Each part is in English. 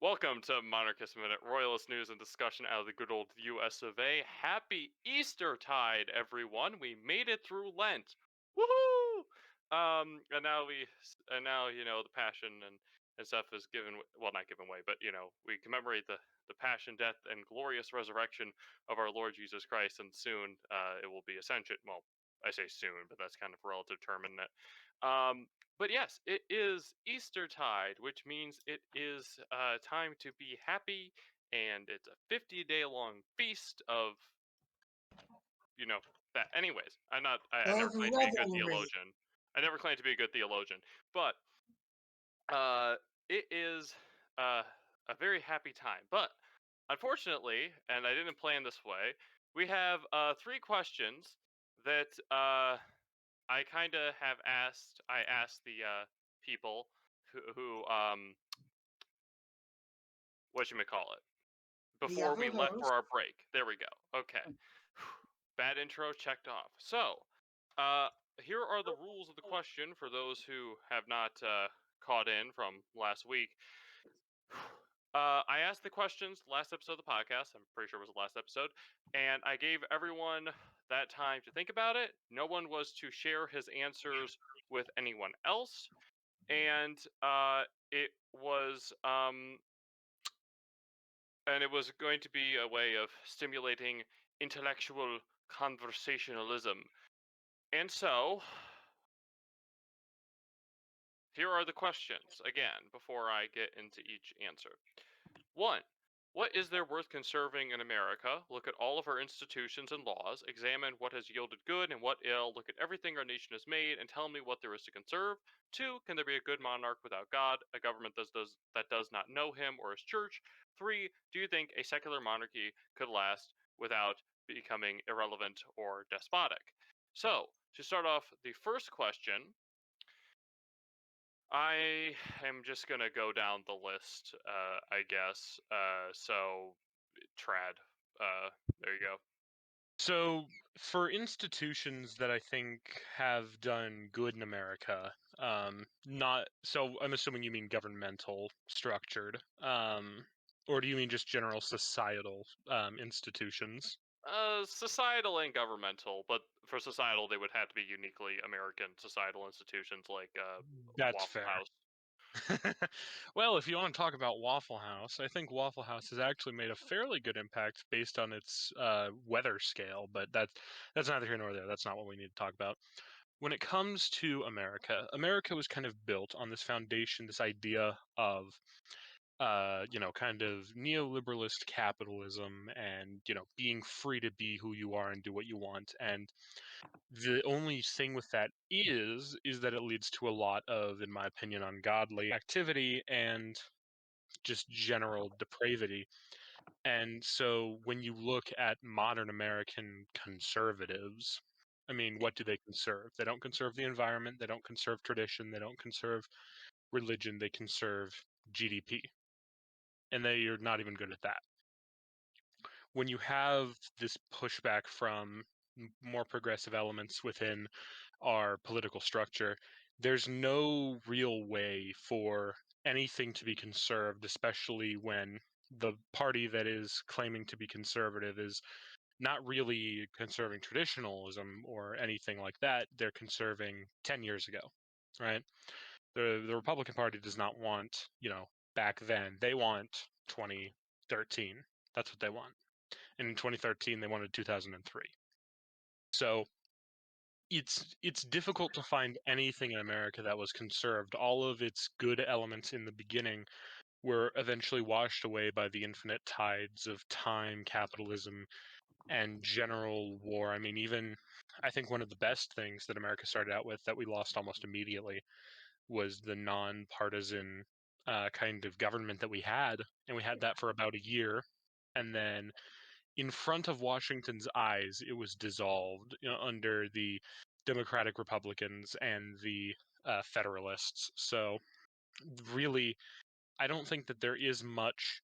Welcome to Monarchist Minute, Royalist news and discussion out of the good old US of A. Happy Eastertide, everyone! We made it through Lent. Woohoo! And now the passion and stuff is given. Well, not given way, but we commemorate the passion, death, and glorious resurrection of our Lord Jesus Christ, and soon it will be ascension. Well, I say soon, but that's kind of a relative term, isn't it? But yes, it is Eastertide, which means it is time to be happy, and it's a 50-day long feast of, that. Anyways, I never Of claimed to be a good revelry. theologian. I never claimed to be a good theologian, but it is uh, a very happy time. But unfortunately, and I didn't plan this way, we have three questions that I kind of have asked. I asked the people who what you may call it The before we other left for host. our break. There we go. Okay, bad intro checked off. So, uh, here are the rules of the question for those who have not caught in from last week. I asked the questions last episode of the podcast. I'm pretty sure it was the last episode, and I gave everyone that time to think about it. No one was to share his answers with anyone else, and it was going to be a way of stimulating intellectual conversationalism. And so, here are the questions again before I get into each answer. 1. What is there worth conserving in America? Look at all of our institutions and laws, examine what has yielded good and what ill, look at everything our nation has made, and tell me what there is to conserve. 2. Can there be a good monarch without God, a government that does not know him or his church? 3. Do you think a secular monarchy could last without becoming irrelevant or despotic? So, to start off the first question, I am just gonna go down the list, I guess. Trad. There you go. So, for institutions that I think have done good in America, not so I'm assuming you mean governmental structured, or do you mean just general societal institutions? Societal and governmental, but for societal, they would have to be uniquely American societal institutions like That's Waffle fair. House. Well, if you want to talk about Waffle House, I think Waffle House has actually made a fairly good impact based on its weather scale, but that's neither here nor there. That's not what we need to talk about. When it comes to America, America was kind of built on this foundation, this idea of kind of neoliberalist capitalism and, being free to be who you are and do what you want. And the only thing with that is that it leads to a lot of, in my opinion, ungodly activity and just general depravity. And so when you look at modern American conservatives, I mean, what do they conserve? They don't conserve the environment, they don't conserve tradition, they don't conserve religion, they conserve GDP. And they are not even good at that. When you have this pushback from more progressive elements within our political structure, there's no real way for anything to be conserved, especially when the party that is claiming to be conservative is not really conserving traditionalism or anything like that. They're conserving 10 years ago, right? The Republican Party does not want, back then. They want 2013. That's what they want. And in 2013, they wanted 2003. So it's difficult to find anything in America that was conserved. All of its good elements in the beginning were eventually washed away by the infinite tides of time, capitalism, and general war. I mean, I think one of the best things that America started out with that we lost almost immediately was the nonpartisan kind of government that we had. And we had that for about a year. And then in front of Washington's eyes, it was dissolved, under the Democratic Republicans and the Federalists. So, really, I don't think that there is much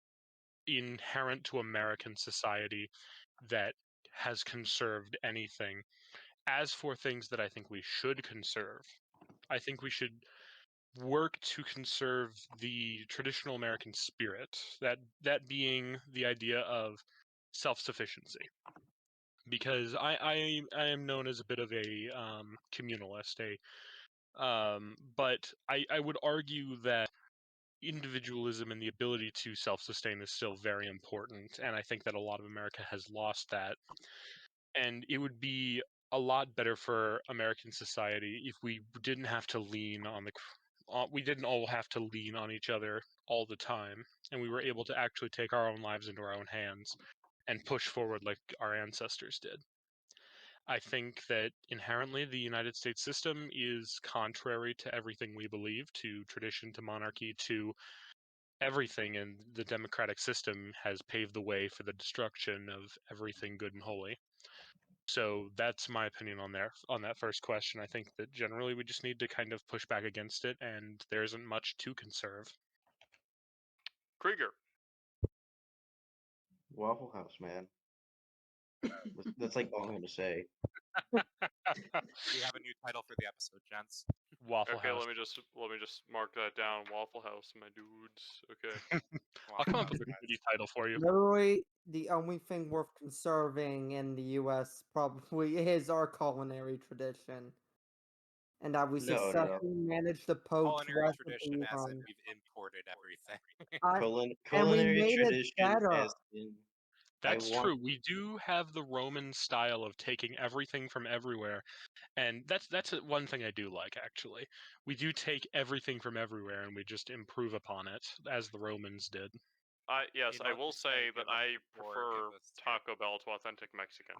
inherent to American society that has conserved anything. As for things that I think we should conserve, I think we should work to conserve the traditional American spirit, that being the idea of self-sufficiency. Because I am known as a bit of a communalist, but I would argue that individualism and the ability to self-sustain is still very important, and I think that a lot of America has lost that. And it would be a lot better for American society if we didn't have to lean on we didn't all have to lean on each other all the time, and we were able to actually take our own lives into our own hands and push forward like our ancestors did. I think that inherently the United States system is contrary to everything we believe, to tradition, to monarchy, to everything, and the democratic system has paved the way for the destruction of everything good and holy. So that's my opinion on that first question. I think that generally we just need to kind of push back against it, and there isn't much to conserve. Krieger. Waffle House, man. That's like all I'm gonna say. We have a new title for the episode, gents. Waffle Okay, House. let me just mark that down. Waffle House, my dudes. Okay. I'll come up Waffle with a House, witty title for you. Literally, the only thing worth conserving in the U.S. probably is our culinary tradition, and that we No, no. successfully managed to poach culinary tradition recipes as if on. we've imported everything. Culinary made it tradition better. has been. That's true. We do have the Roman style of taking everything from everywhere, and that's one thing I do like, actually. We do take everything from everywhere and we just improve upon it, as the Romans did. Yes, You I know, will just say, say give that us I war, prefer give us Taco Bell to authentic Mexican.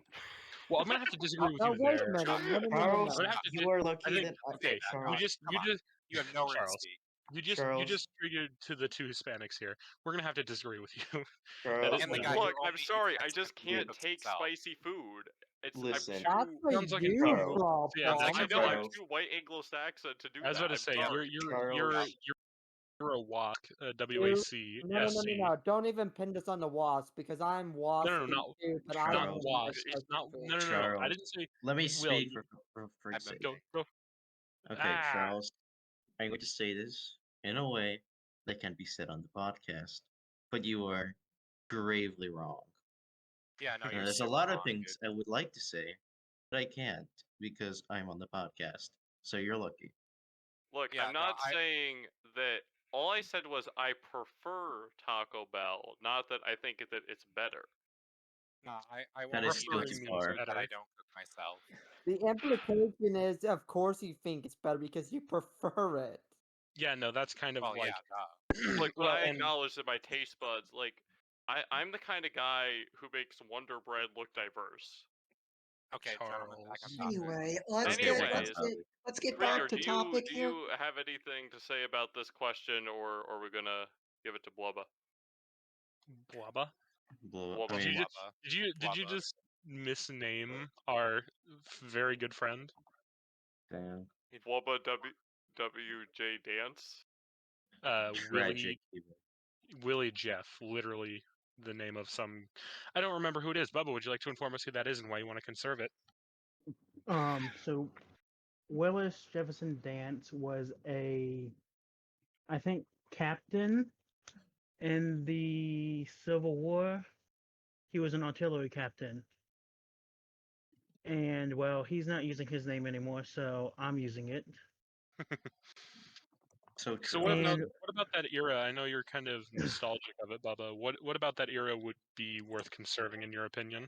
Well, I'm gonna have to disagree with Oh, you wait a there. minute. No. Charles, I'm gonna have to you are I lucky think that okay. Charles, You have nowhere to Charles, speak. you Charles. just triggered to the two Hispanics here. We're gonna have to disagree with you. Charles, And the no. guy who Look, I'm only eats sorry, I Mexican just food can't cooks take himself. spicy food. Listen. That's Sounds a like a you Charles. problem. Yeah, I that's know I'm Charles. too white Anglo-Saxon to do I was that. about to I'm say sorry. you're a WAC, WAC, No. SC. Don't even pin this on the wasp because I'm wasp No, too, but I not don't WASP. like Not food. no. I Charles, didn't say. Let me Will, speak you- for I'm sake. Go. Okay, Charles, I'm going to say this in a way that can be said on the podcast, but you are gravely wrong. Yeah, no, you're There's a super lot of wrong, things dude. I would like to say, but I can't because I'm on the podcast. So you're lucky. Look, Yeah, I'm no, not saying that. All I said was I prefer Taco Bell, not that I think that it's better. No, I That won't is eat still Mexican too far. food that I don't cook myself. The implication is, of course, you think it's better because you prefer it. Yeah, no, that's kind of Well, like. yeah, duh. Look, Well, I and- acknowledge that my taste buds, like, I'm the kind of guy who makes Wonder Bread look diverse. Okay, gentlemen, back on topic. Anyway, Anyways, let's get Krieger, back to do topic here. you have anything to say about this question, or are we gonna give it to Blubba? Blubba. Blubba. I mean, Did you Blubba. just misname our very good friend? damn. Blubba WJ Dance? Willie Tragic. Willie Jeff, literally the name of some. I don't remember who it is. Bubba, would you like to inform us who that is and why you want to conserve it? So Willis Jefferson Dance was I think, captain in the Civil War. He was an artillery captain. And, well, he's not using his name anymore, so I'm using it. So So true. what about that era? I know you're kind of nostalgic of it, Bubba. What about that era would be worth conserving in your opinion?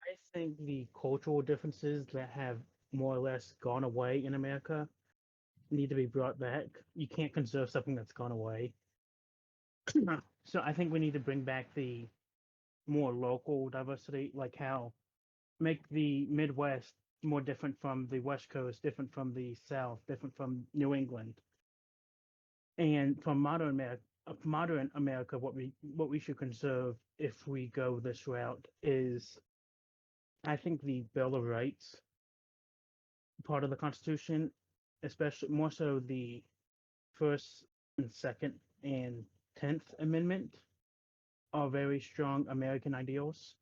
I think the cultural differences that have more or less gone away in America need to be brought back. You can't conserve something that's gone away. So I think we need to bring back the more local diversity, like how make the Midwest more different from the West Coast, different from the South, different from New England. And from modern America, what we should conserve if we go this route is, I think, the Bill of Rights part of the Constitution, especially more so the First and Second and 10th Amendment, are very strong American ideals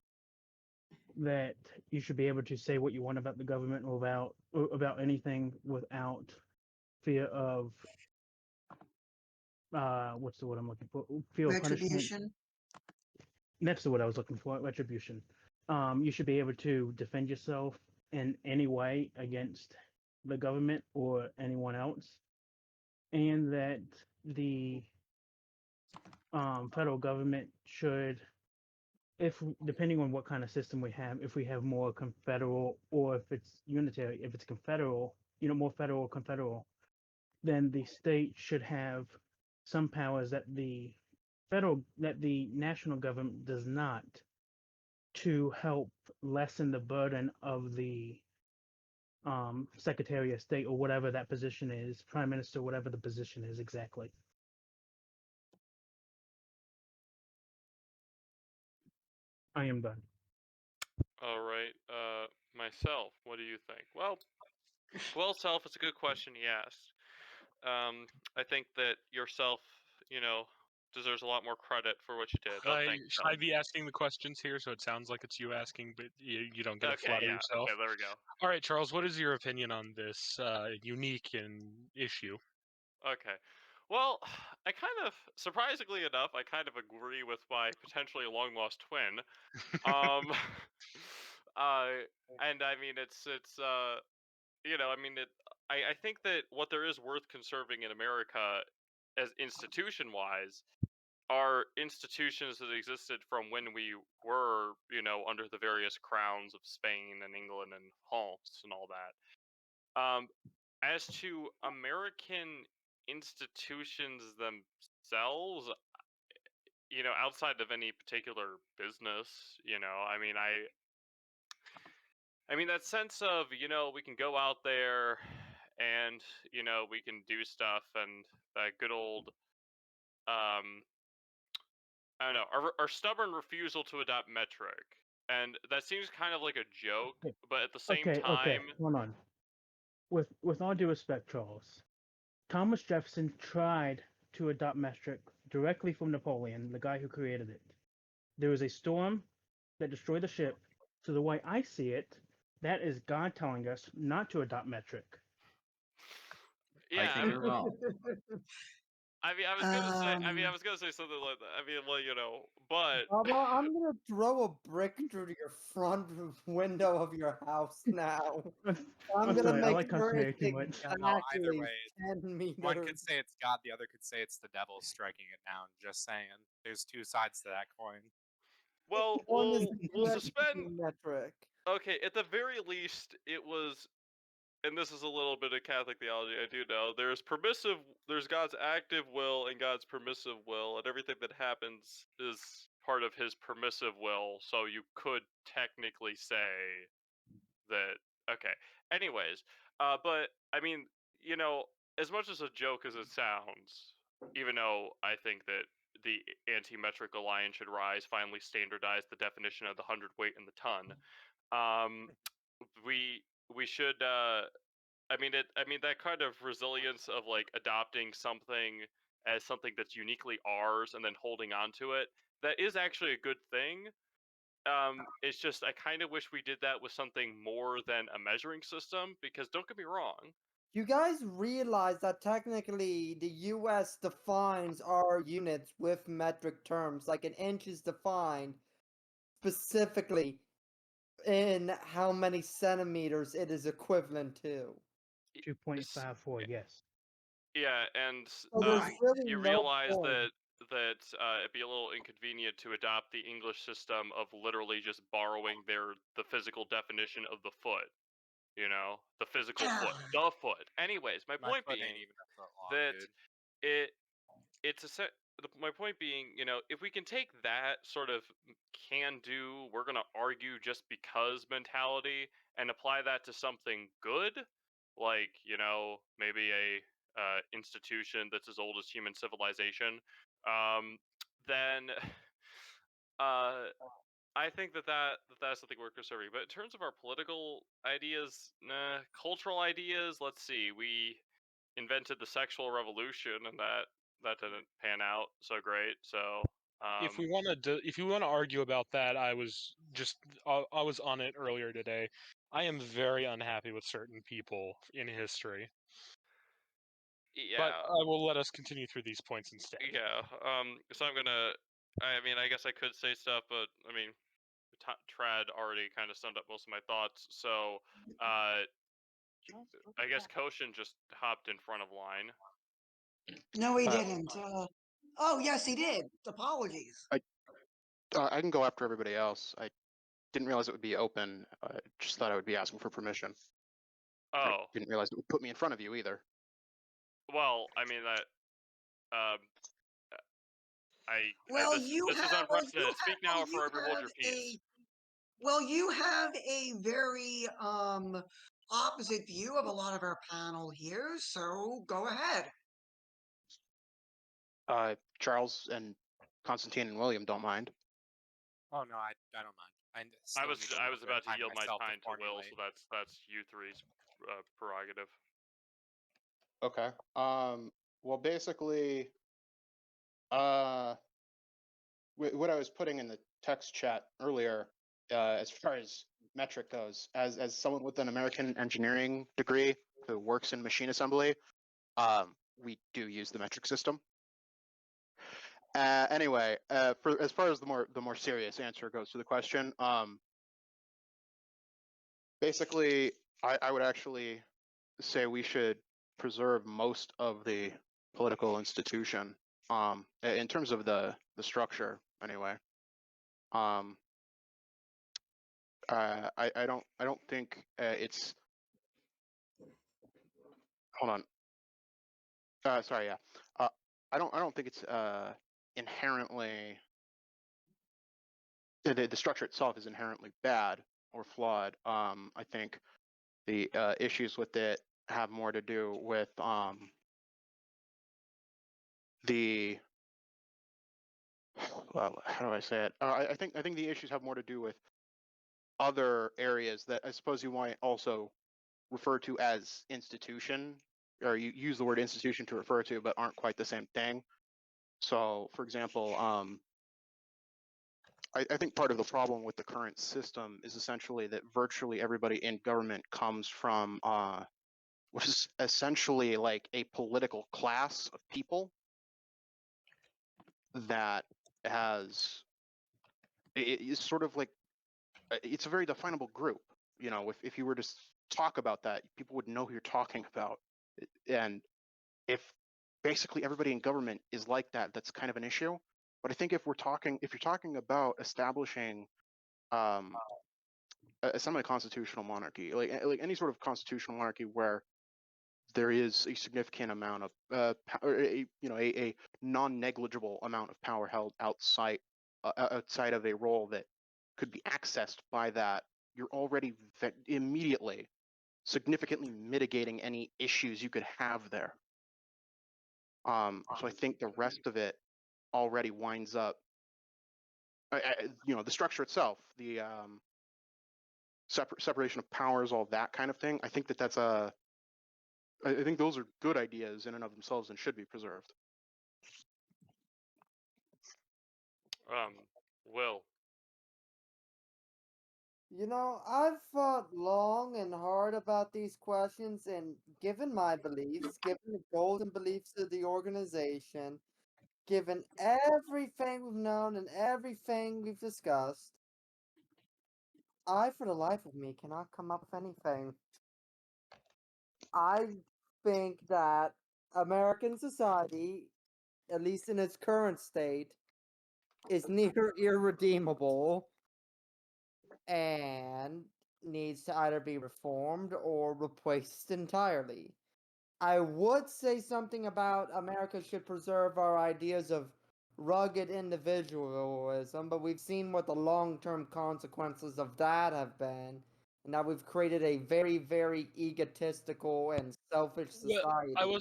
that you should be able to say what you want about the government about anything without fear of what's the word I'm looking for? Feel punishment. Retribution. That's the word I was looking for. Retribution. You should be able to defend yourself in any way against the government or anyone else, and that the federal government should, if depending on what kind of system we have, if we have more confederal or if it's unitary, if it's confederal, more federal or confederal, then the state should have some powers that the national government does not, to help lessen the burden of the Secretary of State or whatever that position is, Prime Minister, whatever the position is exactly. I am done. All right. Myself, what do you think? Well, self, it's a good question he asked. I think that yourself, deserves a lot more credit for what you did. But thank you, Should I be asking the questions here so it sounds like it's you asking, but you don't get to Okay, flatter yeah. yourself? Okay, there we go. All right, Charles, what is your opinion on this unique issue? Okay. Well, I kind of, surprisingly enough, I kind of agree with my potentially long lost twin. Um, and I mean, I think that what there is worth conserving in America, as institution wise, are institutions that existed from when we were, under the various crowns of Spain and England and France and all that. As to American institutions themselves, outside of any particular business, I mean that sense of, we can go out there and, we can do stuff, and that good old I don't know, our stubborn refusal to adopt metric. And that seems kind of like a joke, Okay. but at the same Okay, time, hold on. With all due respect, Charles, Thomas Jefferson tried to adopt metric directly from Napoleon, the guy who created it. There was a storm that destroyed the ship. So the way I see it, that is God telling us not to adopt metric. I yeah, think you're wrong. I mean, I was gonna say something like that. I mean, well, but Well, I'm gonna throw a brick through your front window of your house now. I'm I'm gonna sorry, I make like sure conserving it's too much. Yeah, no, either exactly way, 10 meters. one could say it's God, the other could say it's the devil striking it down. Just saying, there's two sides to that coin. well, One is we'll the suspend. metric. Okay, at the very least, it was, and this is a little bit of Catholic theology. I do know there's God's active will and God's permissive will, and everything that happens is part of His permissive will. So you could technically say that. Okay. Anyways, but I mean, as much as a joke as it sounds, even though I think that the anti-metric alliance should rise, finally standardize the definition of the hundredweight and the ton. Um, we should. I mean that kind of resilience of like adopting something as something that's uniquely ours and then holding on to it. That is actually a good thing. It's just I kind of wish we did that with something more than a measuring system, because don't get me wrong. You guys realize that technically the US defines our units with metric terms, like an inch is defined specifically in how many centimeters it is equivalent to. 2.54, yes. Yeah, and So there's really you no realize point. that it'd be a little inconvenient to adopt the English system of literally just borrowing the physical definition of the foot. The physical foot, the foot. Anyways, my My point foot ain't being even a foot long, that dude. it's a set. My point being, if we can take that sort of can do, we're gonna argue just because mentality and apply that to something good, like maybe a institution that's as old as human civilization, then I think that's something we're conserving. But in terms of our political ideas, nah, cultural ideas, let's see, we invented the sexual revolution, and that didn't pan out so great. So If we want to argue about that, I was on it earlier today. I am very unhappy with certain people in history. Yeah. But I will let us continue through these points instead. Yeah. So I'm gonna. I mean, I guess I could say stuff, but I mean, Trad already kind of summed up most of my thoughts. So, I guess Koshin just hopped in front of line. No, he didn't. Oh, yes, he did. Apologies. I can go after everybody else. I didn't realize it would be open. I just thought I would be asking for permission. I Oh, didn't realize it would put me in front of you either. well, I mean that. Well, This you is have. unprecedented. Speak now or forever hold your peace. Well, you have a very opposite view of a lot of our panel here, so go ahead. Charles and Constantine and William don't mind. Oh no, I don't mind. I was about to yield my myself time to Will, formulate. so that's you three's prerogative. Okay. Well, basically, what I was putting in the text chat earlier, as far as metric goes, as someone with an American engineering degree who works in machine assembly, we do use the metric system. Anyway, for as far as the more serious answer goes to the question, basically, I would actually say we should preserve most of the political institution, in terms of the structure, anyway. I don't think it's. Hold on. Sorry. Yeah. I don't think it's inherently. The structure itself is inherently bad or flawed. I think the issues with it have more to do with the. Well, how do I say it? I think the issues have more to do with other areas that I suppose you might also refer to as institution, or you use the word institution to refer to, but aren't quite the same thing. So, for example, I think part of the problem with the current system is essentially that virtually everybody in government comes from what is essentially like a political class of people that has it is sort of like it's a very definable group. You know, if you were to talk about that, people would know who you're talking about. And if basically everybody in government is like that, that's kind of an issue. But I think if you're talking about establishing a semi-constitutional monarchy, like any sort of constitutional monarchy where there is a significant amount of or a non-negligible amount of power held outside of a role that could be accessed by that, you're already immediately significantly mitigating any issues you could have there. So I think the rest of it already winds up, the structure itself, the separation of powers, all that kind of thing. I think I think those are good ideas in and of themselves and should be preserved. Will. You know, I've thought long and hard about these questions, and given my beliefs, given the goals and beliefs of the organization, given everything we've known and everything we've discussed, I, for the life of me, cannot come up with anything. I think that American society, at least in its current state, is near irredeemable and needs to either be reformed or replaced entirely. I would say something about America should preserve our ideas of rugged individualism, but we've seen what the long-term consequences of that have been. And now we've created a very, very egotistical and selfish society. Well,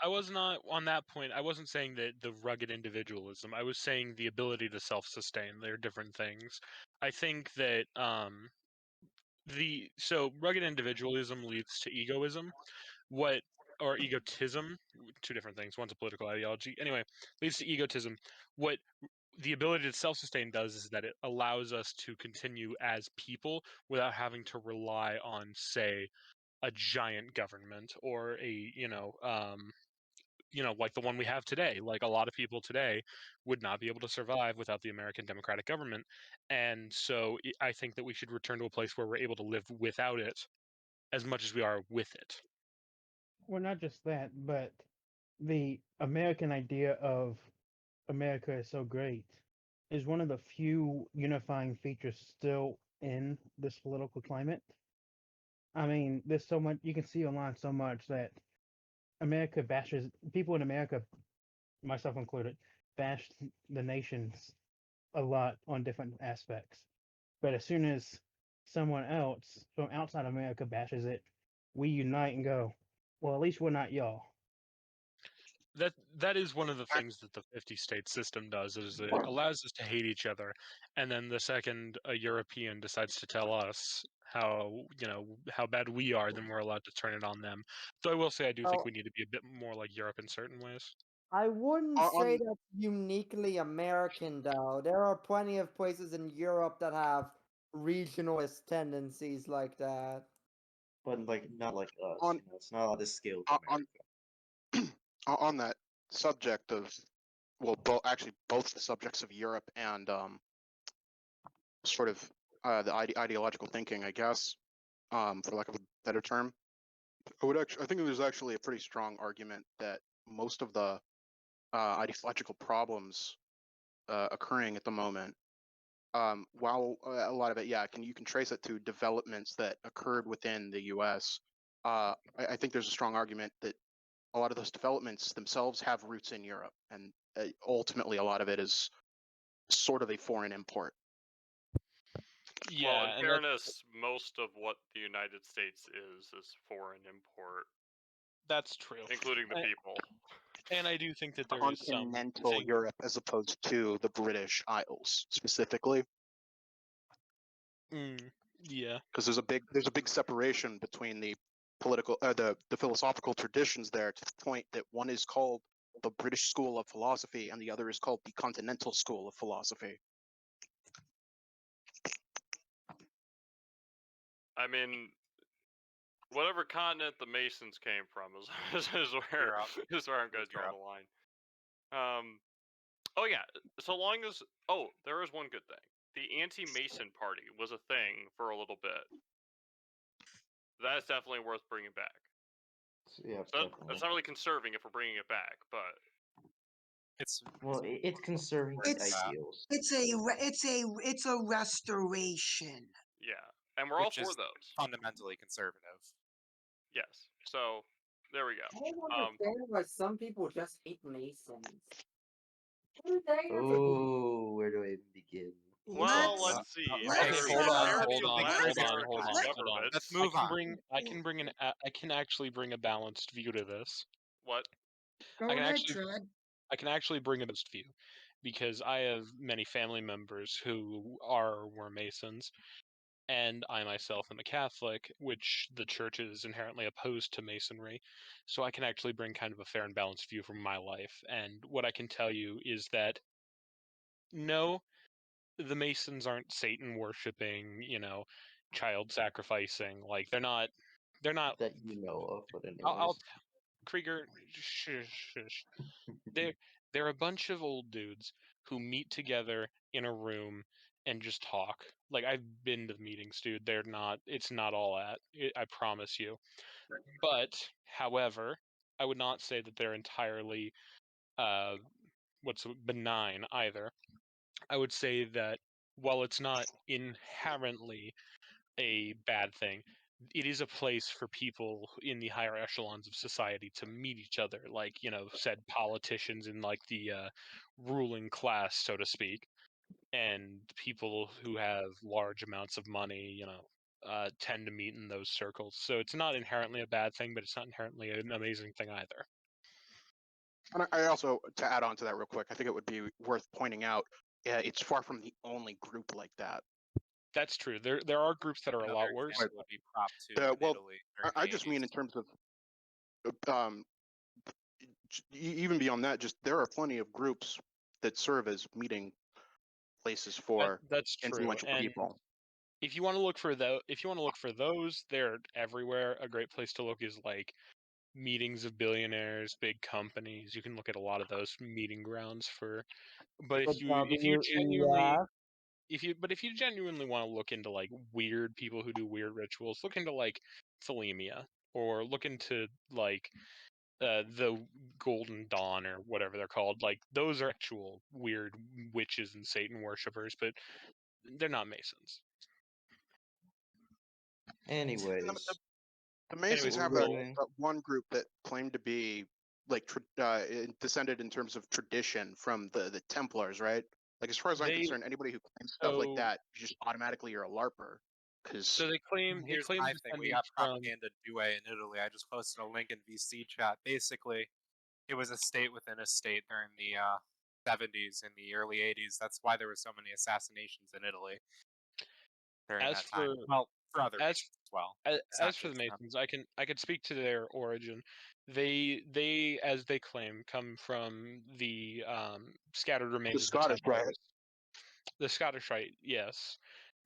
I was not on that point. I wasn't saying that the rugged individualism. I was saying the ability to self-sustain. They're different things. I think that rugged individualism leads to egoism. Or egotism, two different things. One's a political ideology. Anyway, leads to egotism. What the ability to self-sustain does is that it allows us to continue as people without having to rely on, say, a giant government or like the one we have today. Like a lot of people today would not be able to survive without the American democratic government, and so I think that we should return to a place where we're able to live without it as much as we are with it. Well, not just that, but the American idea of America is so great is one of the few unifying features still in this political climate. I mean, there's so much you can see online so much that America bashes people in America, myself included, bash the nations a lot on different aspects. But as soon as someone else from outside America bashes it, we unite and go, well, at least we're not y'all. That is one of the things that the 50-state system does, is it allows us to hate each other, and then the second a European decides to tell us how bad we are, then we're allowed to turn it on them. So I will say I do think Oh. we need to be a bit more like Europe in certain ways. I wouldn't On- say that's uniquely American, though. There are plenty of places in Europe that have regionalist tendencies like that. But like not like us. On- It's not on this scale on- of America. On that subject of, well, both the subjects of Europe and sort of the ideological thinking, I guess, for lack of a better term, I think there's actually a pretty strong argument that most of the ideological problems occurring at the moment, while a lot of it, you can trace it to developments that occurred within the U.S. I think there's a strong argument that a lot of those developments themselves have roots in Europe, and ultimately a lot of it is sort of a foreign import. Yeah, Well, in and fairness, most of what the United States is foreign import, that's true. including the people. And I do think that there is some Continental Europe as opposed to the British Isles specifically, yeah. because there's a big separation between the political the philosophical traditions there, to the point that one is called the British School of Philosophy and the other is called the Continental School of Philosophy. I mean, whatever continent the Masons came from is where I'm going to draw the line. Oh yeah. So long as there is one good thing. The anti-Mason party was a thing for a little bit. That is definitely worth bringing back. Yeah, So definitely. it's not really conserving if we're bringing it back, but It's conserving the ideals. It's a restoration. yeah, and we're all Which for is those. fundamentally conservative. Yes. So there we go. I don't understand why some people just hate Masons. What do they ever do? Oh, where do I even begin? Well, let's see. let's, There's hold on, majority hold on, black hold on, American hold on, let's- hold on. Let's move on. I can actually bring a balanced view to this. What? Go I can ahead, actually- Tread. I can actually bring a balanced view because I have many family members who were Masons, and I myself am a Catholic, which the church is inherently opposed to Masonry. So I can actually bring kind of a fair and balanced view from my life. And what I can tell you is that no, the Masons aren't Satan worshipping, child sacrificing. Like they're not That you know of, but anyways. I'll Krieger, shush. They're a bunch of old dudes who meet together in a room and just talk. Like I've been to the meetings, dude. It's not all I promise you. But however, I would not say that they're entirely benign either. I would say that while it's not inherently a bad thing, it is a place for people in the higher echelons of society to meet each other, like said politicians in like the ruling class, so to speak, and people who have large amounts of money, tend to meet in those circles. So it's not inherently a bad thing, but it's not inherently an amazing thing either. And I also, to add on to that real quick, I think it would be worth pointing out, it's far from the only group like that. That's true. There are groups that are a lot worse. Would be Prop 2 in Well, Italy during I the just mean 80s. in terms of even beyond that, just there are plenty of groups that serve as meeting places for That's true. influential And people. if you want to look for those, they're everywhere. A great place to look is like meetings of billionaires, big companies. You can look at a lot of those meeting grounds for. But The if you genuinely WEF. if you genuinely want to look into like weird people who do weird rituals, look into like Thalemia, or look into like the Golden Dawn or whatever they're called. Like those are actual weird witches and Satan worshippers, but they're not Masons. Anyways, The Masons Anyways, have Will, that one group that claimed to be like descended in terms of tradition from the Templars, right? Like as far as I'm They- concerned, anybody who claims stuff like so- that, just automatically you're a LARPer. Because So they claim Here's claim my thing. We descending got from propaganda due in Italy. I just posted a link in VC chat. Basically, it was a state within a state during the 70s and the early 80s. That's why there were so many assassinations in Italy during as that time. for Well, for other as reasons as well. It's as not for the just them. Masons, I could speak to their origin. They as they claim come from the scattered remains of the Scottish Templars. Rite. The Scottish Rite, yes,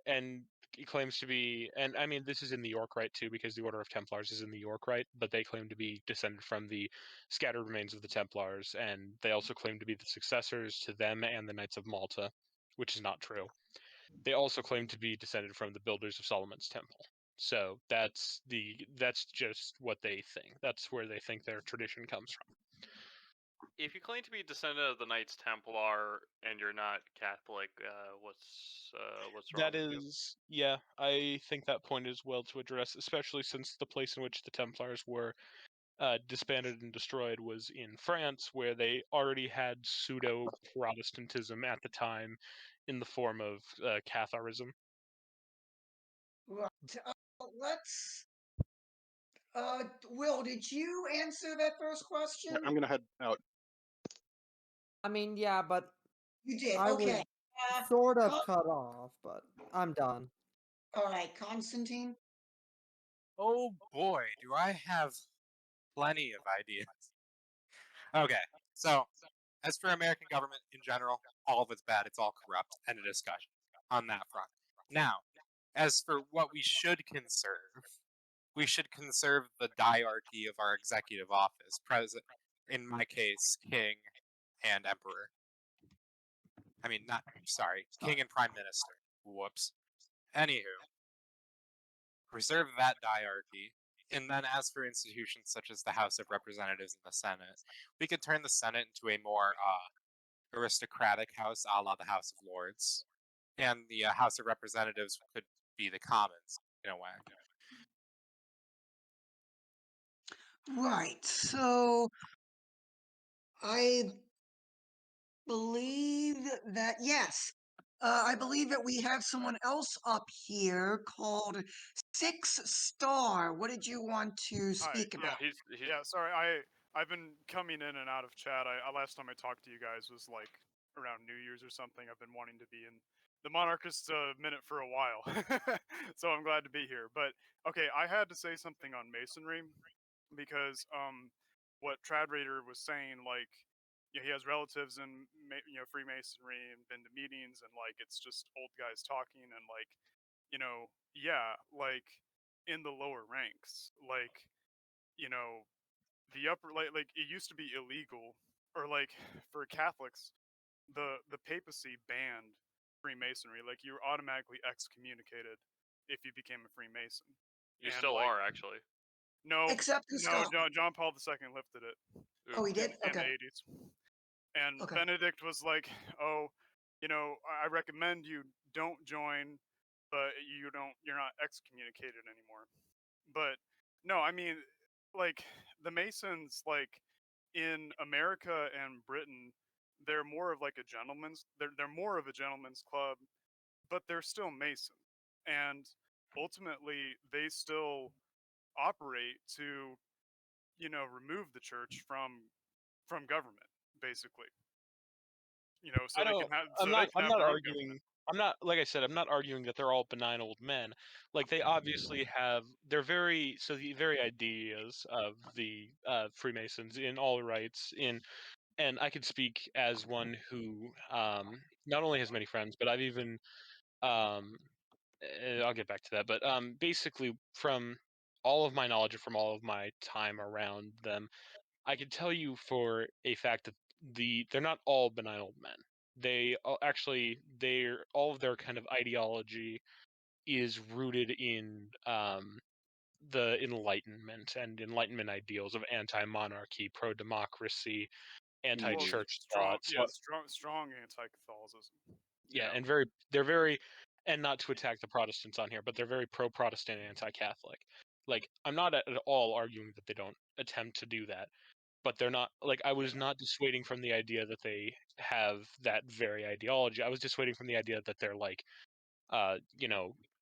and he claims to be, and I mean this is in the York Rite too, because the Order of Templars is in the York Rite, but they claim to be descended from the scattered remains of the Templars, and they also claim to be the successors to them and the Knights of Malta, which is not true. They also claim to be descended from the builders of Solomon's Temple. So that's just what they think. That's where they think their tradition comes from. If you claim to be descendant of the Knights Templar and you're not Catholic, what's wrong That with you? is, yeah, I think that point is well to address, especially since the place in which the Templars were disbanded and destroyed was in France, where they already had pseudo Protestantism at the time, in the form of Catharism. Right. Let's. Will, did you answer that first question? I'm gonna head out. I mean, yeah, but You did. I Okay. was sort of cut off, but I'm done. All right, Constantine. Oh boy, do I have plenty of ideas. Okay, so as for American government in general, all of it's bad. It's all corrupt. End of discussion on that front. Now, as for what we should conserve the diarchy of our executive office, president, in my case, king and emperor. I mean, not sorry, king and prime minister. Whoops. Anywho, preserve that diarchy. And then, as for institutions such as the House of Representatives and the Senate, we could turn the Senate into a more aristocratic house, a la the House of Lords, and the House of Representatives could be the Commons in a way. Right. So I believe that yes. I believe that we have someone else up here called Six Star. What did you want to speak yeah. about? He's Yeah, sorry, I've been coming in and out of chat. Last time I talked to you guys was like around New Year's or something. I've been wanting to be in the Monarchist minute for a while, so I'm glad to be here. But okay, I had to say something on masonry because what Trad Raider was saying, like, yeah, he has relatives in Freemasonry and been to meetings, and like it's just old guys talking, and like, yeah, like in the lower ranks, like, you know, the upper, like it used to be illegal, or like for Catholics, the papacy banned Freemasonry. Like you were automatically excommunicated if you became a Freemason. you And still like, are actually. no, Except no, Gustav. John Paul II lifted it Oh, he did? in the Okay. 80s. And Okay. Benedict was like, "Oh, I recommend you don't join, but you're not excommunicated anymore." But no, I mean, like the Masons, like in America and Britain, they're more of like a gentleman's. They're more of a gentleman's club, but they're still Mason, and ultimately they still operate to remove the church from government, basically. So I they don't. can have I'm not their own arguing. government. I'm not, like I said, I'm not arguing that they're all benign old men. Like they obviously have. They're very the very ideas of the Freemasons in all rights in. And I could speak as one who not only has many friends, but I've even I'll get back to that. But basically, from all of my knowledge from all of my time around them, I can tell you for a fact that they're not all benign old men. They're all of their kind of ideology is rooted in the Enlightenment and Enlightenment ideals of anti-monarchy, pro-democracy, anti-church thought. Strong anti-Catholicism. Yeah, and and not to attack the Protestants on here, but they're very pro-Protestant and anti-Catholic. Like, I'm not at all arguing that they don't attempt to do that, but they're not, like, I was not dissuading from the idea that they have that very ideology. I was dissuading from the idea that they're like,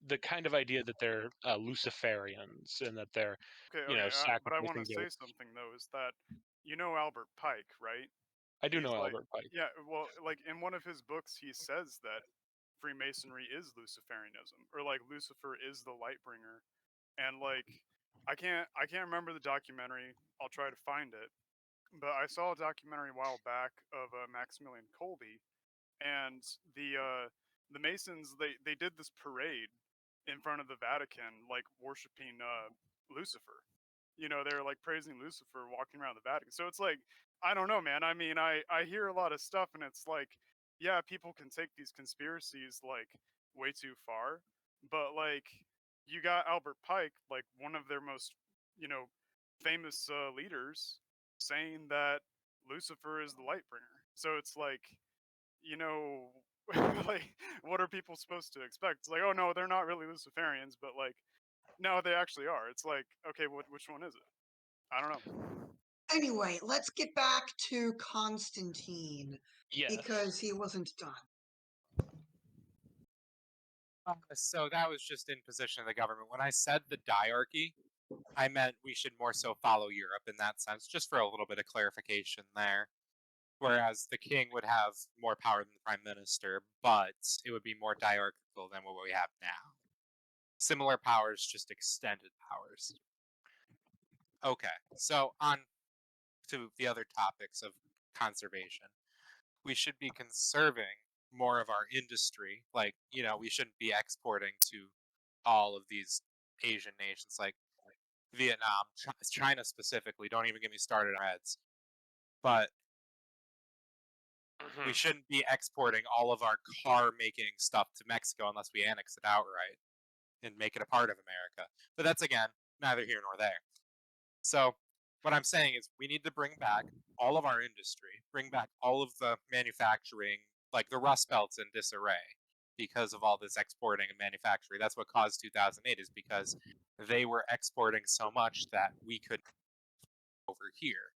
the kind of idea that they're Luciferians and that they're, But I want sacrificing to say something though, is that Albert Pike, right? I do He's know like, Albert Pike. yeah, well, like in one of his books, he says that Freemasonry is Luciferianism, or like Lucifer is the light bringer, and like I can't remember the documentary. I'll try to find it, but I saw a documentary a while back of Maximilian Kolbe, and the Masons they did this parade in front of the Vatican, like worshiping Lucifer. They're like praising Lucifer, walking around the Vatican. So it's like, I don't know, man. I mean, I hear a lot of stuff, and it's like, yeah, people can take these conspiracies like way too far, but like, you got Albert Pike, like one of their most, famous leaders, saying that Lucifer is the light bringer. So it's like, you know, like, what are people supposed to expect? It's like, oh no, they're not really Luciferians, but like, no, they actually are. It's like, okay, which one is it? I don't know. Anyway, let's get back to Constantine Yes. because he wasn't done. So that was just imposition of the government. When I said the diarchy, I meant we should more so follow Europe in that sense, just for a little bit of clarification there. Whereas the king would have more power than the prime minister, but it would be more diarchical than what we have now. Similar powers, just extended powers. Okay, so on to the other topics of conservation. We should be conserving more of our industry. Like, we shouldn't be exporting to all of these Asian nations like Vietnam, China specifically. Don't even get me started on Reds. But we shouldn't be exporting all of our car making stuff to Mexico unless we annex it outright and make it a part of America. But that's, again, neither here nor there. So what I'm saying is we need to bring back all of our industry, bring back all of the manufacturing, like the Rust Belt's in disarray because of all this exporting and manufacturing. That's what caused 2008, is because they were exporting so much that we couldn't over here.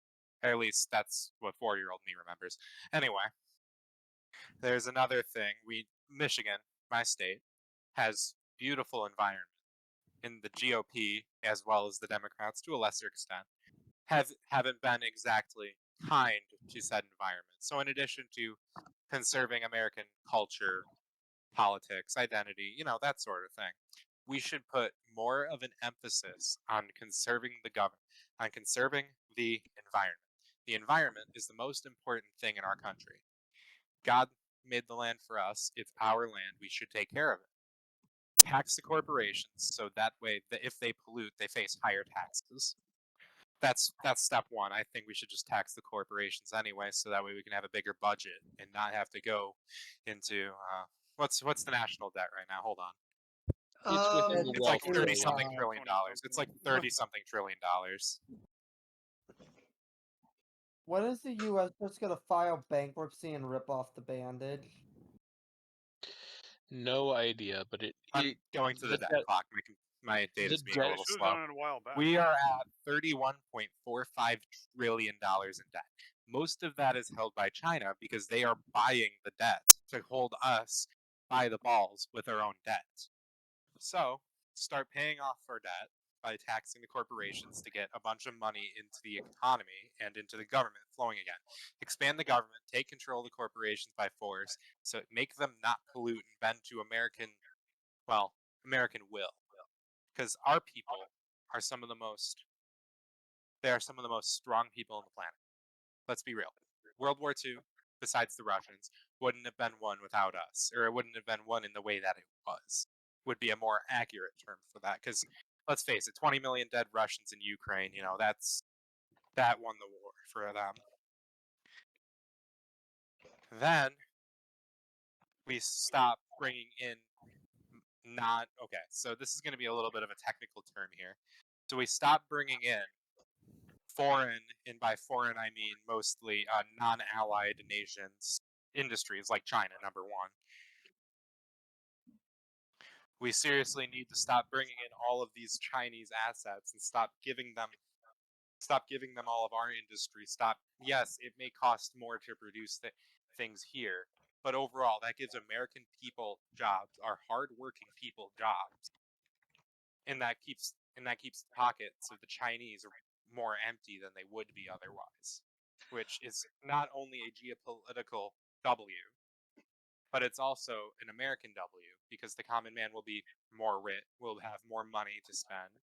At least that's what 4-year-old me remembers. Anyway, there's another thing. Michigan, my state, has beautiful environment. In the GOP, as well as the Democrats to a lesser extent, haven't been exactly kind to said environment. So in addition to conserving American culture, politics, identity, that sort of thing, we should put more of an emphasis on conserving the government, on conserving the environment. The environment is the most important thing in our country. God made the land for us. It's our land. We should take care of it. Tax the corporations so that way if they pollute, they face higher taxes. That's step one. I think we should just tax the corporations anyway, so that way we can have a bigger budget and not have to go into what's the national debt right now? Hold on. It's like $30-something trillion. It's like $30-something trillion. When is the U.S. just gonna file bankruptcy and rip off the bandage? No idea, but I'm going to the debt clock. My data's being a little slow. Done it a while back. We are at $31.45 trillion in debt. Most of that is held by China because they are buying the debt to hold us by the balls with our own debt. So start paying off our debt by taxing the corporations to get a bunch of money into the economy and into the government flowing again. Expand the government, take control of the corporations by force, so make them not pollute and bend to American will. Because our people are some of the most strong people on the planet. Let's be real. World War II, besides the Russians, wouldn't have been won without us, or it wouldn't have been won in the way that it was. Would be a more accurate term for that, because let's face it, 20 million dead Russians in Ukraine. You know, that won the war for them. Then we stop bringing in okay, so this is going to be a little bit of a technical term here. So we stop bringing in foreign, and by foreign I mean mostly non-allied nations, industries like China, number one. We seriously need to stop bringing in all of these Chinese assets and stop giving them all of our industry. Yes, it may cost more to produce things here, but overall that gives American people jobs, our hardworking people jobs, and that keeps the pockets of the Chinese more empty than they would be otherwise, which is not only a geopolitical W, but it's also an American W, because the common man will be more rich, will have more money to spend.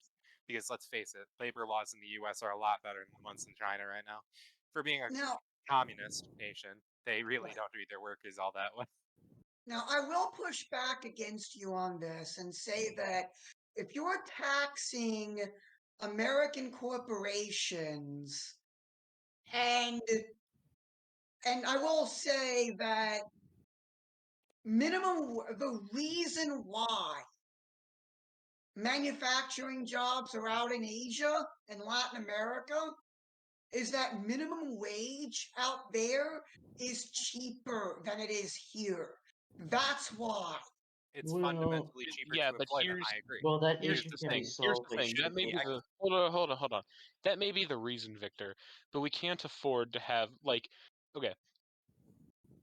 Because let's face it, labor laws in the U.S. are a lot better than the ones in China right now. For being a Now, communist nation, they really don't treat their workers all that way. now, I will push back against you on this and say that if you're taxing American corporations, and I will say that the reason why manufacturing jobs are out in Asia and Latin America is that minimum wage out there is cheaper than it is here. That's why. It's Well, fundamentally cheaper Yeah, to but employ them. I agree. Well, that here's issue the can be thing. Here's solved the by thing. That may be shifting. the hold on. That may be the reason, Victor, but we can't afford to have okay.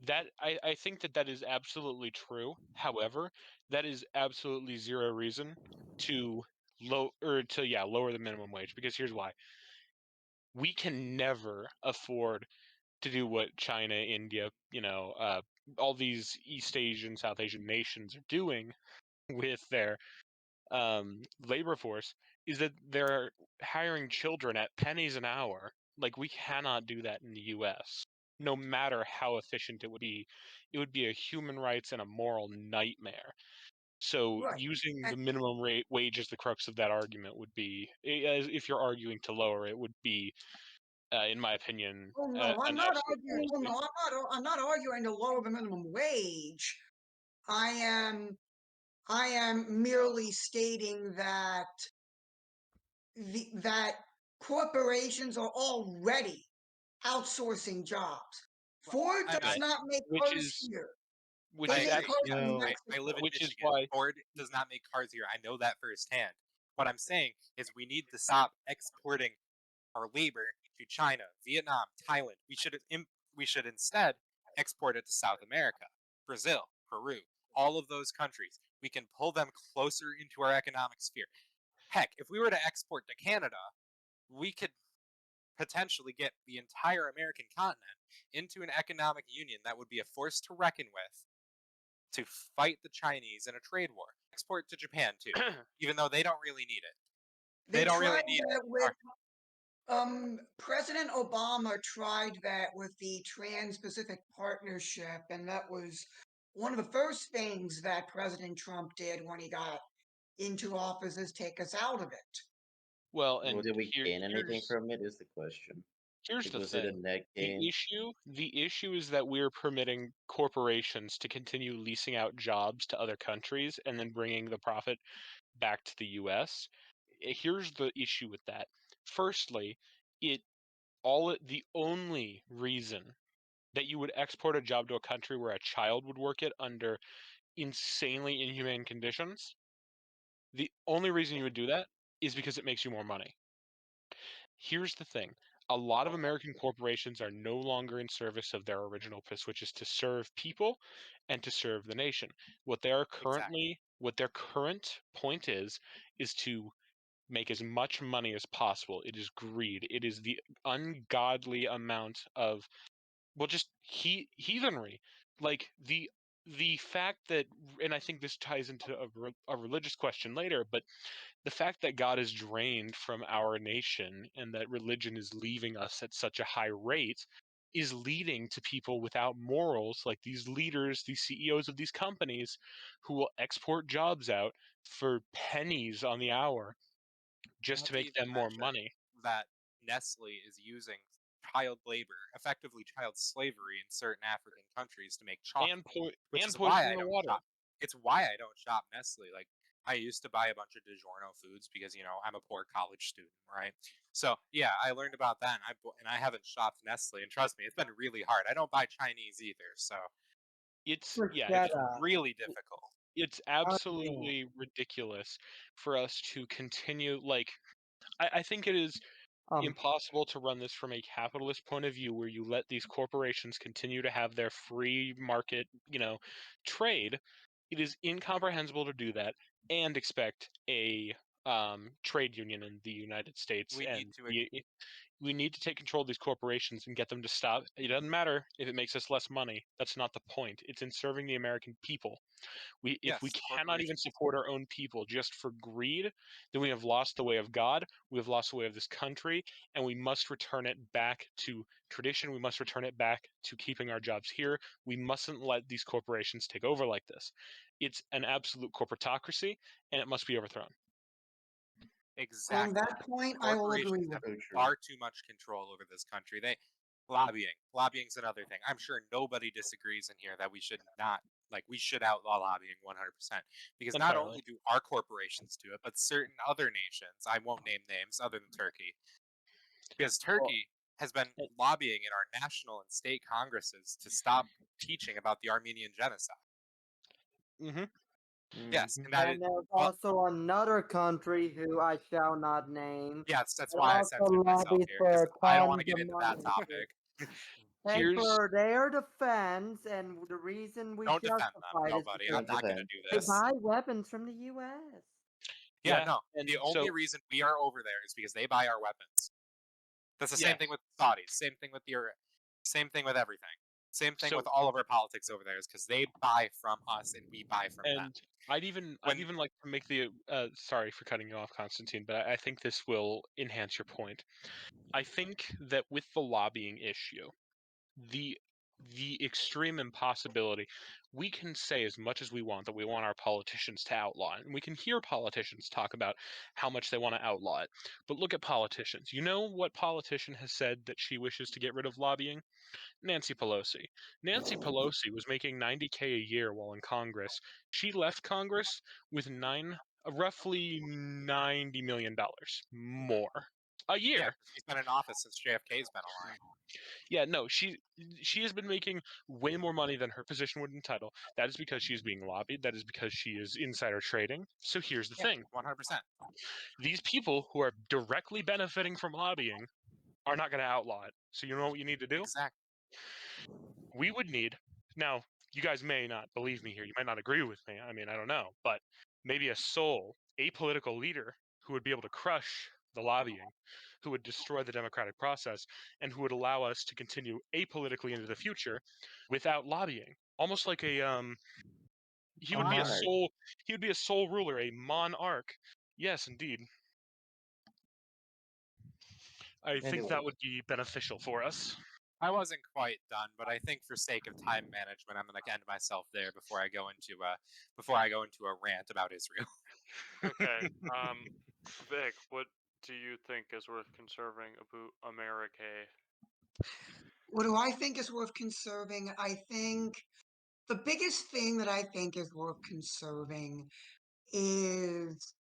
That I think that is absolutely true. However, that is absolutely zero reason to lower the minimum wage, because here's why. We can never afford to do what China, India, all these East Asian, South Asian nations are doing with their labor force, is that they're hiring children at pennies an hour. Like, we cannot do that in the U.S. No matter how efficient it would be a human rights and a moral nightmare. So Right. using And, the minimum wage as the crux of that argument would be, if you're arguing to lower it, would be, in my opinion, oh no, I'm an not absolute arguing. Oh fallacy. no, I'm not arguing to lower the minimum wage. I am merely stating that that corporations are already outsourcing jobs. Ford does not make Which cars is here. which They is make actually cars in Well, Mexico. I live in which is Michigan. why Ford does not make cars here. I know that firsthand. What I'm saying is we need to stop exporting our labor to China, Vietnam, Thailand. We should instead export it to South America, Brazil, Peru, all of those countries. We can pull them closer into our economic sphere. Heck, if we were to export to Canada, we could potentially get the entire American continent into an economic union that would be a force to reckon with to fight the Chinese in a trade war. Export to Japan too, even though they don't really need it. They don't really need that with President Obama tried that with the Trans-Pacific Partnership, and that was one of the first things that President Trump did when he got into office, is take us out of it. well, well, and did we gain anything from it? Is the question. here's Like, the was it a thing. net gain? The issue is that we're permitting corporations to continue leasing out jobs to other countries and then bringing the profit back to the U.S. Here's the issue with that. Firstly, the only reason that you would export a job to a country where a child would work it under insanely inhumane conditions, the only reason you would do that is because it makes you more money. Here's the thing. A lot of American corporations are no longer in service of their original purpose, which is to serve people and to serve the nation. What their current point is to make as much money as possible. It is greed. It is the ungodly amount of, well, just heathenry. Like the fact that, and I think this ties into a religious question later, but the fact that God is drained from our nation and that religion is leaving us at such a high rate is leading to people without morals, like these leaders, these CEOs of these companies, who will export jobs out for pennies on the hour just to Not make even them more mention money. that Nestle is using child labor, effectively child slavery in certain African countries to make chocolate, which is why poisoning I the don't water. shop. It's why I don't shop Nestle. Like, I used to buy a bunch of DiGiorno foods because, you know, I'm a poor college student, right? So yeah, I learned about that, and I haven't shopped Nestle, and trust me, it's been really hard. I don't buy Chinese either, so It's Forget really difficult. it's absolutely ridiculous for us to continue. Like, I think it is impossible to run this from a capitalist point of view where you let these corporations continue to have their free market, trade. It is incomprehensible to do that and expect a trade union in the United States. We need to We need to take control of these corporations and get them to stop. It doesn't matter if it makes us less money. That's not the point. It's in serving the American people. If we Yes, cannot even corporations. support our own people just for greed, then we have lost the way of God. We have lost the way of this country, and we must return it back to tradition. We must return it back to keeping our jobs here. We mustn't let these corporations take over like this. It's an absolute corporatocracy, and it must be overthrown. Exactly. On that point, I will agree Corporations with have you. far too much control over this country. Lobbying's another thing. I'm sure nobody disagrees in here that we should not, like, we should outlaw lobbying 100%. Because not Entirely. only do our corporations do it, but certain other nations, I won't name names other than Turkey, because Turkey has been lobbying in our national and state congresses to stop teaching about the Armenian genocide. Mm-hmm. Yes, and that is, And there's also another country who I shall not name. yes, that's that why I also censored myself lobbies here, for because I don't want to tons get of into that money. topic. And Here's for their defense, and the reason we Don't defend them, justify it is nobody. because I'm not going to do they this. buy weapons from the U.S. Yeah, no. and The only reason we are over there is because they buy our weapons. That's the same thing with the Saudis. Same thing with same thing with everything. Same thing with all of our politics over there is because they buy from us and we buy from them. And I'd even like to make the sorry for cutting you off, Constantine, but I think this will enhance your point. I think that with the lobbying issue, the extreme impossibility, we can say as much as we want that we want our politicians to outlaw it, and we can hear politicians talk about how much they want to outlaw it. But look at politicians. You know what politician has said that she wishes to get rid of lobbying? Nancy Pelosi. Nancy Pelosi was making $90K a year while in Congress. She left Congress with roughly $90 million more a year. Yeah, she's been in office since JFK's been alive. Yeah, no, she has been making way more money than her position would entitle. That is because she is being lobbied. That is because she is insider trading. So here's the thing. 100%. These people who are directly benefiting from lobbying are not going to outlaw it. So you know what you need to do? Exactly. We would need, now, you guys may not believe me here. You might not agree with me. I mean, I don't know. But maybe a sole, apolitical leader who would be able to crush the lobbying, who would destroy the democratic process, and who would allow us to continue apolitically into the future without lobbying. Almost like a he would be a sole ruler, a monarch. Yes, indeed. I think that would be beneficial for us. I wasn't quite done, but I think for sake of time management, I'm going to end myself there before I go into a rant about Israel. Okay. Vic, what do you think is worth conserving about America? What do I think is worth conserving? I think the biggest thing that I think is worth conserving is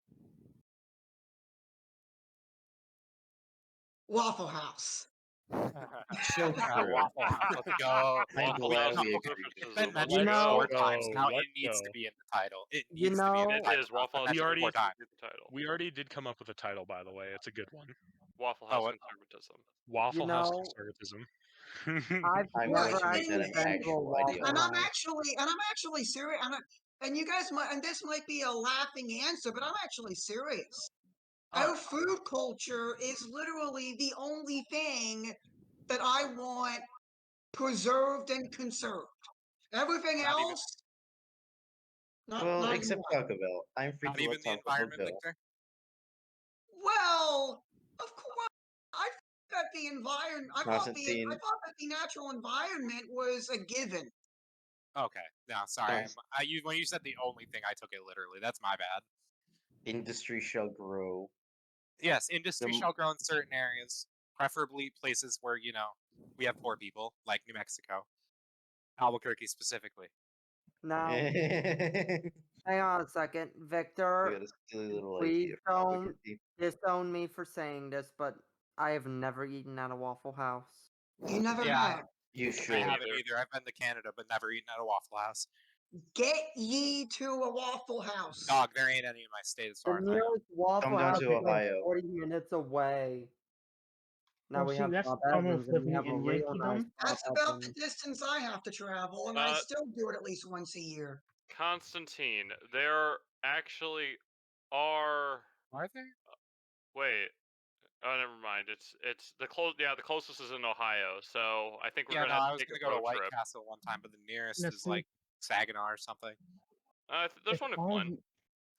Waffle House. So true. Waffle House. Let's go. I'm glad we agree. It's been Let's mentioned go. 4 times now. Let's It needs to go. be in the title. It You needs to be in the know- title. It is. Waffle House Mentioned already 4 times. the title. We already did come up with a title, by the way. It's a good one. Waffle House what? Conservatism. Waffle House know, Conservatism. I've I'm Well, never pretty sure actually that an been to a actual Waffle idea. and House. I'm actually serious. And you guys might, and this might be a laughing answer, but I'm actually serious. Our food culture is literally the only thing that I want preserved and conserved. Everything Not even- else, not, Well, not except anymore. Taco Bell. I'm free Not to even let the Taco Bell environment, go. Victor. Well, of course, I thought that the environment. I thought Constantine. that the natural environment was a given. Okay. No, sorry. Cons- When you said the only thing, I took it literally. That's my bad. Industry shall grow. Yes, industry The- shall grow in certain areas, preferably places where, we have poor people, like New Mexico. Albuquerque specifically. Now, We hang on a second, Victor. got a silly little Please idea for don't Albuquerque. disown me for saying this, but I have never eaten at a Waffle House. You never Yeah, have. You I should. haven't either. either. I've been to Canada, but never eaten at a Waffle House. Get ye to a Waffle House. Dog, there ain't any in my state as The far as I know. nearest Waffle Come down House to is like Ohio. 40 minutes away. Now Well, we see, have that's Bob almost Evans, and we living have a in real nice Yankeedom. Bob That's about the Evans. distance I have to travel, and I Uh, still do it at least once a year. Constantine, there actually are. Are there? Wait. Oh, never mind. It's the the closest is in Ohio, so I think we're Yeah, gonna no, have I to was take gonna a go to road White trip. Castle one time, but the nearest Now, is see, like Saginaw or something. There's if one in all of Flint. you,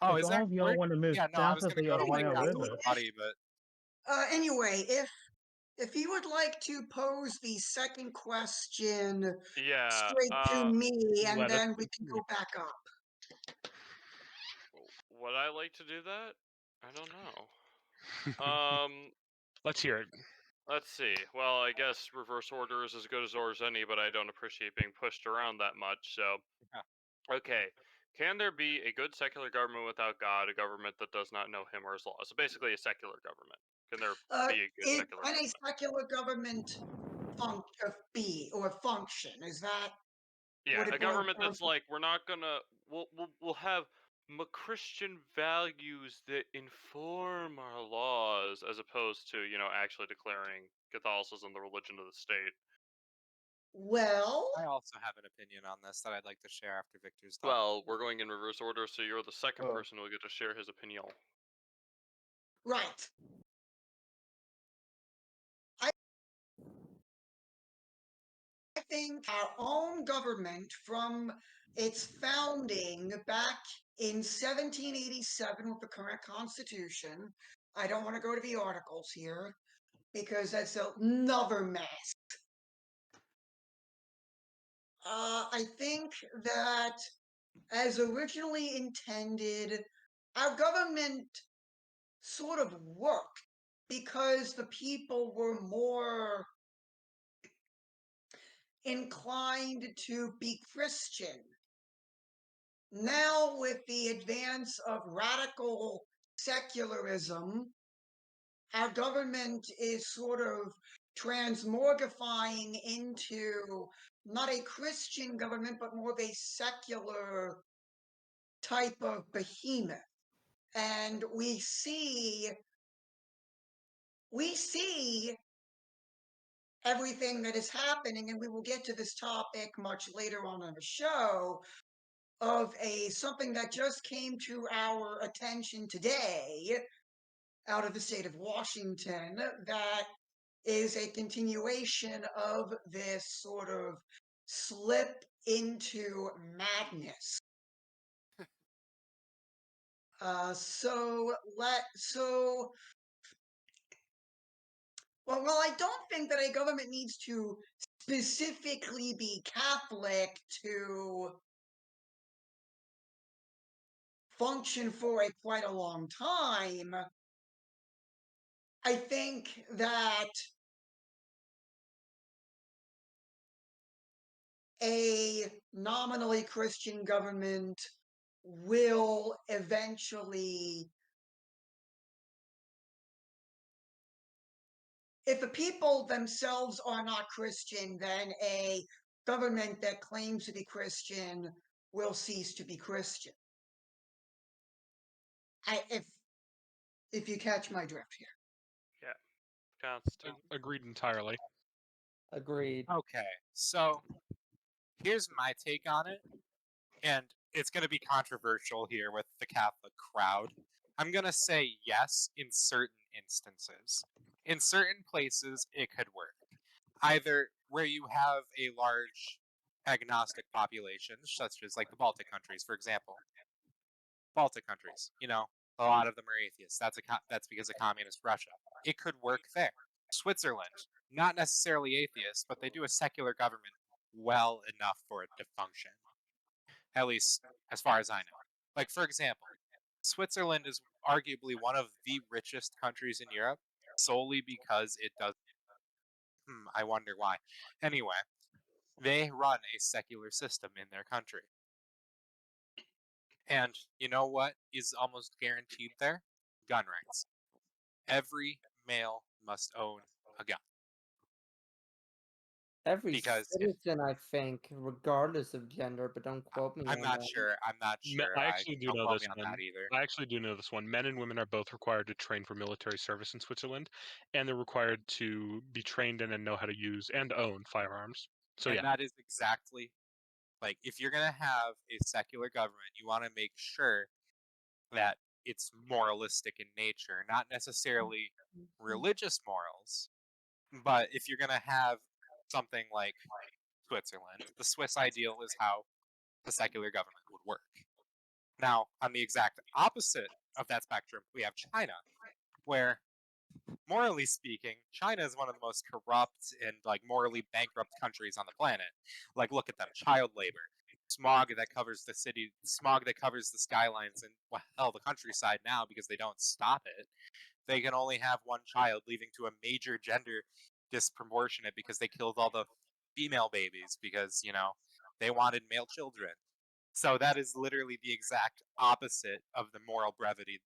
Oh, if is all there? of y'all Where? want to move Yeah, no, I south was of gonna the go to White Ohio Castle with River, a buddy, but Anyway, if you would like to pose the second question Yeah. straight to me, and Let us then we can continue. go back up. Would I like to do that? I don't know. Let's hear it. Let's see. Well, I guess reverse order is as good as any, but I don't appreciate being pushed around that much. So, Yeah. okay. Can there be a good secular government without God, a government that does not know Him or His laws? So basically, a secular government. Can there be a good secular Can a government? secular government function? Is that Yeah, what it a boils government down that's to? like, we're not gonna. We'll have Christian values that inform our laws, as opposed to actually declaring Catholicism the religion of the state. Well, I also have an opinion on this that I'd like to share after Victor's done. Well, we're going in reverse order, so you're the second Oh. person who will get to share his opinion. right. I think our own government, from its founding back in 1787 with the current Constitution, I don't want to go to the articles here because that's another mess. I think that, as originally intended, our government sort of worked because the people were more inclined to be Christian. Now, with the advance of radical secularism, our government is sort of transmorgifying into not a Christian government, but more of a secular type of behemoth. And we see everything that is happening, and we will get to this topic much later on in the show, of something that just came to our attention today out of the state of Washington that is a continuation of this sort of slip into madness. Well, I don't think that a government needs to specifically be Catholic to function for quite a long time. I think that a nominally Christian government will eventually, if the people themselves are not Christian, then a government that claims to be Christian will cease to be Christian. If you catch my drift here. Yeah, Constantine. Agreed entirely. Agreed. Okay, so here's my take on it, and it's going to be controversial here with the Catholic crowd. I'm going to say yes in certain instances. In certain places, it could work. Either where you have a large agnostic population, such as like the Baltic countries, for example. Baltic countries, a lot of them are atheists. That's because of communist Russia. It could work there. Switzerland, not necessarily atheist, but they do a secular government well enough for it to function. At least as far as I know. Like, for example, Switzerland is arguably one of the richest countries in Europe solely because it does. I wonder why. Anyway, they run a secular system in their country. And you know what is almost guaranteed there? Gun rights. Every male must own a gun. Every Because if citizen, I think, regardless of gender, but don't quote me I'm on not that. sure. I'm not sure. I actually do don't know quote this me on one. that either. I actually do know this one. Men and women are both required to train for military service in Switzerland, and they're required to be trained in and know how to use and own firearms. So And yeah, that is exactly like if you're gonna have a secular government, you want to make sure that it's moralistic in nature, not necessarily religious morals, but if you're gonna have something like Switzerland, the Swiss ideal is how the secular government would work. Now, on the exact opposite of that spectrum, we have China, where morally speaking, China is one of the most corrupt and like morally bankrupt countries on the planet. Like, look at them: child labor, smog that covers the city, smog that covers the skylines, and well, hell, the countryside now because they don't stop it. They can only have one child, leading to a major gender disproportionate because they killed all the female babies because they wanted male children. So that is literally the exact opposite of the moral brevity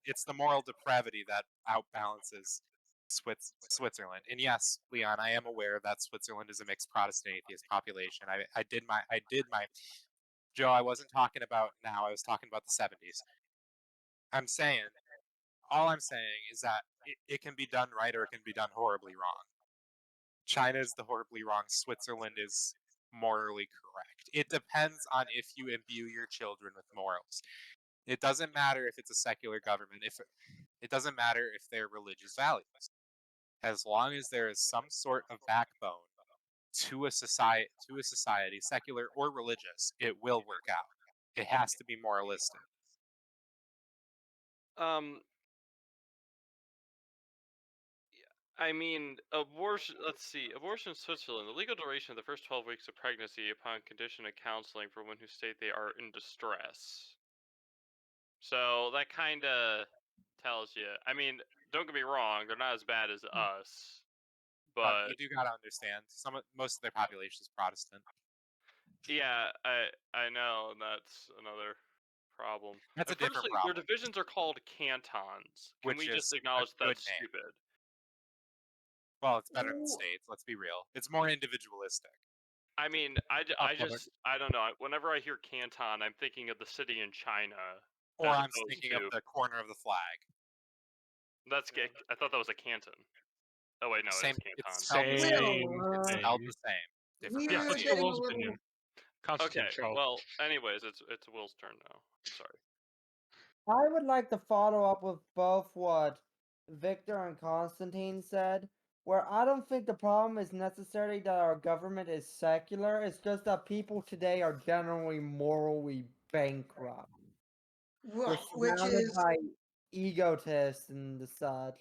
it's the moral depravity that outbalances Switzerland. And yes, Leon, I am aware that Switzerland is a mixed Protestant atheist population. I did my Joe, I wasn't talking about now, I was talking about the 70s. All I'm saying is that it can be done right or it can be done horribly wrong. China is the horribly wrong, Switzerland is morally correct. It depends on if you imbue your children with morals. It doesn't matter if it's a secular government. It doesn't matter if they're religious values. As long as there is some sort of backbone to a society, secular or religious, it will work out. It has to be moralistic. Um, I mean, abortion. Let's see. Abortion in Switzerland. The legal duration of the first 12 weeks of pregnancy upon condition of counseling for women who state they are in distress. So that kind of tells you. I mean, don't get me wrong. They're not as bad as us, But but you do gotta understand, most of their population is Protestant. yeah, I know, and that's another problem. That's a And different firstly, their problem, divisions are called cantons. Can which we just is a acknowledge good that's name. stupid? Well, it's better than states. Let's be real. It's more individualistic. I mean, Off-topic. I don't know. Whenever I hear Canton, I'm thinking of the city in China, Or as I'm opposed thinking to of the corner of the flag. I thought that was a canton. Oh wait, no, it is Same. It's Canton. spelled the same. Same It's Will, spelled thing. the same. Different Yes, we're let's pronunciation. hear getting a Will's little. opinion. Constantine, Okay, Charles. well, anyways, it's Will's turn now. I'm sorry. I would like to follow up with both what Victor and Constantine said, where I don't think the problem is necessarily that our government is secular, it's just that people today are generally morally bankrupt. They're Right, which surrounded is by egotists and the such,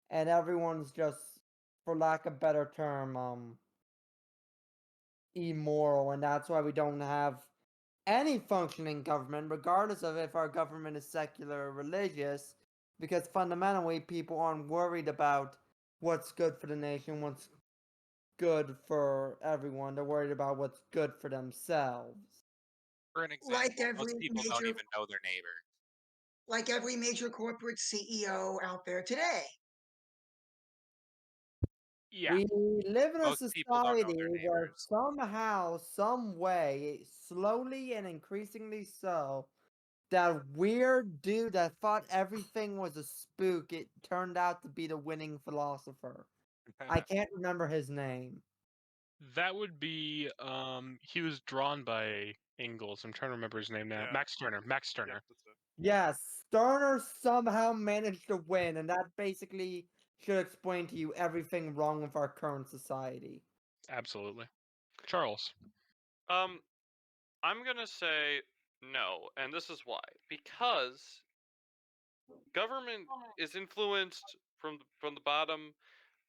and everyone's just, for lack of better term, immoral, and that's why we don't have any functioning government, regardless of if our government is secular or religious, because fundamentally people aren't worried about what's good for the nation, what's good for everyone. They're worried about what's good for themselves. For an like example, most people don't even know their neighbor. every major corporate CEO out there today. Yeah. We live in a Most people don't know society their where neighbors. somehow, some way, slowly and increasingly so, that weird dude that thought everything was a spook, it turned out to be the winning philosopher. I can't remember his name. That would be he was drawn by Ingalls. I'm trying to remember his name now. Yeah. Max Turner. Max Yeah, Turner. that's it. Yes, Sterner somehow managed to win, and that basically should explain to you everything wrong with our current society. Absolutely. Charles. I'm gonna say no, and this is why. Because government is influenced from the bottom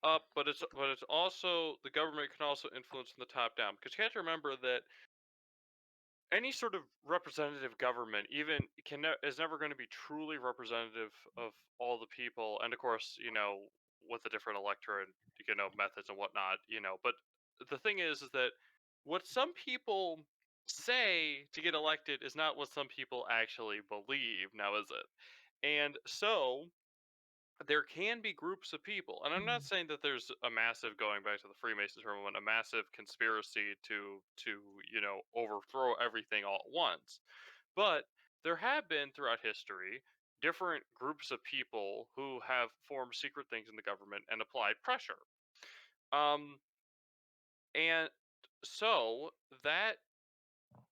up, but it's also the government can also influence from the top down. Because you have to remember that any sort of representative government is never going to be truly representative of all the people, and of course, with the different electorate, methods and whatnot, but the thing is that what some people say to get elected is not what some people actually believe, now is it? And so there can be groups of people, and I'm not saying that there's a massive, going back to the Freemasons for a moment, a massive conspiracy to overthrow everything all at once, but there have been throughout history different groups of people who have formed secret things in the government and applied pressure. Um, and so that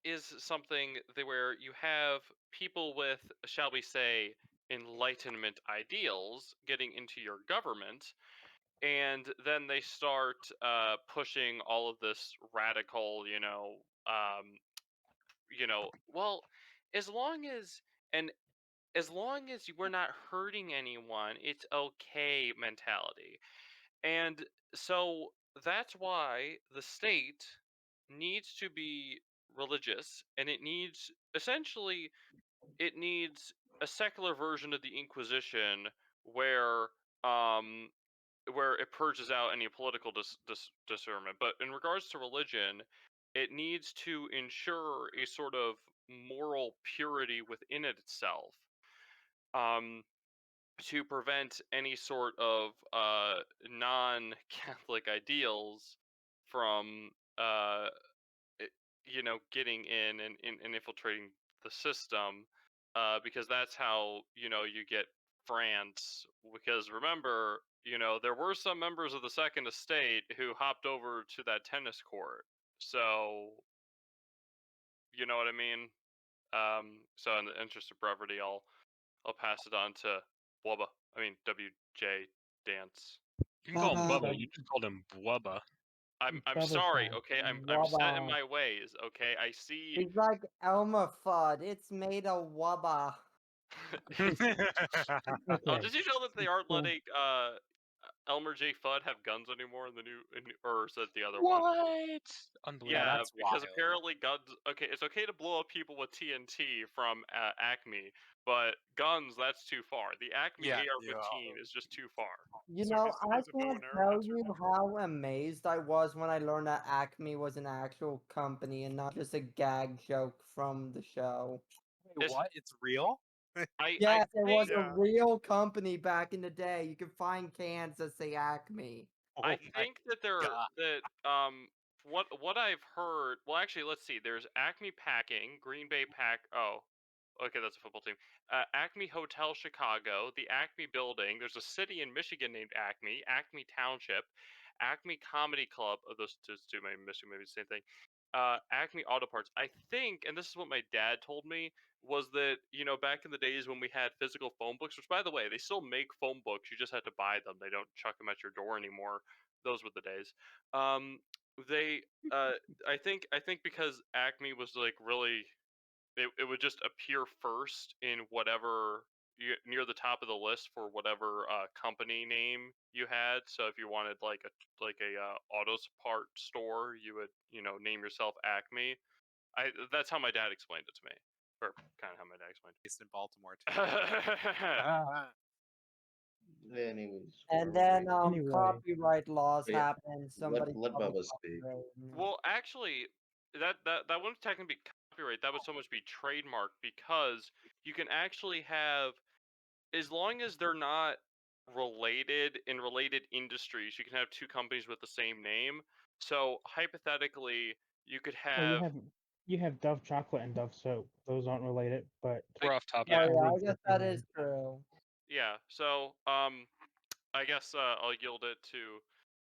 is something where you have people with, shall we say, enlightenment ideals getting into your government, and then they start pushing all of this radical, well, as long as and as long as we're not hurting anyone, it's okay mentality. And so that's why the state needs to be religious, and it needs a secular version of the Inquisition where um where it purges out any political discernment. But in regards to religion, it needs to ensure a sort of moral purity within itself, um, to prevent any sort of non-Catholic ideals from uh, getting in and infiltrating the system, because that's how you get France. Because remember, there were some members of the Second Estate who hopped over to that tennis court. So you know what I mean. So in the interest of brevity, I'll pass it on to Wubba. I mean WJ Dance. You can call him Bubba. Bubba. You just called him Blubba. I'm Bubba's sorry. fine. Okay, I'm set in Wubba. my ways. Okay, I see. He's like Elmer Fudd. It's made of wubba. Oh, Okay. did you know that they aren't So, letting Elmer J. Fudd have guns anymore in the or is that the other one? What? Unbelievable. Yeah, that's because wild. apparently guns. Okay, it's okay to blow up people with TNT from Acme, but guns—that's too far. The Acme Yeah, AR-15 is just too far. You So know, I he's a bow can't and arrow tell dancer. you how amazed I was when I learned that Acme was an actual company and not just a gag joke from the show. Wait, It's, what? It's real? I Yes, it was think a Yeah. real company back in the day. You can find cans that say Acme. Oh I my think that they're God. what I've heard. Well, actually, let's see. There's Acme Packing, Green Bay Pack. Oh, okay, that's a football team. Acme Hotel Chicago, the Acme Building. There's a city in Michigan named Acme, Acme Township, Acme Comedy Club. Oh, those two maybe Michigan, maybe the same thing. Acme Auto Parts. I think, and this is what my dad told me, was that back in the days when we had physical phone books, which by the way they still make phone books, you just have to buy them. They don't chuck them at your door anymore. Those were the days. Um, they I think because Acme was like really, it would just appear first in whatever near the top of the list for whatever company name you had. So if you wanted like a auto part store, you would name yourself Acme. That's how my dad explained it to me, or kind of how my dad explained Based in Baltimore too. it. Anyways, And where were then we? Anyway. copyright laws But yeah, happen. Somebody let probably Bubba speak. copyrighted it. Well, actually, that wouldn't technically be copyright. That would so much be trademark, because you can actually have, as long as they're not related in related industries, you can have two companies with the same name. So hypothetically, you could Well, have you have Dove chocolate and Dove soap. Those aren't related, but We're off topic. yeah, Oh yeah, I League's guess the that same is true. yeah. So I guess I'll yield it to.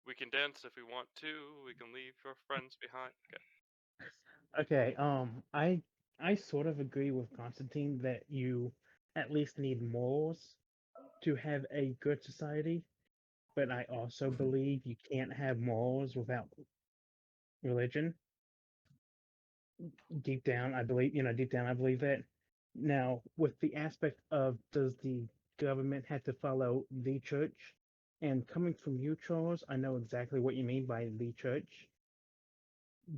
We can dance if we want to. We can leave your friends behind. Okay. Okay, I sort of agree with Constantine that you at least need morals to have a good society, but I also believe you can't have morals without religion. Deep down, I believe, deep down, I believe that. Now, with the aspect of does the government have to follow the church? And coming from you, Charles, I know exactly what you mean by the church,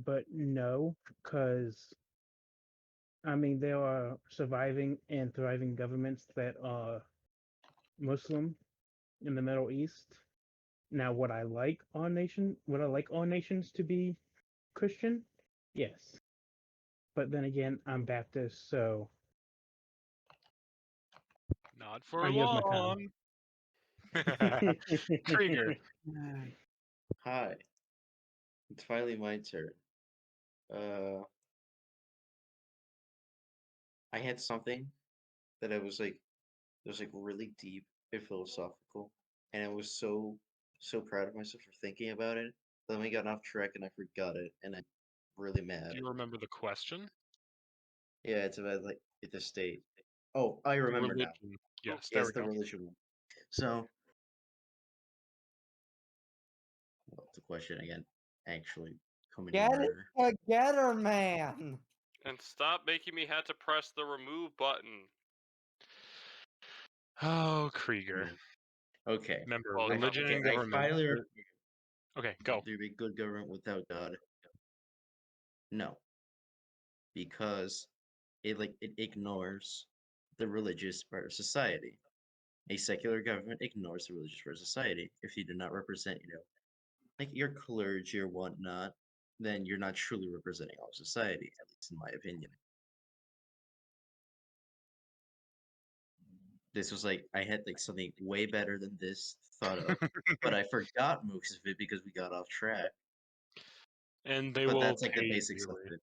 but no, because I mean, there are surviving and thriving governments that are Muslim in the Middle East. Now, would I like all nations to be Christian? Yes. But then again, I'm Baptist, so Not for I yield my time. long. Krieger. Hi. It's finally my turn. I had something that I was like, it was like really deep and philosophical, and I was so proud of myself for thinking about it. Then we got off track and I forgot it, and I'm really mad. Do you remember the question? Yeah, it's about like the state. Oh, I remember now. Religion. Yes, there Yes, we the go. religion one. So, what's the question again? Actually, coming in Get it order. together, man. And stop making me have to press the remove button. Oh, Krieger. Yeah. Okay. Remember, Well, religion Okay, and I government. finally Okay, go. there be good government without God. No, because it ignores the religious part of society. A secular government ignores the religious part of society. If you do not represent, like your clergy or whatnot, then you're not truly representing all of society, at least in my opinion. This was like I had like something way better than this thought of, but I forgot most of it because we got off track. And they But will that's like the pay basics of dearly. it.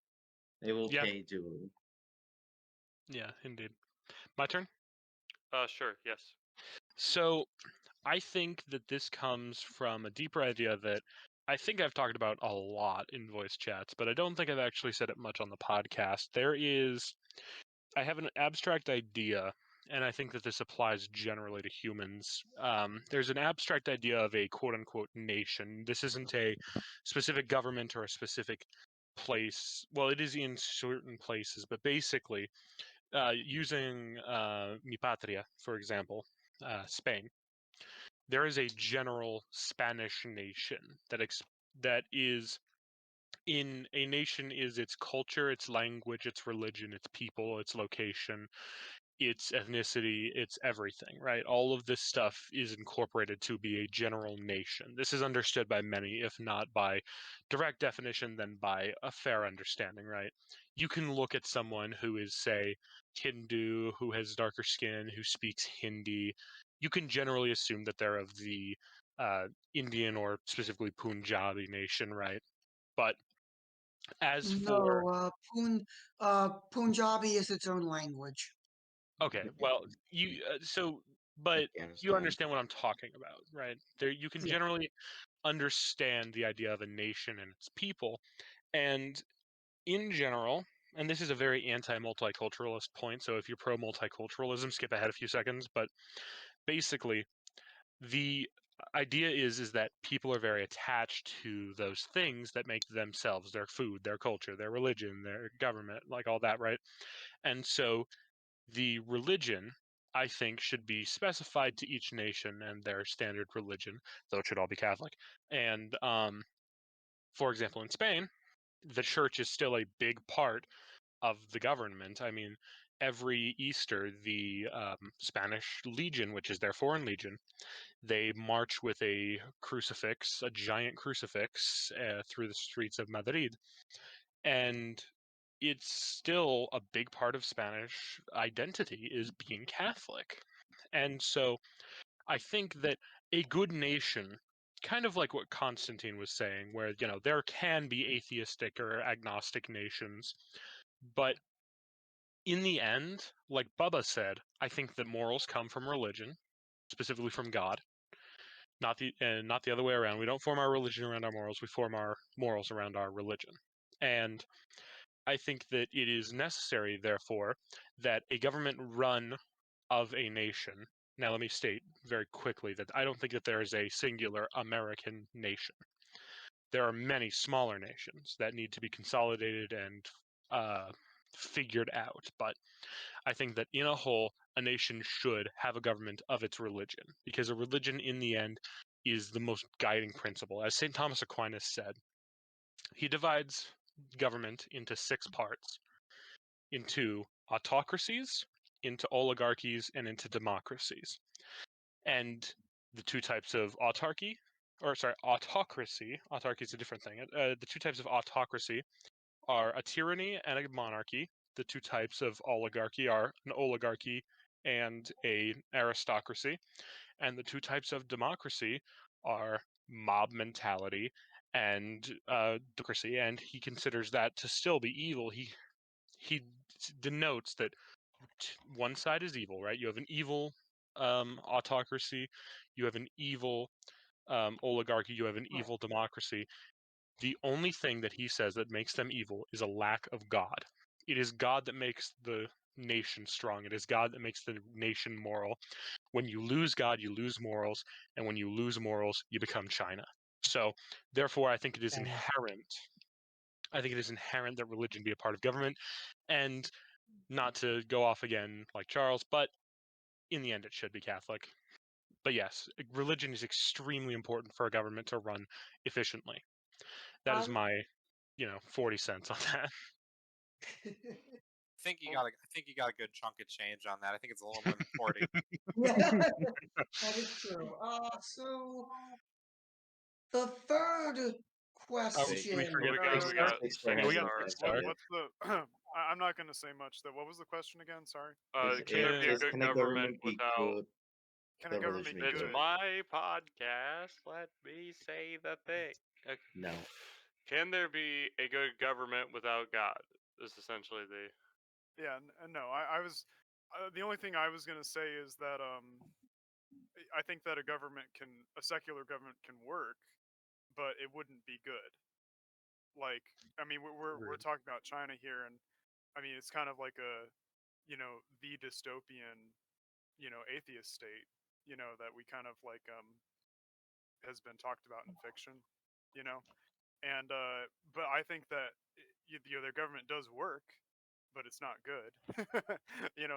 They will Yeah. pay duly. Yeah, indeed. My turn? Sure, yes. So, I think that this comes from a deeper idea that I think I've talked about a lot in voice chats, but I don't think I've actually said it much on the podcast. I have an abstract idea, and I think that this applies generally to humans. There's an abstract idea of a quote unquote nation. This isn't a specific government or a specific place. Well, it is in certain places, but basically, using Mi Patria, for example, Spain, there is a general Spanish nation that is in a nation is its culture, its language, its religion, its people, its location, its ethnicity, its everything, right? All of this stuff is incorporated to be a general nation. This is understood by many, if not by direct definition, then by a fair understanding, right? You can look at someone who is, say, Hindu, who has darker skin, who speaks Hindi. You can generally assume that they're of the Indian or specifically Punjabi nation, right? But as for No, Punjabi is its own language. okay, well, but you Afghanistan. understand what I'm talking about, right? There, you can Yeah. generally understand the idea of a nation and its people, and in general, and this is a very anti-multiculturalist point. So if you're pro-multiculturalism, skip ahead a few seconds. But basically, the idea is that people are very attached to those things that make themselves, their food, their culture, their religion, their government, like all that, right? And so the religion, I think, should be specified to each nation and their standard religion, though it should all be Catholic. And for example, in Spain, the church is still a big part of the government. I mean, every Easter, the Spanish Legion, which is their foreign legion, they march with a crucifix, a giant crucifix, through the streets of Madrid. And it's still a big part of Spanish identity is being Catholic. And so I think that a good nation, kind of like what Constantine was saying, where, there can be atheistic or agnostic nations, but in the end, like Bubba said, I think that morals come from religion, specifically from God, not the other way around. We don't form our religion around our morals, we form our morals around our religion. And I think that it is necessary, therefore, that a government run of a nation. Now, let me state very quickly that I don't think that there is a singular American nation. There are many smaller nations that need to be consolidated and figured out. But I think that in a whole, a nation should have a government of its religion, because a religion, in the end, is the most guiding principle. As St. Thomas Aquinas said, he divides government into 6 parts. into autocracies, into oligarchies, and into democracies. And the two types of autocracy, autocracy is a different thing. The two types of autocracy are a tyranny and a monarchy. The two types of oligarchy are an oligarchy and an aristocracy. And the two types of democracy are mob mentality and democracy. And he considers that to still be evil. He denotes that one side is evil, right? You have an evil autocracy, you have an evil oligarchy, you have an evil democracy. The only thing that he says that makes them evil is a lack of God. It is God that makes the nation strong. It is God that makes the nation moral. When you lose God, you lose morals, and when you lose morals, you become China. So, therefore, I think it is inherent. I think it is inherent that religion be a part of government, and not to go off again like Charles, but in the end, it should be Catholic. But yes, religion is extremely important for a government to run efficiently. That is my, 40 cents on that. I think you got a good chunk of change on that. I think it's a little more than 40. That is true. So the third question. we forget we got Six Star? Six Star We has got an Six answer. Star. What's the? I'm not going to say much. Though, what was the question again? Sorry. Can there be a good Can a government be without? good? Can a The government religion be be It's good? good? my podcast. Let me say the thing. Okay. No. Can there be a good government without God? Is essentially the. Yeah, no. I was the only thing I was gonna say is that I think that a secular government can work, but it wouldn't be good. Like, I mean, we're talking about China here, and I mean, it's kind of like the dystopian, atheist state, that we kind of like has been talked about in fiction, you know. And but I think that their government does work, but it's not good.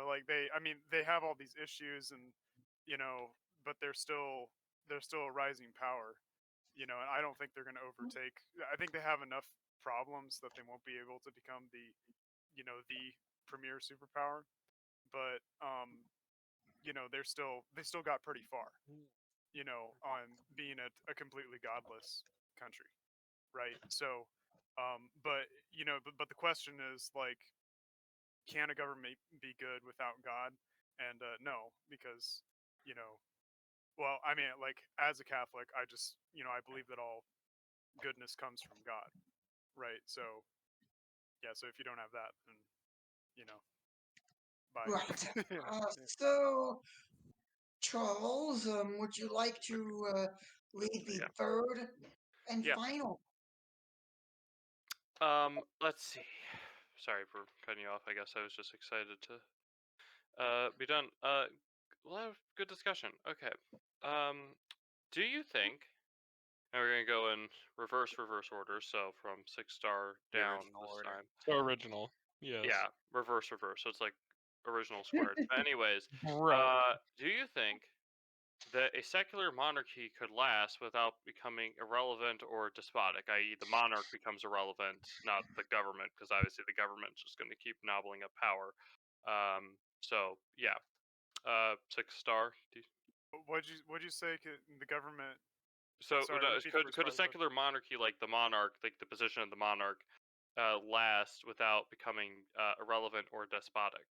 Like I mean, they have all these issues, and but they're still a rising power. And I don't think they're going to overtake. I think they have enough problems that they won't be able to become the premier superpower. But they still got pretty far. On being a completely godless country, right? So, but the question is like, can a government be good without God? And no, because you know, well, I mean, like as a Catholic, I just I believe that all goodness comes from God, right? So yeah, so if you don't have that, then bye. Right. Yeah. So Charles, would you like to read the Yeah. third and Yeah. final? Let's see. Sorry for cutting you off. I guess I was just excited to be done. We'll have good discussion. Okay. Do you think? And we're gonna go in reverse order. So from 6-star The down original this order. time. So original. Yes. Yeah, reverse. So it's like original squared. But anyways, Bro. do you think that a secular monarchy could last without becoming irrelevant or despotic, i.e., the monarch becomes irrelevant, not the government, because obviously the government's just going to keep nobbling up power. So yeah, 6-star. What'd you say? The government? So Sorry, repeat the first could a part of the question. secular monarchy like the monarch, like the position of the monarch, last without becoming irrelevant or despotic?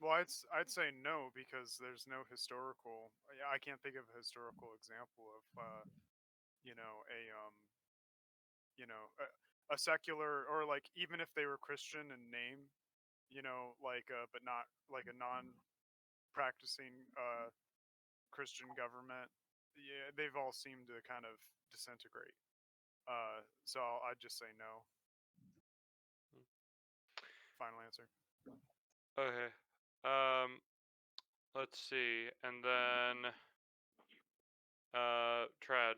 Well, I'd say no, because there's no historical. I can't think of a historical example of you know a um a secular, or like even if they were Christian in name, like but not like a non-practicing Christian government. Yeah, they've all seemed to kind of disintegrate. So I'd just say no. Final answer. Okay. Um, let's see, and then Trad.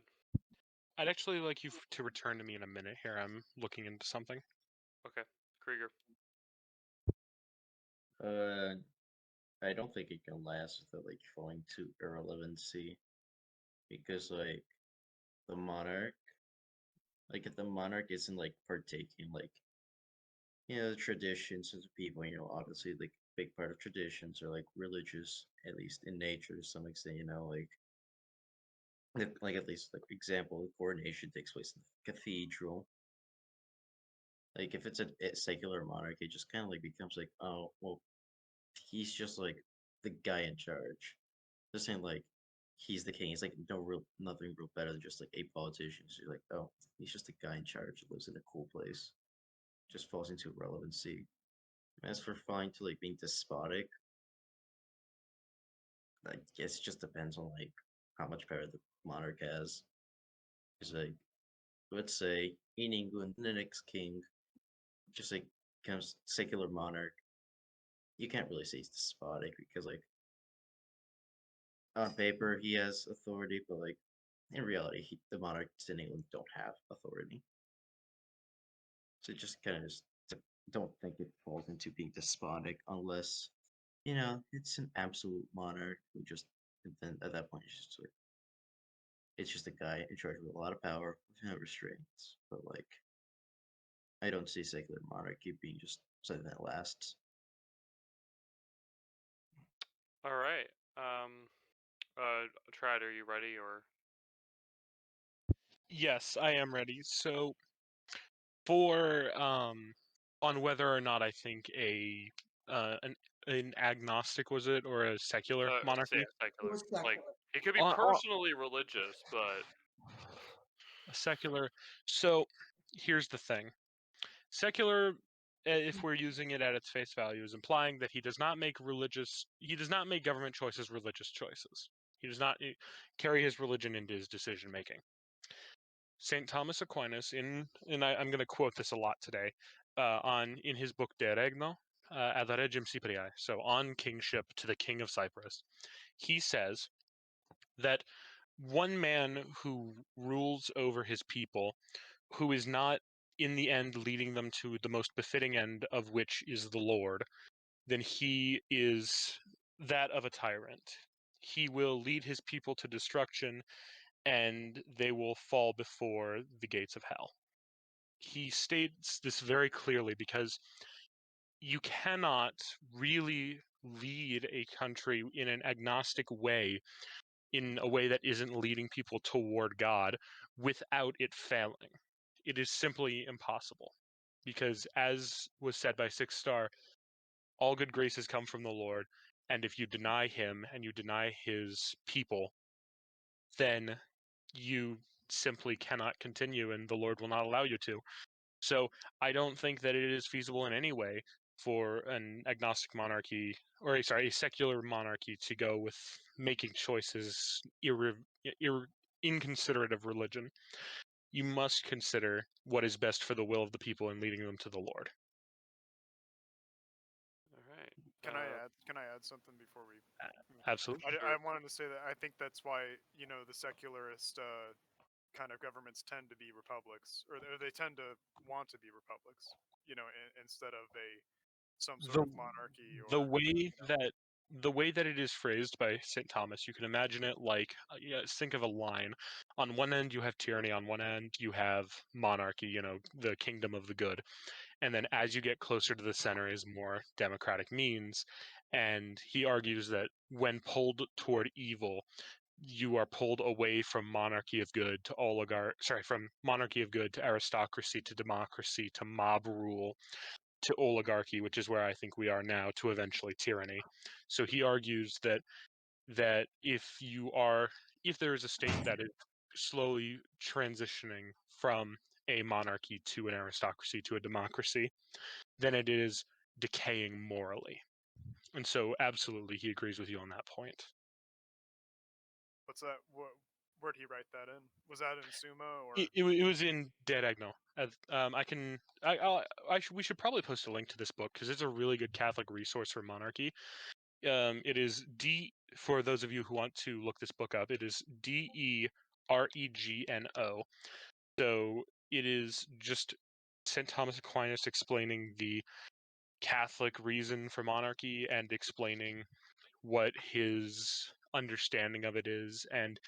I'd actually like you to return to me in a minute here. I'm looking into something. Okay, Krieger. I don't think it can last without like falling to irrelevancy, because like the monarch, like if the monarch isn't like partaking like the traditions of the people. Obviously, like big part of traditions are like religious, at least in nature to some extent. Like at least like example, the coronation takes place in the cathedral. Like if it's a secular monarch, it just kind of like becomes like, oh well, he's just like the guy in charge. This ain't like he's the king. He's like nothing real better than just like a politician. So you're like, oh, he's just a guy in charge who lives in a cool place. Just falls into irrelevancy. As for flying to like being despotic, I guess it just depends on like how much power the monarch has. Because like let's say in England, the next king just like becomes secular monarch. You can't really say he's despotic because like on paper he has authority, but like in reality, the monarchs in England don't have authority. So it just kind of just don't think it falls into being despotic unless it's an absolute monarch who just and then at that point it's just a guy in charge with a lot of power with no restraints. But like I don't see secular monarchy being just something that lasts. All right. Trad, are you ready or? Yes, I am ready. So for on whether or not I think an agnostic was it or a secular Say monarchy? secular. was Like secular. he could be On- personally religious, but a secular. So here's the thing. Secular, if we're using it at its face value, is implying that he does not make government choices religious choices. He does not carry his religion into his decision making. St. Thomas Aquinas, I'm going to quote this a lot today, in his book De Regno ad Regem Cypriae, so on kingship to the king of Cyprus, he says that one man who rules over his people, who is not in the end leading them to the most befitting end, of which is the Lord, then he is that of a tyrant. He will lead his people to destruction, and they will fall before the gates of hell. He states this very clearly because you cannot really lead a country in an agnostic way, in a way that isn't leading people toward God, without it failing. It is simply impossible. Because, as was said by Six Star, all good graces come from the Lord, and if you deny him and you deny his people, then you simply cannot continue, and the Lord will not allow you to. So I don't think that it is feasible in any way for an agnostic monarchy, or a secular monarchy, to go with making choices inconsiderate of religion. You must consider what is best for the will of the people and leading them to the Lord. all right. Can I add something before we? Absolutely. I wanted to say that I think that's why the secularist kind of governments tend to be republics, or they tend to want to be republics. Instead of some sort of monarchy or the way that it is phrased by St. Thomas, you can imagine it like think of a line. On one end you have tyranny, on one end you have monarchy, the kingdom of the good. And then as you get closer to the center is more democratic means. And he argues that when pulled toward evil, you are pulled away from monarchy of good to from monarchy of good to aristocracy to democracy to mob rule to oligarchy, which is where I think we are now, to eventually tyranny. So he argues that if there is a state that is slowly transitioning from a monarchy to an aristocracy to a democracy, then it is decaying morally. And so absolutely he agrees with you on that point. what's that? Where'd he write that in? Was that in Summa or? It was in De Regno. We should probably post a link to this book because it's a really good Catholic resource for monarchy. It is for those of you who want to look this book up, it is DEREGNO. So it is just St. Thomas Aquinas explaining the Catholic reason for monarchy and explaining what his understanding of it is. And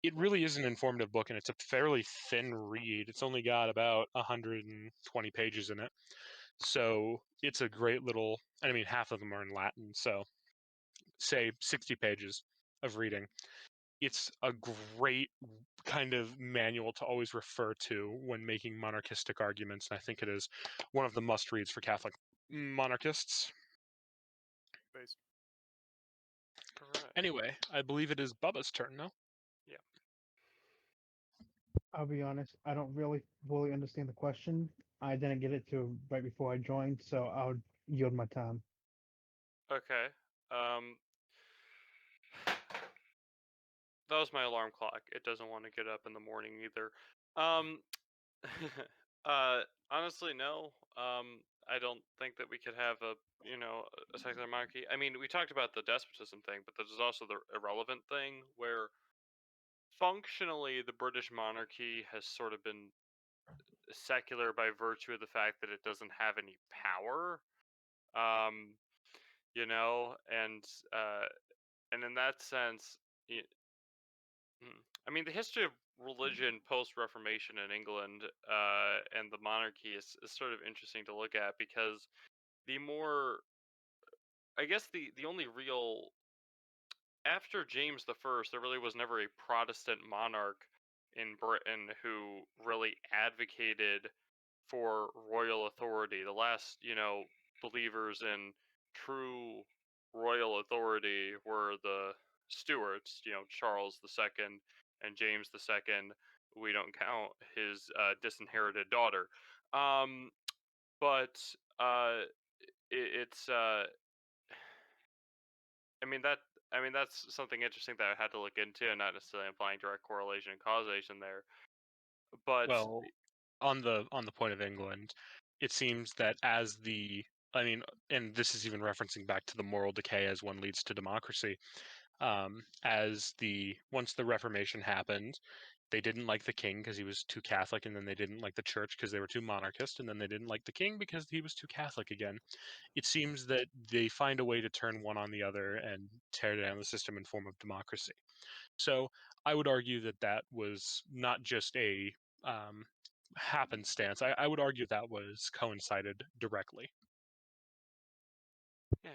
it really is an informative book, and it's a fairly thin read. It's only got about 120 pages in it. So it's a great little, I mean, half of them are in Latin, so say 60 pages of reading. It's a great kind of manual to always refer to when making monarchistic arguments, and I think it is one of the must-reads for Catholic monarchists. Based. Alright. Anyway, I believe it is Bubba's turn now. I'll be honest, I don't really fully understand the question. I didn't get it to right before I joined, so I'll yield my time. Okay. That was my alarm clock. It doesn't want to get up in the morning either. Um, honestly, no. I don't think that we could have a secular monarchy. I mean, we talked about the despotism thing, but there's also the irrelevant thing where functionally the British monarchy has sort of been secular by virtue of the fact that it doesn't have any power. Um, and in that sense, I mean, the history of religion post-Reformation in England and the monarchy is sort of interesting to look at because the more, I guess the only real after James the First, there really was never a Protestant monarch in Britain who really advocated for royal authority. The last, believers in true royal authority were the Stuarts, Charles II and James II. We don't count his disinherited daughter. But it's I mean that's something interesting that I had to look into, and not necessarily implying direct correlation and causation there. But Well, on the point of England, it seems that as I mean, and this is even referencing back to the moral decay as one leads to democracy. Once the Reformation happened, they didn't like the king because he was too Catholic, and then they didn't like the church because they were too monarchist, and then they didn't like the king because he was too Catholic again. It seems that they find a way to turn one on the other and tear down the system in form of democracy. So I would argue that that was not just a happenstance. I would argue that was coincided directly. yeah,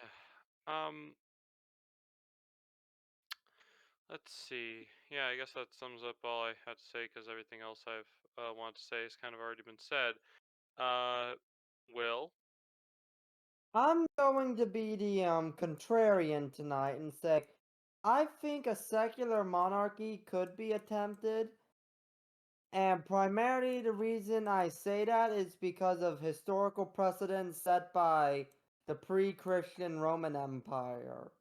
let's see. Yeah, I guess that sums up all I had to say because everything else I've wanted to say has kind of already been said. Will? I'm going to be the contrarian tonight and say I think a secular monarchy could be attempted. And primarily the reason I say that is because of historical precedents set by the pre-Christian Roman Empire.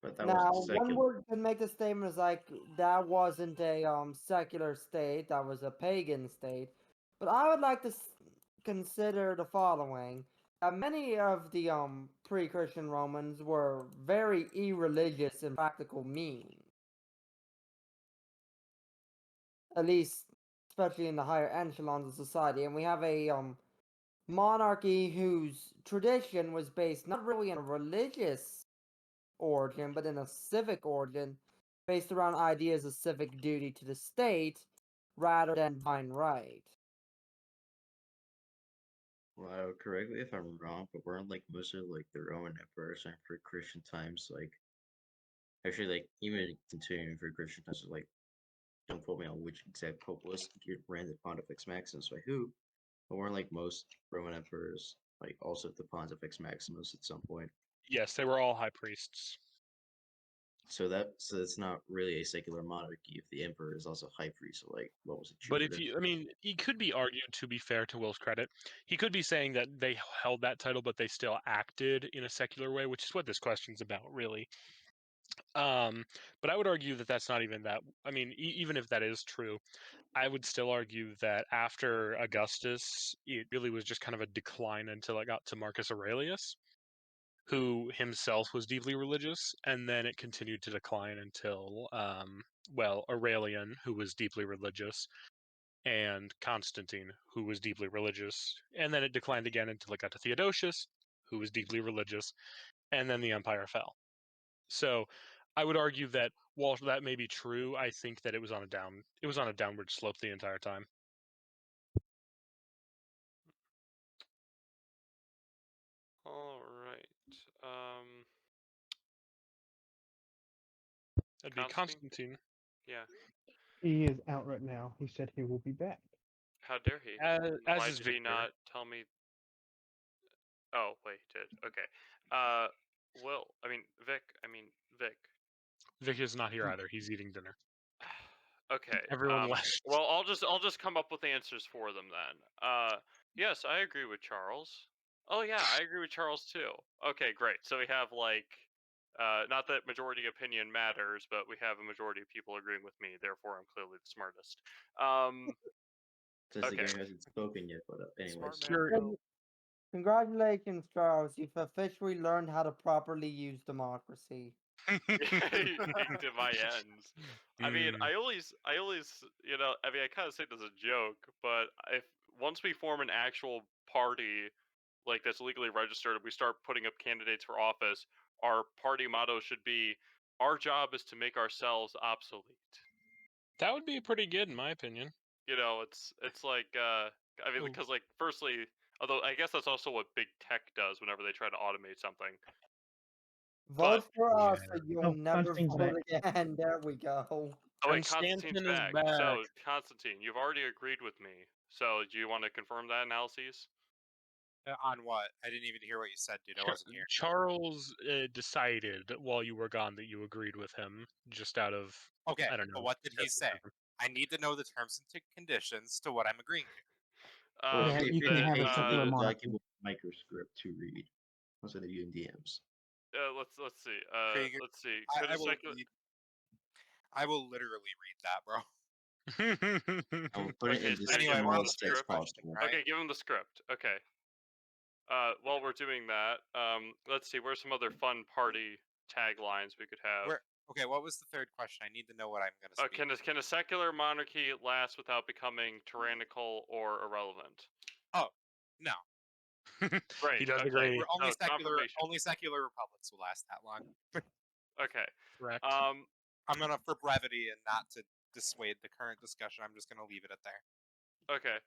But that Now, wasn't one secular. would can make the statement as like that wasn't a secular state, that was a pagan state. But I would like to consider the following: that many of the pre-Christian Romans were very irreligious in practical means, at least especially in the higher echelons of society, and we have a monarchy whose tradition was based not really in a religious origin, but in a civic origin, based around ideas of civic duty to the state rather than divine right. Well, correct me if I'm wrong, but weren't like most of like the Roman emperors and for Christian times actually like even continuing for Christian times like don't quote me on which exact pope was ran the Pontifex Maximus by who, but weren't like most Roman emperors like also the Pontifex Maximus at some point. Yes, they were all high priests. So it's not really a secular monarchy if the emperor is also high priest. So like what was it, But if Jupiter? I mean, it could be argued, to be fair to Will's credit, he could be saying that they held that title, but they still acted in a secular way, which is what this question's about, really. But I would argue that that's not even that. I mean, even if that is true, I would still argue that after Augustus, it really was just kind of a decline until it got to Marcus Aurelius, who himself was deeply religious, and then it continued to decline until, Aurelian, who was deeply religious, and Constantine, who was deeply religious, and then it declined again until it got to Theodosius, who was deeply religious, and then the empire fell. So I would argue that while that may be true, I think that it was on a downward slope the entire time. That'd be Constantine. Yeah. He is out right now. He said he will be back. How dare he? As Why is did he Victor. not tell me? Oh wait, he did. Okay. Will. Vic. Vic is not here either. He's eating dinner. Okay. Everyone left. Well, I'll just come up with answers for them then. Yes, I agree with Charles. Oh yeah, I agree with Charles too. Okay, great. So we have like, not that majority opinion matters, but we have a majority of people agreeing with me. Therefore, I'm clearly the smartest. Since the Okay. guy hasn't spoken yet, but anyways. Smart man. Will. Congratulations, Charles. You've officially learned how to properly use democracy. Eating to my ends. I mean, Mm. I always, I kind of say this as a joke, but if once we form an actual party, like that's legally registered, and we start putting up candidates for office, our party motto should be, "Our job is to make ourselves obsolete." That would be pretty good, in my opinion. It's like, because like, firstly, although I guess that's also what big tech does whenever they try to automate something. Vote for us, yeah. or you'll Oh, never Constantine's vote again. There we go. Oh wait, Constantine's Constantine is back. back. So, Constantine, you've already agreed with me. So, do you want to confirm that analysis? On what? I didn't even hear what you said, dude. I wasn't here. Charles decided while you were gone that you agreed with him, just out of Okay, I don't know. but what did he say? skepticism. I need to know the terms and conditions to what I'm agreeing to. Yeah, you can have a secular monarchy. Document microscript to read. I'll send it to you in DMs. Let's see. Krieger, Let's see. I will literally read that, bro. I will put it Okay, in so the Anyway, we're on the smallest third text question, possible. right? Okay, give him the script. Okay. While we're doing that, let's see. Where's some other fun party taglines we could have? Okay, what was the third question? I need to know what I'm going to speak. Can a secular monarchy last without becoming tyrannical or irrelevant? Oh, no. Great. He does okay. agree. Only confirmation. secular republics will last that long. Okay. Correct. I'm gonna, for brevity and not to dissuade the current discussion, I'm just gonna leave it at there. Okay.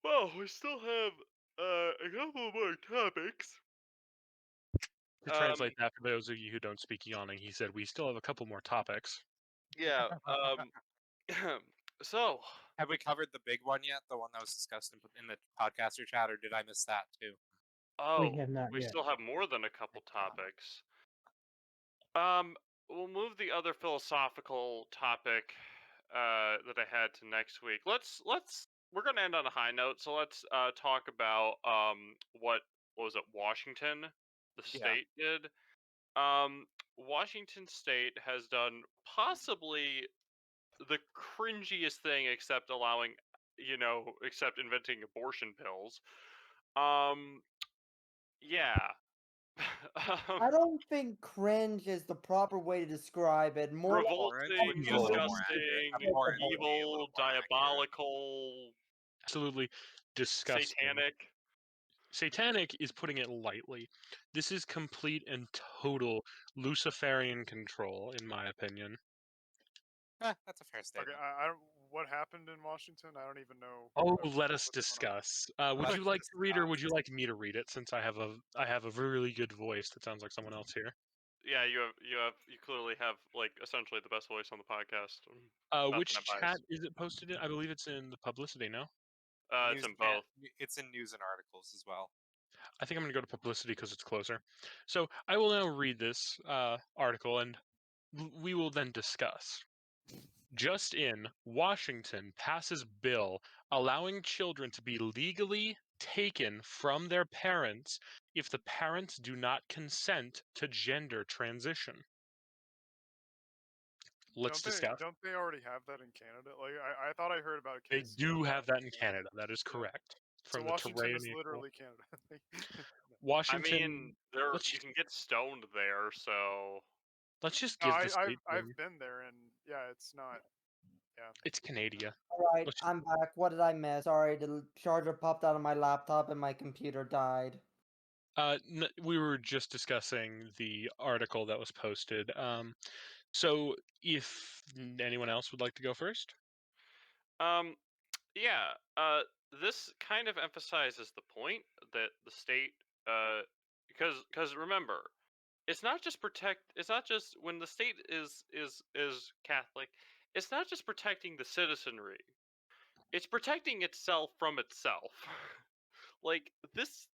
Well, we still have a couple more topics. To translate that for those of you who don't speak Yawning, he said we still have a couple more topics. Yeah. So, have we covered the big one yet? The one that was discussed in the podcaster chat, or did I miss that too? Oh, We have not we yet. still have more than a couple topics. We'll move the other philosophical topic that I had to next week. We're gonna end on a high note, so let's talk about what was it, Washington, the state did. Washington State has done possibly the cringiest thing, except inventing abortion pills. Yeah. I don't think cringe is the proper way to describe it. More like revolting, disgusting, abhorrent. evil, diabolical, Absolutely disgusting. Satanic is putting it lightly. This is complete and total Luciferian control, in my opinion. That's a fair statement. Okay, I don't. What happened in Washington? I don't even know. Oh, let us discuss. Would you like to read, or would you like me to read it? Since I have a really good voice that sounds like someone else here. Yeah, you clearly have like essentially the best voice on the podcast. Which chat is it posted in? I believe it's in the publicity. No. It's in both. It's in news and articles as well. I think I'm going to go to publicity because it's closer. So I will now read this article, and we will then discuss. Just in, Washington passes bill allowing children to be legally taken from their parents if the parents do not consent to gender transition. Let's discuss. Don't they already have that in Canada? Like I thought I heard about a They case. do have that in Canada. That is correct. So Washington is literally Canada. Washington. I mean, you can get stoned there, so let's just give this. I've been there, and yeah, it's not. Yeah, it's Canada. All right, I'm back. What did I miss? Sorry, the charger popped out of my laptop and my computer died. We were just discussing the article that was posted. So if anyone else would like to go first. Yeah. This kind of emphasizes the point that the state, because remember, it's not just when the state is Catholic, it's not just protecting the citizenry. It's protecting itself from itself. Like this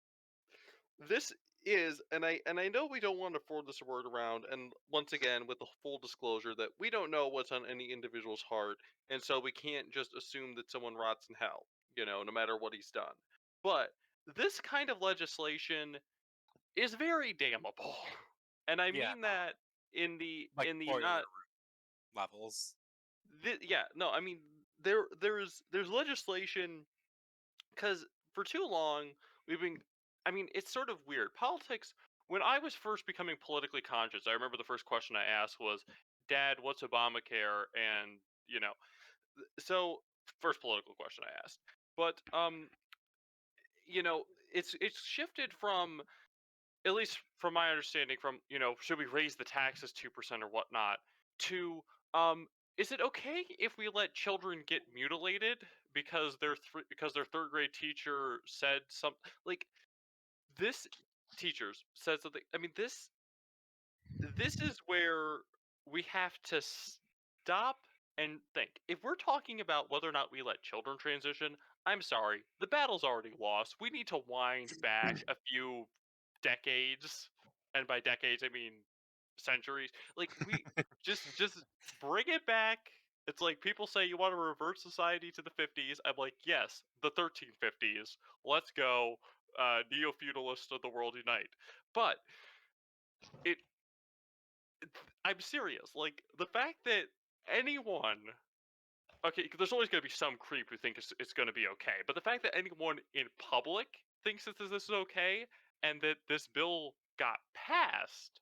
is, and I know we don't want to throw this word around, and once again with the full disclosure that we don't know what's on any individual's heart, and so we can't just assume that someone rots in hell, no matter what he's done. But this kind of legislation is very damnable. And I Yeah, mean that in the like boiler not room levels. yeah, no, I mean there's legislation because for too long we've been, I mean, it's sort of weird. Politics, when I was first becoming politically conscious, I remember the first question I asked was, "Dad, what's Obamacare?" And, so first political question I asked. But it's shifted from, at least from my understanding, from, should we raise the taxes 2% or whatnot, to is it okay if we let children get mutilated because their third grade teacher said something, like, this teachers said something. I mean, this is where we have to stop and think. If we're talking about whether or not we let children transition, I'm sorry, the battle's already lost. We need to wind back a few decades, and by decades I mean centuries. Like, we just bring it back. It's like people say you want to revert society to the 50s. I'm like, yes, the 1350s. Let's go. Neo-feudalists of the world unite. But it I'm serious. Like, the fact that anyone, okay, 'cause there's always going to be some creep who thinks it's going to be okay, but the fact that anyone in public thinks that this is okay and that this bill got passed,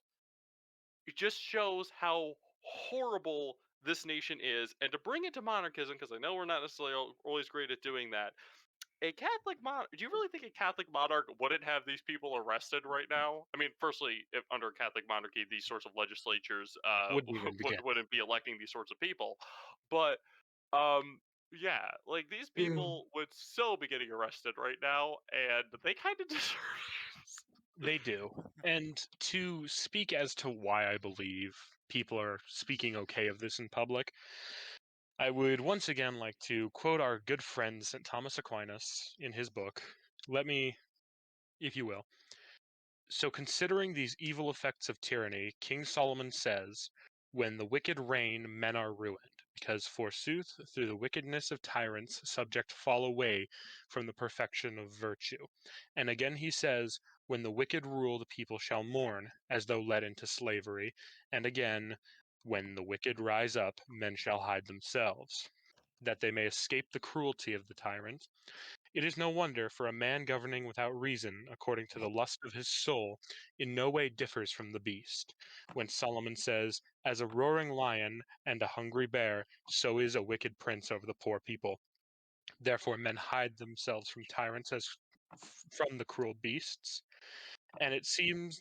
it just shows how horrible this nation is. And to bring it to monarchism, because I know we're not necessarily always great at doing that, a Catholic monarch, do you really think a Catholic monarch wouldn't have these people arrested right now? I mean, firstly, if under a Catholic monarchy, these sorts of legislatures Wouldn't even begin. wouldn't be electing these sorts of people. But yeah, like, these people would so be getting arrested right now, and they kind of deserve it. They do. And to speak as to why I believe people are speaking okay of this in public, I would once again like to quote our good friend St. Thomas Aquinas in his book. Let me, if you will. So, considering these evil effects of tyranny, King Solomon says, "When the wicked reign, men are ruined, because forsooth, through the wickedness of tyrants, subject fall away from the perfection of virtue." And again he says, "When the wicked rule, the people shall mourn, as though led into slavery." And again, "When the wicked rise up, men shall hide themselves, that they may escape the cruelty of the tyrant. It is no wonder, for a man governing without reason, according to the lust of his soul, in no way differs from the beast. When Solomon says, "As a roaring lion and a hungry bear, so is a wicked prince over the poor people. Therefore men hide themselves from tyrants as from the cruel beasts." And it seems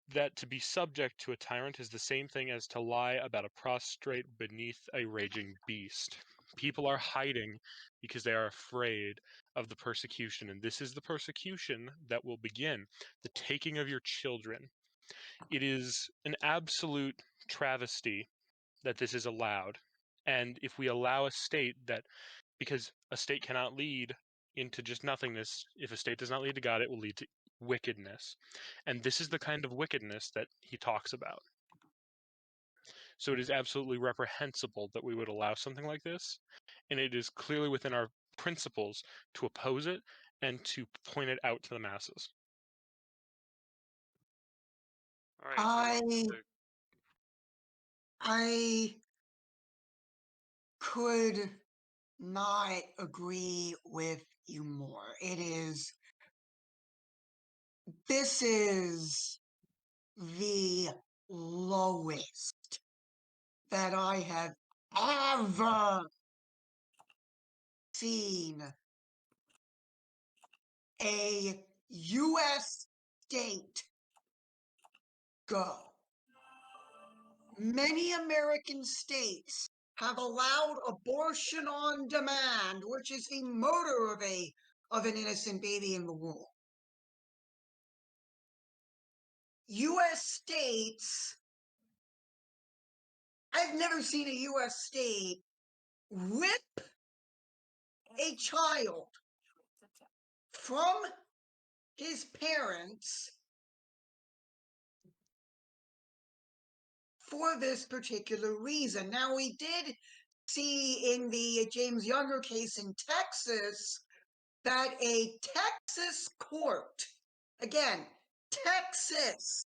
that to be subject to a tyrant is the same thing as to lie about a prostrate beneath a raging beast. People are hiding because they are afraid of the persecution, and this is the persecution that will begin, the taking of your children. It is an absolute travesty that this is allowed. And if we allow a state that, because a state cannot lead into just nothingness, if a state does not lead to God, it will lead to wickedness. And this is the kind of wickedness that he talks about. So it is absolutely reprehensible that we would allow something like this, and it is clearly within our principles to oppose it and to point it out to the masses. All right. I could not agree with you more. This is the lowest that I have ever seen a U.S. state go. Many American states have allowed abortion on demand, which is the murder of an innocent baby in the womb. U.S. states, I've never seen a U.S. state rip a child from his parents for this particular reason. Now, we did see in the James Younger case in Texas that a Texas court, again, Texas,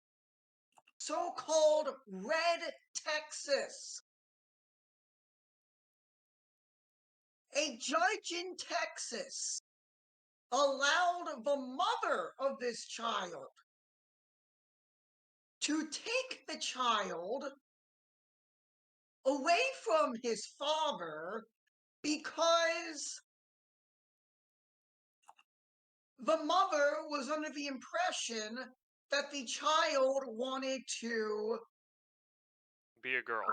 so-called Red Texas, a judge in Texas allowed the mother of this child to take the child away from his father because the mother was under the impression that the child wanted to Be a girl.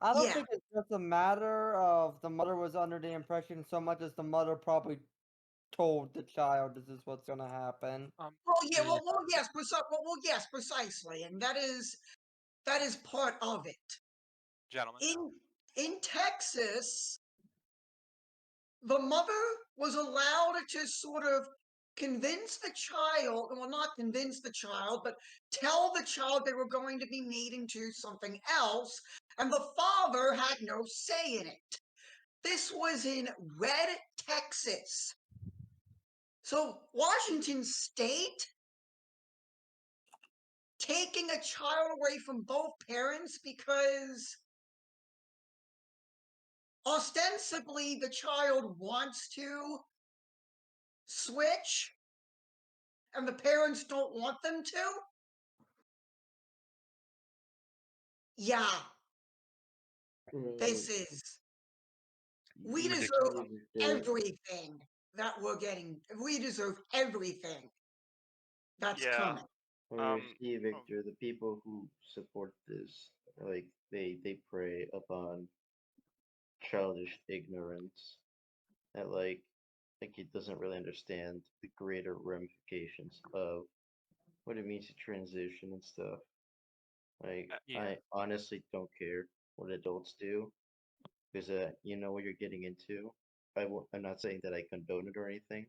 I don't Yeah. think it's just a matter of the mother was under the impression so much as the mother probably told the child this is what's gonna happen. Well, yeah, well, yes, precisely, and that is part of it. Gentlemen. In Texas, the mother was allowed to sort of convince the child, well, not convince the child, but tell the child they were going to be made into something else, and the father had no say in it. This was in Red Texas. So, Washington State taking a child away from both parents because ostensibly the child wants to switch and the parents don't want them to? Yeah, this is. We deserve everything that we're getting. We deserve everything that's Yeah. coming. See, Victor, the people who support this, like they prey upon childish ignorance that like it doesn't really understand the greater ramifications of what it means to transition and stuff. Like Yeah. I honestly don't care what adults do because you know what you're getting into. I'm not saying that I condone it or anything.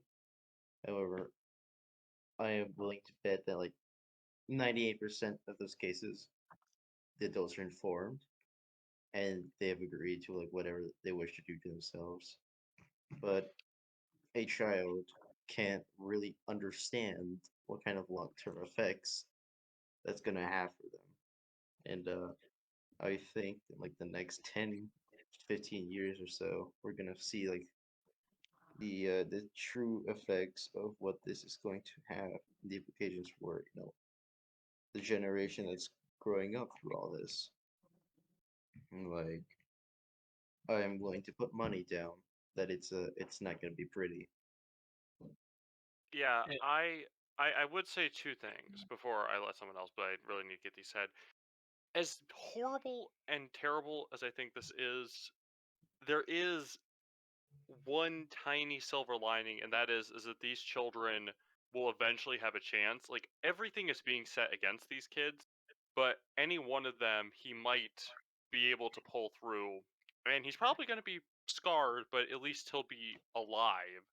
However, I am willing to bet that like 98% of those cases, the adults are informed and they have agreed to like whatever they wish to do to themselves. But a child can't really understand what kind of long-term effects that's gonna have for them. And I think in like the next 10, 15 years or so, we're gonna see like the true effects of what this is going to have, the implications for, you know, the generation that's growing up through all this. And, like, I am willing to put money down that it's not gonna be pretty. Yeah, Eh. I would say two things before I let someone else, but I really need to get these said. As horrible and terrible as I think this is, there is one tiny silver lining, and that is that these children will eventually have a chance. Like everything is being set against these kids, but any one of them he might be able to pull through, and he's probably going to be scarred, but at least he'll be alive.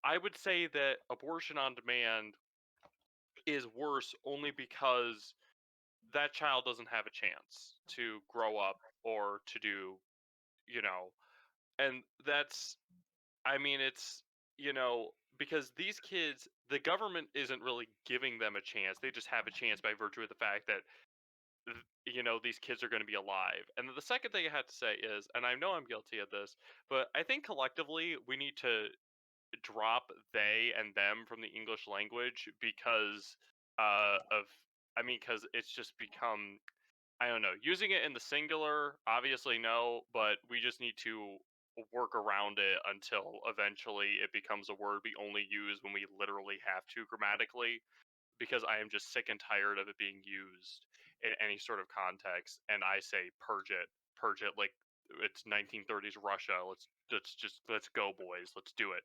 I would say that abortion on demand is worse only because that child doesn't have a chance to grow up or to do, you know, and that's, I mean, it's, you know, because these kids, the government isn't really giving them a chance. They just have a chance by virtue of the fact that, you know, these kids are going to be alive. And then the second thing I have to say is, and I know I'm guilty of this, but I think collectively we need to drop they and them from the English language because of, I mean, because it's just become, I don't know, using it in the singular, obviously no, but we just need to work around it until eventually it becomes a word we only use when we literally have to grammatically, because I am just sick and tired of it being used in any sort of context. And I say purge it like it's 1930s Russia. Let's go, boys. Let's do it.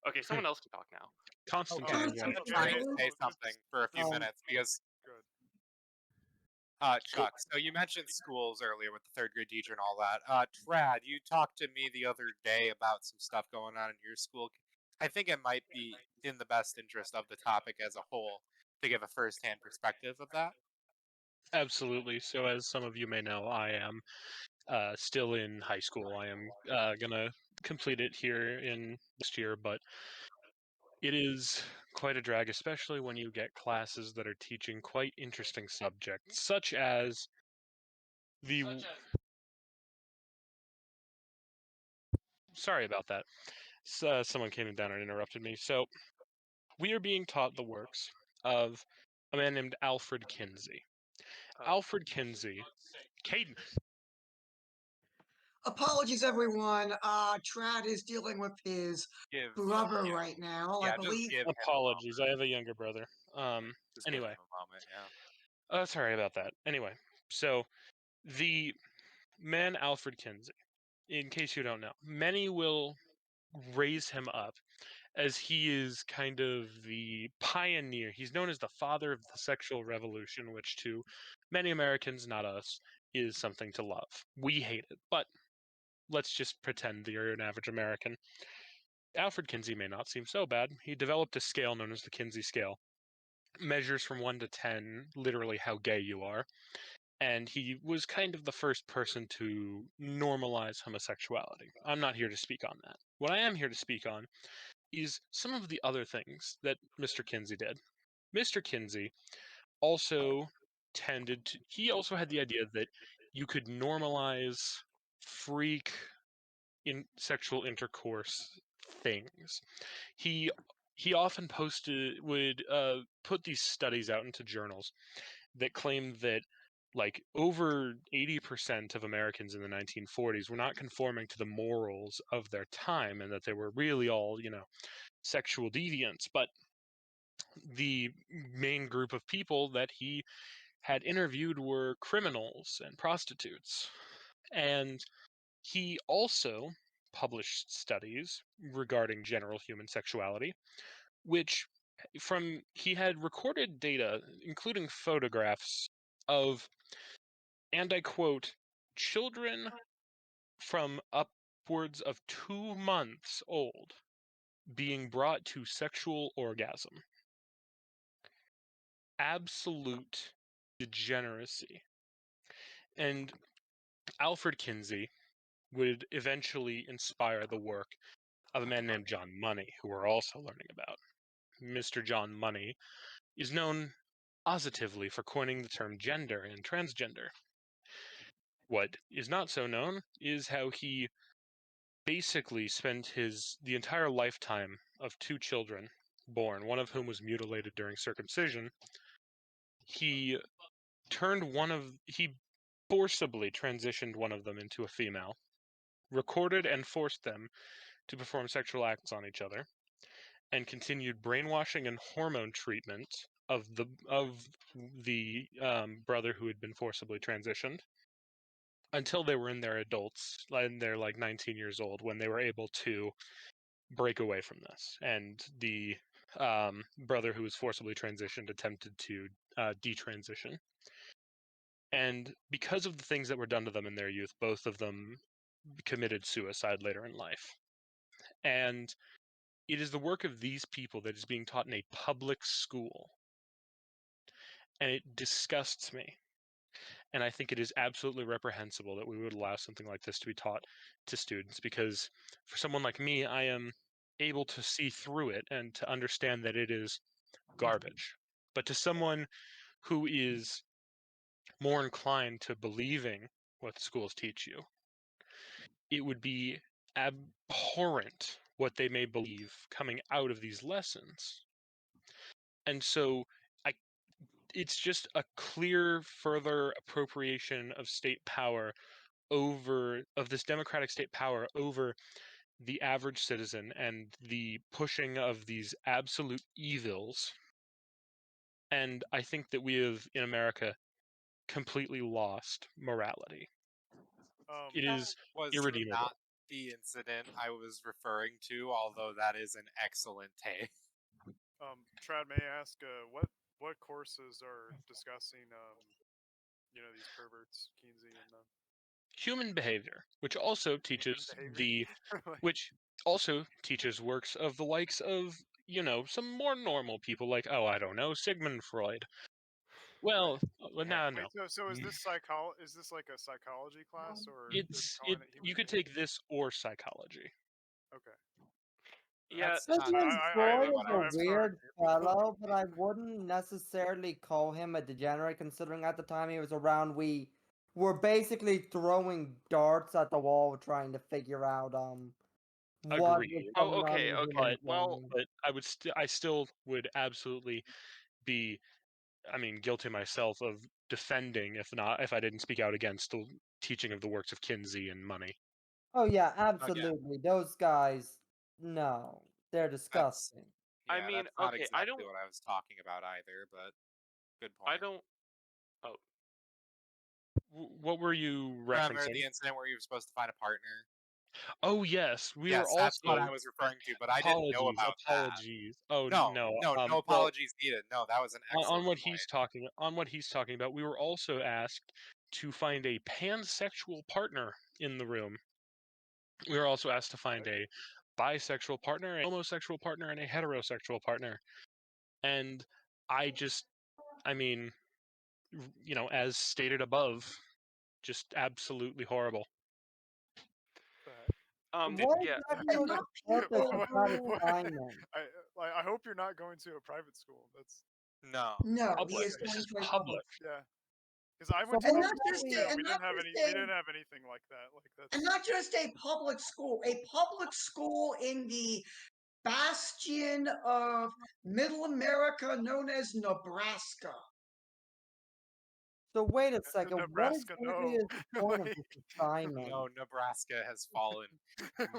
Okay, someone else can talk now. Constantine, Okay. yeah. I'm Okay. trying to Oh, say good. something for a few Um, minutes because Good. Chuck, so you mentioned schools earlier with the third grade teacher and all that. Trad, you talked to me the other day about some stuff going on in your school. I think it might be in the best interest of the topic as a whole to give a first-hand perspective of that. Absolutely. So, as some of you may know, I am still in high school. I am gonna complete it here in this year, but it is quite a drag, especially when you get classes that are teaching quite interesting subjects, such as the. Sorry about that. Someone came down and interrupted me. So, we are being taught the works of a man named Alfred Kinsey. Alfred Kinsey. Caden. Apologies, everyone. Trad is dealing with his brother right now. Yeah, I just believe. give him a Apologies. I have a younger brother. Just give Anyway. him a moment, yeah. Sorry about that. Anyway, so the man Alfred Kinsey, in case you don't know, many will raise him up as he is kind of the pioneer. He's known as the father of the sexual revolution, which to many Americans, not us, is something to love. We hate it, but let's just pretend that you're an average American. Alfred Kinsey may not seem so bad. He developed a scale known as the Kinsey scale. Measures from 1 to 10, literally how gay you are. And he was kind of the first person to normalize homosexuality. I'm not here to speak on that. What I am here to speak on is some of the other things that Mr. Kinsey did. Mr. Kinsey also he also had the idea that you could normalize freak in sexual intercourse things. He often would put these studies out into journals that claimed that like over 80% of Americans in the 1940s were not conforming to the morals of their time and that they were really all, sexual deviants. But the main group of people that he had interviewed were criminals and prostitutes. And he also published studies regarding general human sexuality, which he had recorded data, including photographs of, and I quote, children from upwards of 2 months old being brought to sexual orgasm. Absolute degeneracy. And Alfred Kinsey would eventually inspire the work of a man named John Money, who we're also learning about. Mr. John Money is known positively for coining the term gender and transgender. What is not so known is how he basically spent the entire lifetime of 2 children born, one of whom was mutilated during circumcision. He forcibly transitioned one of them into a female, recorded and forced them to perform sexual acts on each other, and continued brainwashing and hormone treatment of the brother who had been forcibly transitioned until they were in their adults, and they're like 19 years old, when they were able to break away from this. And the brother who was forcibly transitioned attempted to detransition. And because of the things that were done to them in their youth, both of them committed suicide later in life. And it is the work of these people that is being taught in a public school. And it disgusts me. And I think it is absolutely reprehensible that we would allow something like this to be taught to students, because for someone like me, I am able to see through it and to understand that it is garbage. But to someone who is more inclined to believing what the schools teach you, it would be abhorrent what they may believe coming out of these lessons. And so it's just a clear further appropriation of state power of this democratic state power over the average citizen, and the pushing of these absolute evils. And I think that we have, in America, completely lost morality. It is Was irredeemable. not the incident I was referring to, although that is an excellent take. Trad, may I ask what courses are discussing these perverts, Keenzy and them? Human behavior, which also teaches works of the likes of, some more normal people like, oh, I don't know, Sigmund Freud. Well, no. Wait, so is this Is this like a psychology class, or they're calling it human You could behavior? take this or psychology. Okay. Yeah, That's not Sigmund Freud what is I a was weird referring to. fellow, but I wouldn't necessarily call him a degenerate, considering at the time he was around, we were basically throwing darts at the wall trying to figure out what was Agreed. going on okay, in okay. human Well, brain. But I still would absolutely be, guilty myself of defending, if I didn't speak out against the teaching of the works of Kinsey and Money. Oh yeah, absolutely. Those guys, no, they're disgusting. Yeah, I mean, that's not okay, I exactly don't, what I was talking about either, but good point. I don't. Oh, What were you Remember referencing? the incident where you were supposed to find a partner? Oh yes, we Yes, were also. that's what I was referring to, but I didn't know about Apologies. Oh that. no. No Well, apologies needed. No, that was an excellent on what point. he's talking about, we were also asked to find a pansexual partner in the room. We were also asked to find a bisexual partner, a homosexual partner, and a heterosexual partner. And as stated above, just absolutely horrible. What yeah. exactly was Enough the purpose people of that who assignment? I hope you're not going to a private school. That's No. no, he Public. is This going is to a public. yeah. Because I So went to what and public not just school a, too. and We not didn't have just we a, didn't have anything like that. Like that's and not just a public school in the bastion of Middle America known as Nebraska. So wait a second. What Nebraska. exactly No, is the point of Like, this assignment? No, Nebraska has fallen.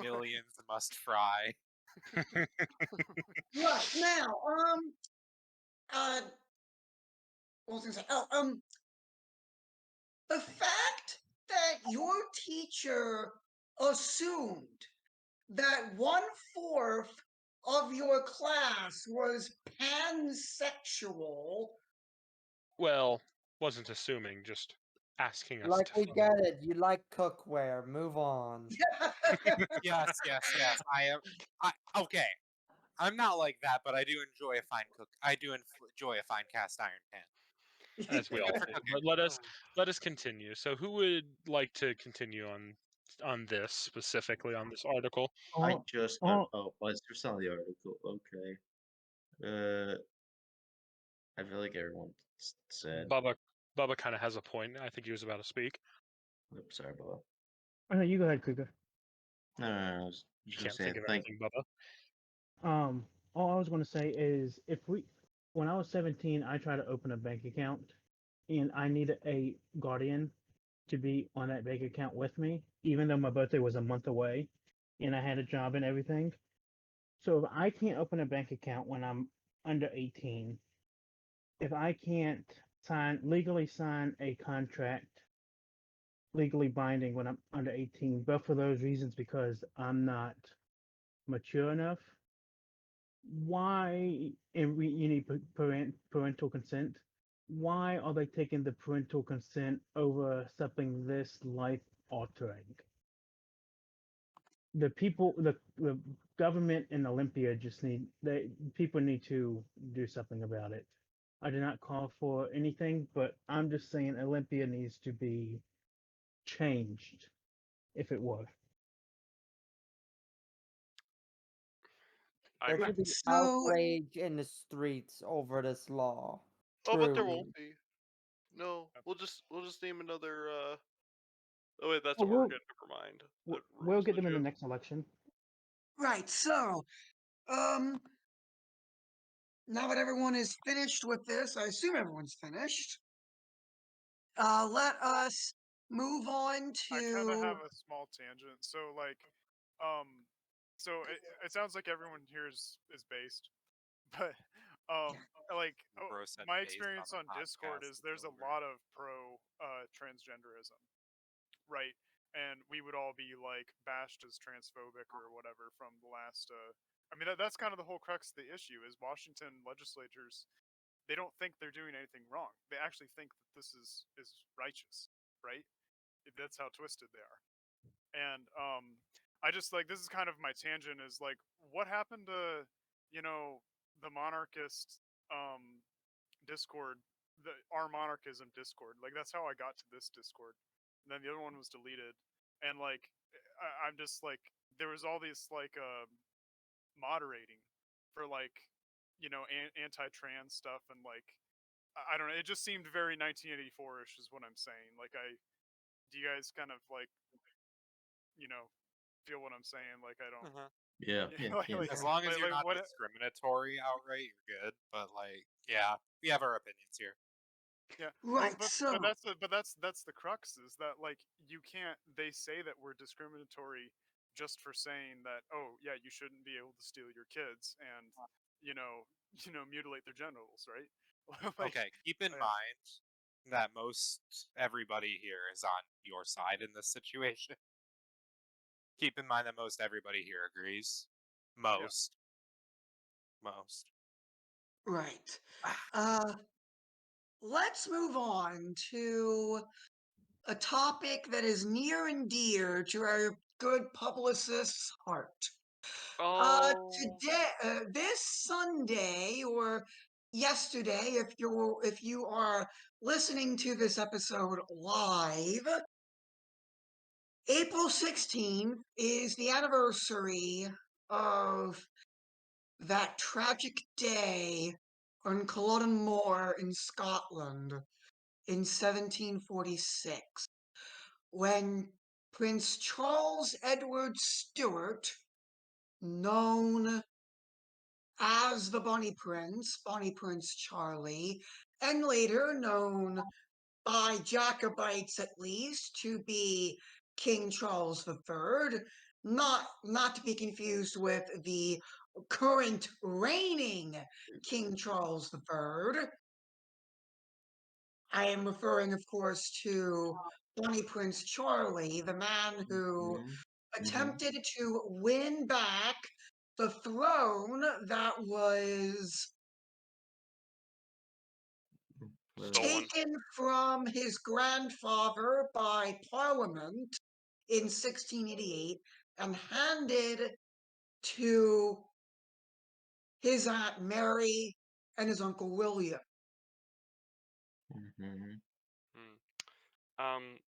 Millions must fry. Right now, what was I gonna say? Oh, the fact that your teacher assumed that 1/4 of your class was pansexual. Well, wasn't assuming, just asking us Like, to we find. get it. You like cookware. Move on. Yes. Okay. I'm not like that, but I do enjoy a fine cook. I do enjoy a fine cast iron pan. As we all Good for do. cooking. But let us continue. So who would like to continue on this specifically on this article? I Oh, just got. oh, Oh, it's just on the article. Okay. I feel like everyone said. Bubba kind of has a point. I think he was about to speak. Oops, sorry, Bubba. no, you go ahead, Krieger. No, I was You just gonna can't say think of thank. anything, Bubba. All I was going to say is when I was 17, I tried to open a bank account, and I needed a guardian to be on that bank account with me, even though my birthday was a month away, and I had a job and everything. So if I can't open a bank account when I'm under 18, if I can't legally sign a contract legally binding when I'm under 18, but for those reasons because I'm not mature enough, why and you need parental consent? Why are they taking the parental consent over something this life altering? The government and Olympia people need to do something about it. I do not call for anything, but I'm just saying Olympia needs to be changed if it were. I There should be So outrage in the streets over this law. Oh, but there Truly. won't be. No, we'll just name another. Oh wait, that's Oh, Oregon. Never mind. We'll get them in the next election. right, so now that everyone is finished with this, I assume everyone's finished. Let us move on I kind of to. have a small tangent. So it sounds like everyone here is based, but like Bro said my based experience the on Discord podcast is there's a over. lot of pro transgenderism, right? and we would all be like bashed as transphobic or whatever from the last. I mean, that's kind of the whole crux of the issue is Washington legislatures. They don't think they're doing anything wrong. They actually think that this is righteous, right? That's how twisted they are. And I just like this is kind of my tangent is like what happened to the monarchist Discord, our monarchism Discord. Like that's how I got to this Discord. And then the other one was deleted. And like I'm just like there was all these like moderating for like anti-trans stuff and like I don't know. It just seemed very 1984ish, is what I'm saying. Like do you guys kind of like feel what I'm saying? Like I don't. Yeah, like, yeah. As long as you're not what? discriminatory outright, you're good. But like, yeah, we have our opinions here. Yeah, Right. but So that's the crux is that like you can't. They say that we're discriminatory just for saying that. Oh yeah, you shouldn't be able to steal your kids and you know mutilate their genitals, right? like, Okay, keep in yeah. mind that most everybody here is on your side in this situation. Keep in mind that most everybody here agrees. Most. right. Let's move on to a topic that is near and dear to our good publicist's heart. Oh, Today, this Sunday or yesterday, if you are listening to this episode live, April 16th is the anniversary of that tragic day on Culloden Moor in Scotland in 1746, when Prince Charles Edward Stuart, known as the Bonnie Prince Charlie, and later known by Jacobites at least to be King Charles III, not to be confused with the current reigning King Charles III. I am referring, of course, to Bonnie Prince Charlie, the man who Mhm. attempted to win back the throne that was stolen. taken from his grandfather by Parliament in 1688 and handed to his Aunt Mary and his Uncle William. Mhm. Um,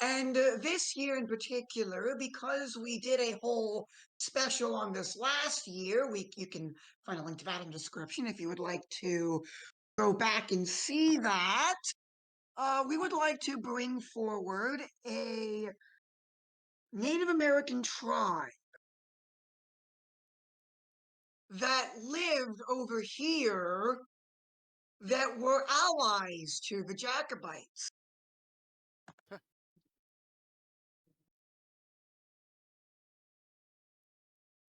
And this year in particular, because we did a whole special on this last year, you can find a link to that in the description if you would like to go back and see that. We would like to bring forward a Native American tribe that lived over here that were allies to the Jacobites.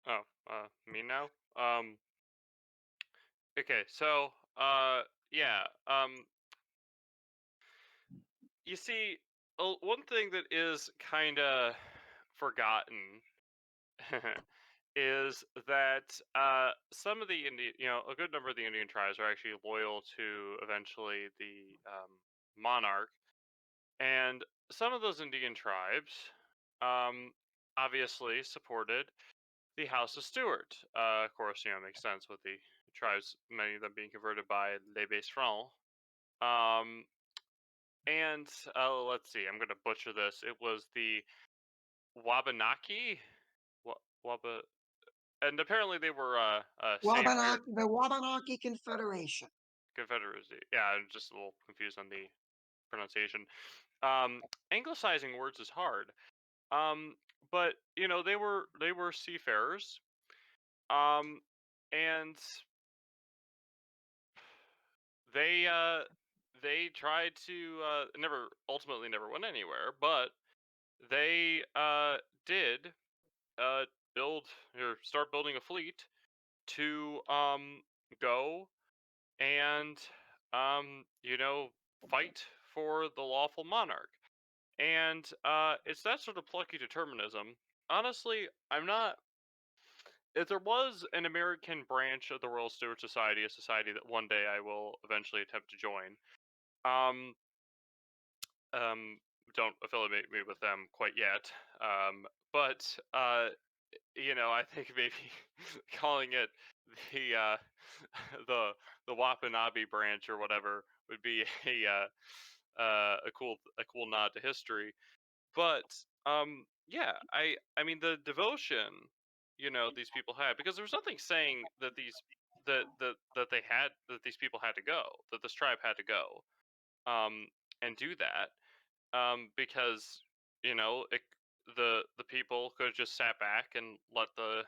oh, me now. Okay, so, yeah, you see, one thing that is kind of forgotten is that some of the Indian, a good number of the Indian tribes are actually loyal to eventually the monarch, and some of those Indian tribes, um, obviously supported the House of Stuart. Of course, makes sense with the tribes, many of them being converted by Les Becerrons. Um, and let's see, I'm going to butcher this. It was the Wabanaki, Waba, and apparently they were savior The Wabanaki Confederation. Confederacy. Yeah, I'm just a little confused on the pronunciation. Anglicizing words is hard. But they were seafarers. And they tried to never went anywhere, but they did uh build or start building a fleet to go and fight for the lawful monarch. And it's that sort of plucky determinism. Honestly, I'm not. If there was an American branch of the Royal Stewart Society, a society that one day I will eventually attempt to join, um, um, don't affiliate me with them quite yet. But I think maybe calling it the the the Wampanoag branch or whatever would be a cool nod to history. But yeah, I mean the devotion, these people had, because there was nothing saying that these people had to go, that this tribe had to go and do that, because it, the people could have just sat back and let the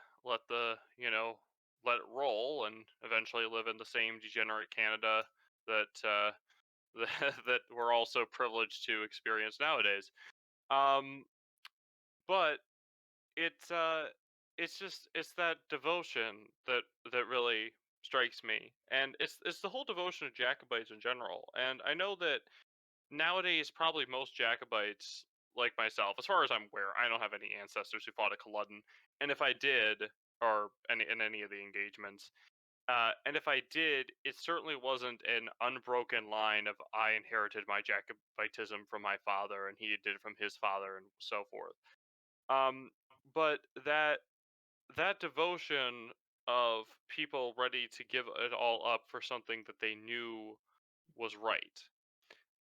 let it roll and eventually live in the same degenerate Canada that that we're all so privileged to experience nowadays. Um, but it's that devotion that really strikes me, and it's the whole devotion of Jacobites in general. And I know that nowadays probably most Jacobites, like myself, as far as I'm aware, I don't have any ancestors who fought at Culloden, and if I did, or in any of the engagements, and if I did, it certainly wasn't an unbroken line of I inherited my Jacobitism from my father and he did it from his father and so forth. Um, but that devotion of people ready to give it all up for something that they knew was right.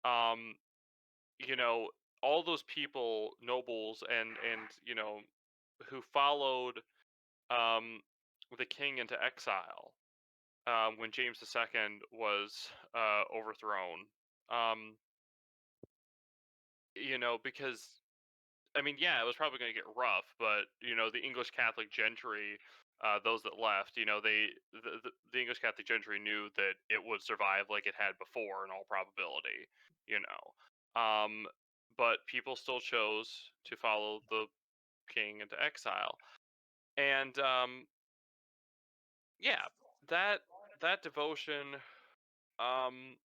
Um, you know, all those people, nobles, and who followed um, the king into exile when James II was overthrown. Um, because I mean, yeah, it was probably going to get rough, but the English Catholic gentry, those that left, the English Catholic gentry knew that it would survive like it had before in all probability, you know. But people still chose to follow the king into exile, and yeah, that devotion um,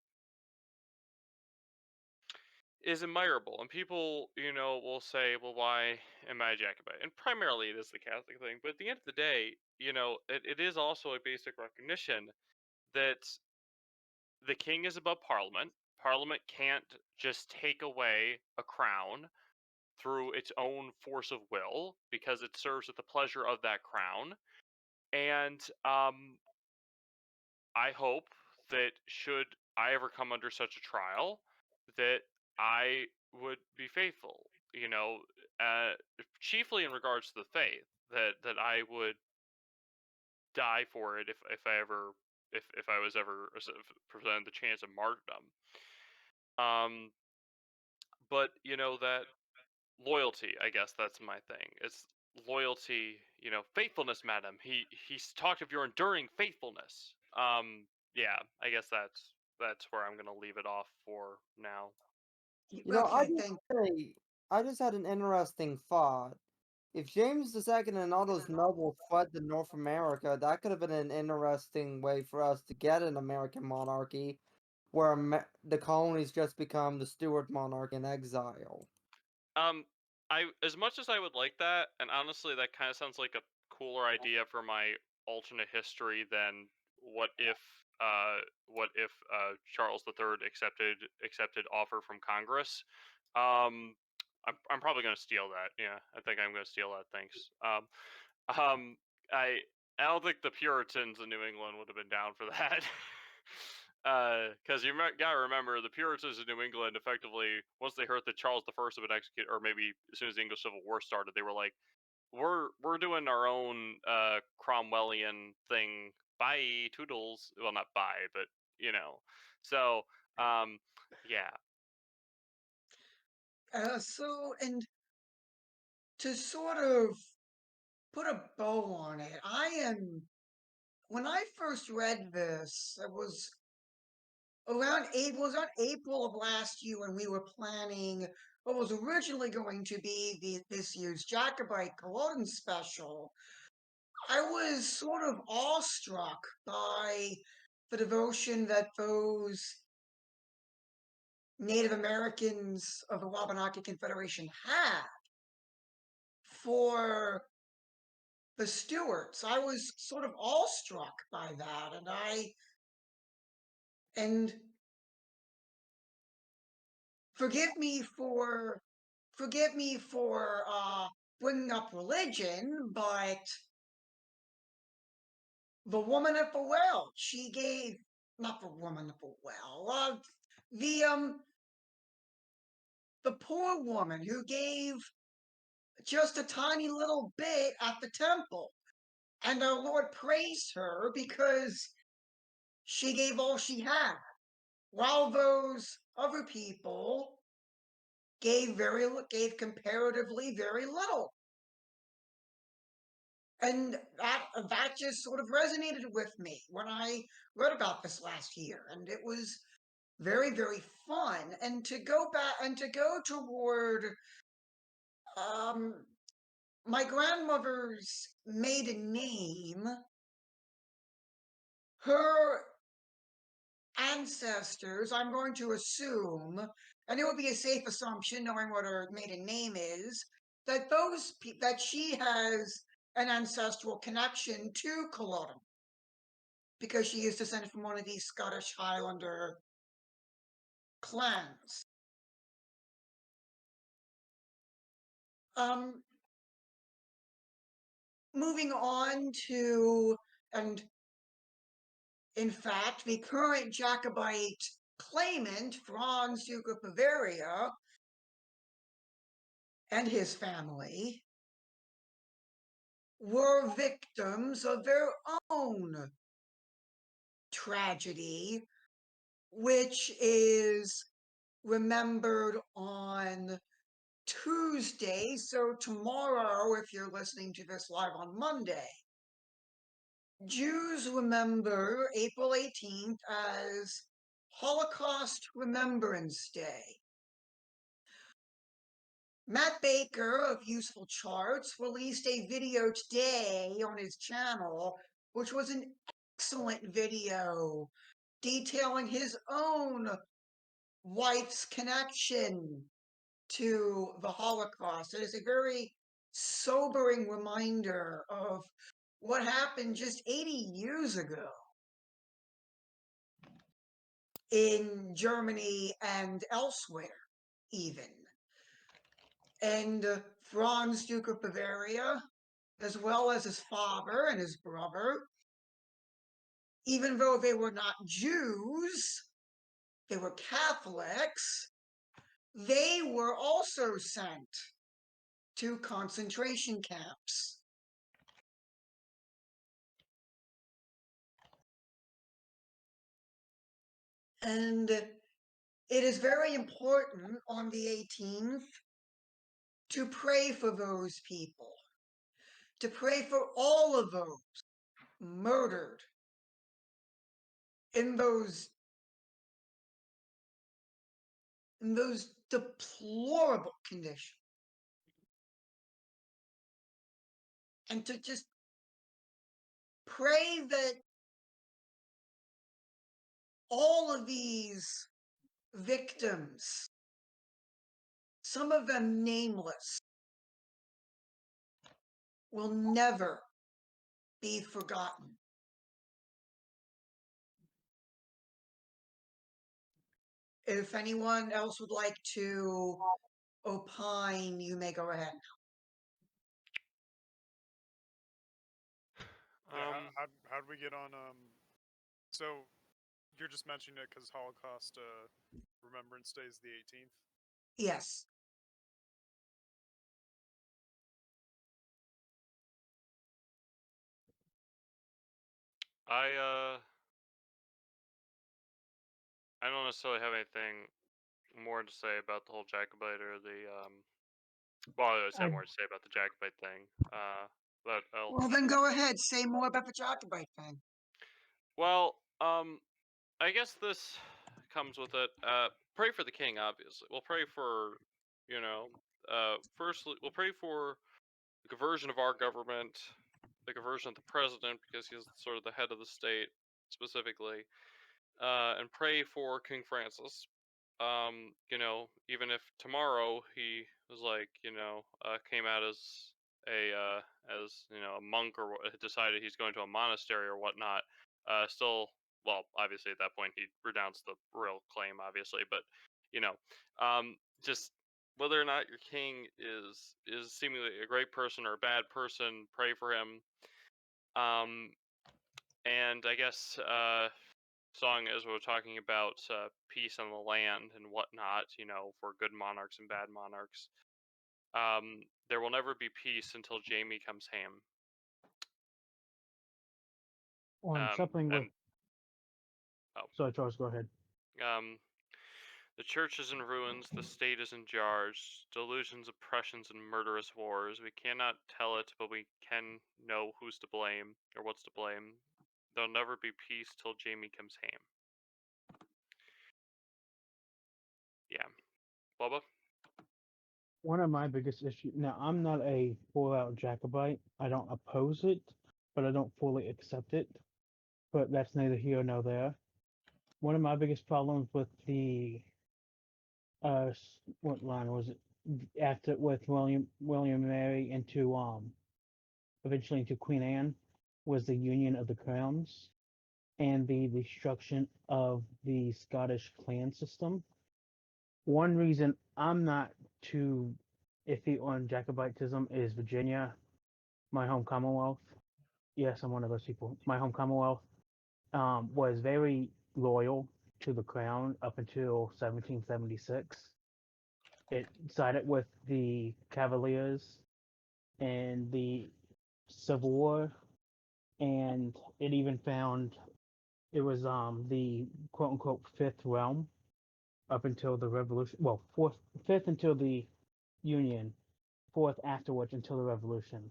is admirable, and people, will say, "Well, why am I a Jacobite?" And primarily, it is the Catholic thing. But at the end of the day, it is also a basic recognition that the king is above Parliament. Parliament can't just take away a crown through its own force of will because it serves at the pleasure of that crown. And I hope that should I ever come under such a trial, that I would be faithful. Uh, Chiefly in regards to the faith, that I would die for it if I was ever presented the chance of martyrdom. Um, but that loyalty, I guess that's my thing. It's loyalty, faithfulness, madam. He's talked of your enduring faithfulness. Yeah, I guess that's where I'm gonna leave it off for now. I Okay, just thank say, I just had an interesting thought. If James II and all those nobles fled to North America, that could have been an interesting way for us to get an American monarchy, where the colonies just become the Stuart monarchy in exile. Um, as much as I would like that, and honestly, that kind of sounds like a cooler idea for my alternate history than what if Charles III accepted offer from Congress. I'm probably gonna steal that. Yeah, I think I'm gonna steal that. Thanks. Um, I I don't think the Puritans in New England would have been down for that. Because gotta remember, the Puritans in New England effectively, once they heard that Charles I had been executed, or maybe as soon as the English Civil War started, they were like, "We're doing our own Cromwellian thing. Bye, toodles." Well, not bye, but you know. So, yeah. so and to sort of put a bow on it, when I first read this, it was around April of last year when we were planning what was originally going to be this year's Jacobite Culloden special. I was sort of awestruck by the devotion that those Native Americans of the Wabanaki Confederation had for the Stewarts. I was sort of awestruck by that, and forgive me for bringing up religion, but the woman at the well, she gave, not the woman at the well, the poor woman who gave just a tiny little bit at the temple, and our Lord praised her because she gave all she had, while those other people gave comparatively very little. And that just sort of resonated with me when I read about this last year, and it was very, very fun. And to go back and to go toward my grandmother's maiden name, her ancestors, I'm going to assume, and it would be a safe assumption knowing what her maiden name is, that that she has an ancestral connection to Culloden, because she is descended from one of these Scottish Highlander clans. Moving on to, and in fact, the current Jacobite claimant, Franz, Duke of Bavaria, and his family were victims of their own tragedy, which is remembered on Tuesday. So tomorrow, if you're listening to this live on Monday, Jews remember April 18th as Holocaust Remembrance Day. Matt Baker of Useful Charts released a video today on his channel, which was an excellent video detailing his own wife's connection to the Holocaust. It is a very sobering reminder of what happened just 80 years ago in Germany and elsewhere, even. And Franz, Duke of Bavaria, as well as his father and his brother, even though they were not Jews, they were Catholics, they were also sent to concentration camps. And it is very important on the 18th to pray for those people, to pray for all of those murdered in those deplorable conditions. And to just pray that all of these victims, some of them nameless, will never be forgotten. If anyone else would like to opine, you may go ahead. How'd we get on? So you're just mentioning it because Holocaust Remembrance Day is the 18th. Yes. I don't necessarily have anything more to say about the whole Jacobite or the well, I always have more to say about the Jacobite thing. But Well, then go ahead. Say more about the Jacobite thing. well, I guess this comes with it. Pray for the king, obviously. We'll pray for, you know, firstly, we'll pray for the conversion of our government, the conversion of the president, because he's sort of the head of the state, specifically, and pray for King Francis, you know, even if tomorrow he was like, you know, came out as you know, a monk or decided he's going to a monastery or whatnot, still, well, obviously at that point he renounced the royal claim, obviously, but you know, just whether or not your king is seemingly a great person or a bad person, pray for him. And I guess song as we're talking about peace on the land and whatnot, you know, for good monarchs and bad monarchs. There will never be peace until Jamie comes home. On something with. And oh, Sorry, Charles, go ahead. the church is in ruins, the state is in jars, delusions, oppressions, and murderous wars. We cannot tell it, but we can know who's to blame or what's to blame. There'll never be peace till Jamie comes home. Yeah, Bubba. One of my biggest issues. Now, I'm not a full-out Jacobite. I don't oppose it, but I don't fully accept it. But that's neither here nor there. One of my biggest problems with the what line was it? After with William and Mary into eventually into Queen Anne was the union of the crowns and the destruction of the Scottish clan system. One reason I'm not too iffy on Jacobitism is Virginia, my home Commonwealth. Yes, I'm one of those people. My home Commonwealth was very loyal to the crown up until 1776. It sided with the Cavaliers and the Civil War, and it even found it was the quote unquote fifth realm up until the revolution. Well, fifth until the Union, fourth afterwards until the Revolution.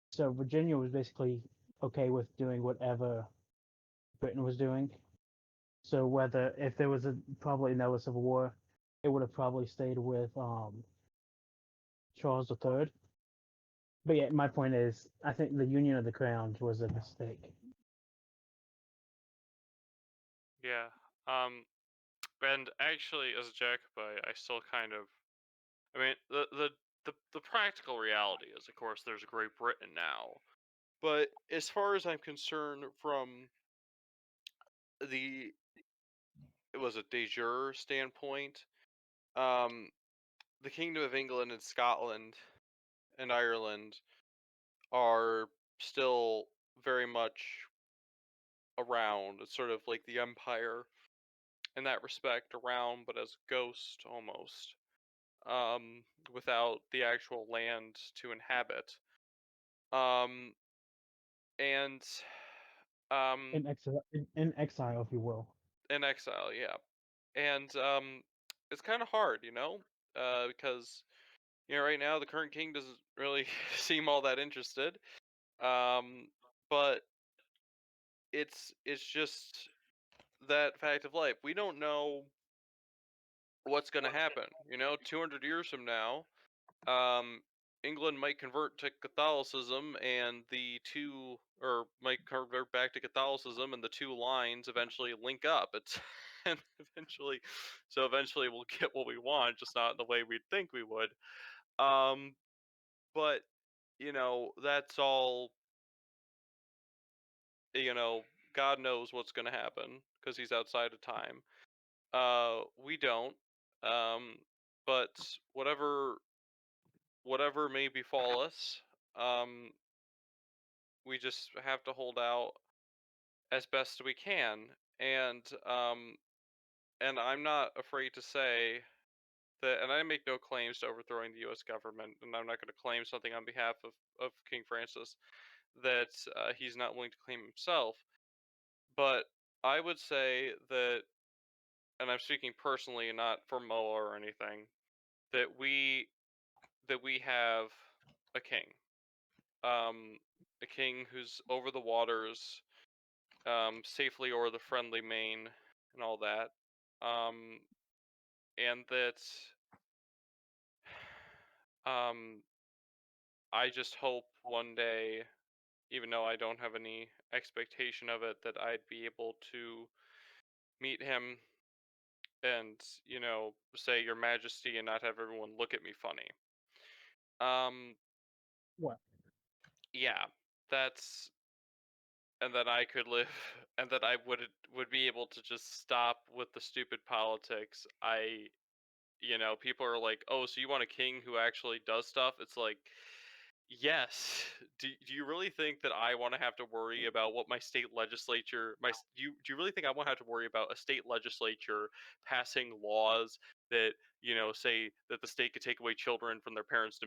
So Virginia was basically okay with doing whatever Britain was doing. So whether if there was probably another civil war, it would have probably stayed with Charles III. But yeah, my point is, I think the Union of the Crowns was a mistake. Yeah. And actually, as a Jacobite, I still kind of, I mean, the practical reality is, of course, there's Great Britain now, but as far as I'm concerned, from the it was a de jure standpoint, um, the Kingdom of England and Scotland and Ireland are still very much around. It's sort of like the Empire in that respect, around, but as a ghost almost, without the actual land to inhabit. Um, and In exile, in exile, if you will. in exile, yeah. And it's kind of hard, you know, because you know right now the current king doesn't really seem all that interested. But it's just that fact of life. We don't know what's going to happen. You know, 200 years from now, England might convert to Catholicism, and the two, or might convert back to Catholicism, and the two lines eventually link up. It's and eventually we'll get what we want, just not in the way we'd think we would. But you know, that's all. You know, God knows what's going to happen because He's outside of time. We don't. Um, but whatever may befall us, um, we just have to hold out as best we can. And and I'm not afraid to say that, and I make no claims to overthrowing the U.S. government, and I'm not going to claim something on behalf of King Francis that he's not willing to claim himself. But I would say that, and I'm speaking personally, not for Moa or anything, that we have a king, a king who's over the waters, safely o'er the friendly main, and all that, and that um, I just hope one day, even though I don't have any expectation of it, that I'd be able to meet him and say Your Majesty and not have everyone look at me funny. Um, What? yeah, that's and that I could live and that I would be able to just stop with the stupid politics. People are like, "Oh, so you want a king who actually does stuff?" It's like, yes. Do you really think that I want to have to worry about what my state legislature do you really think I want to have to worry about a state legislature passing laws that, say that the state could take away children from parents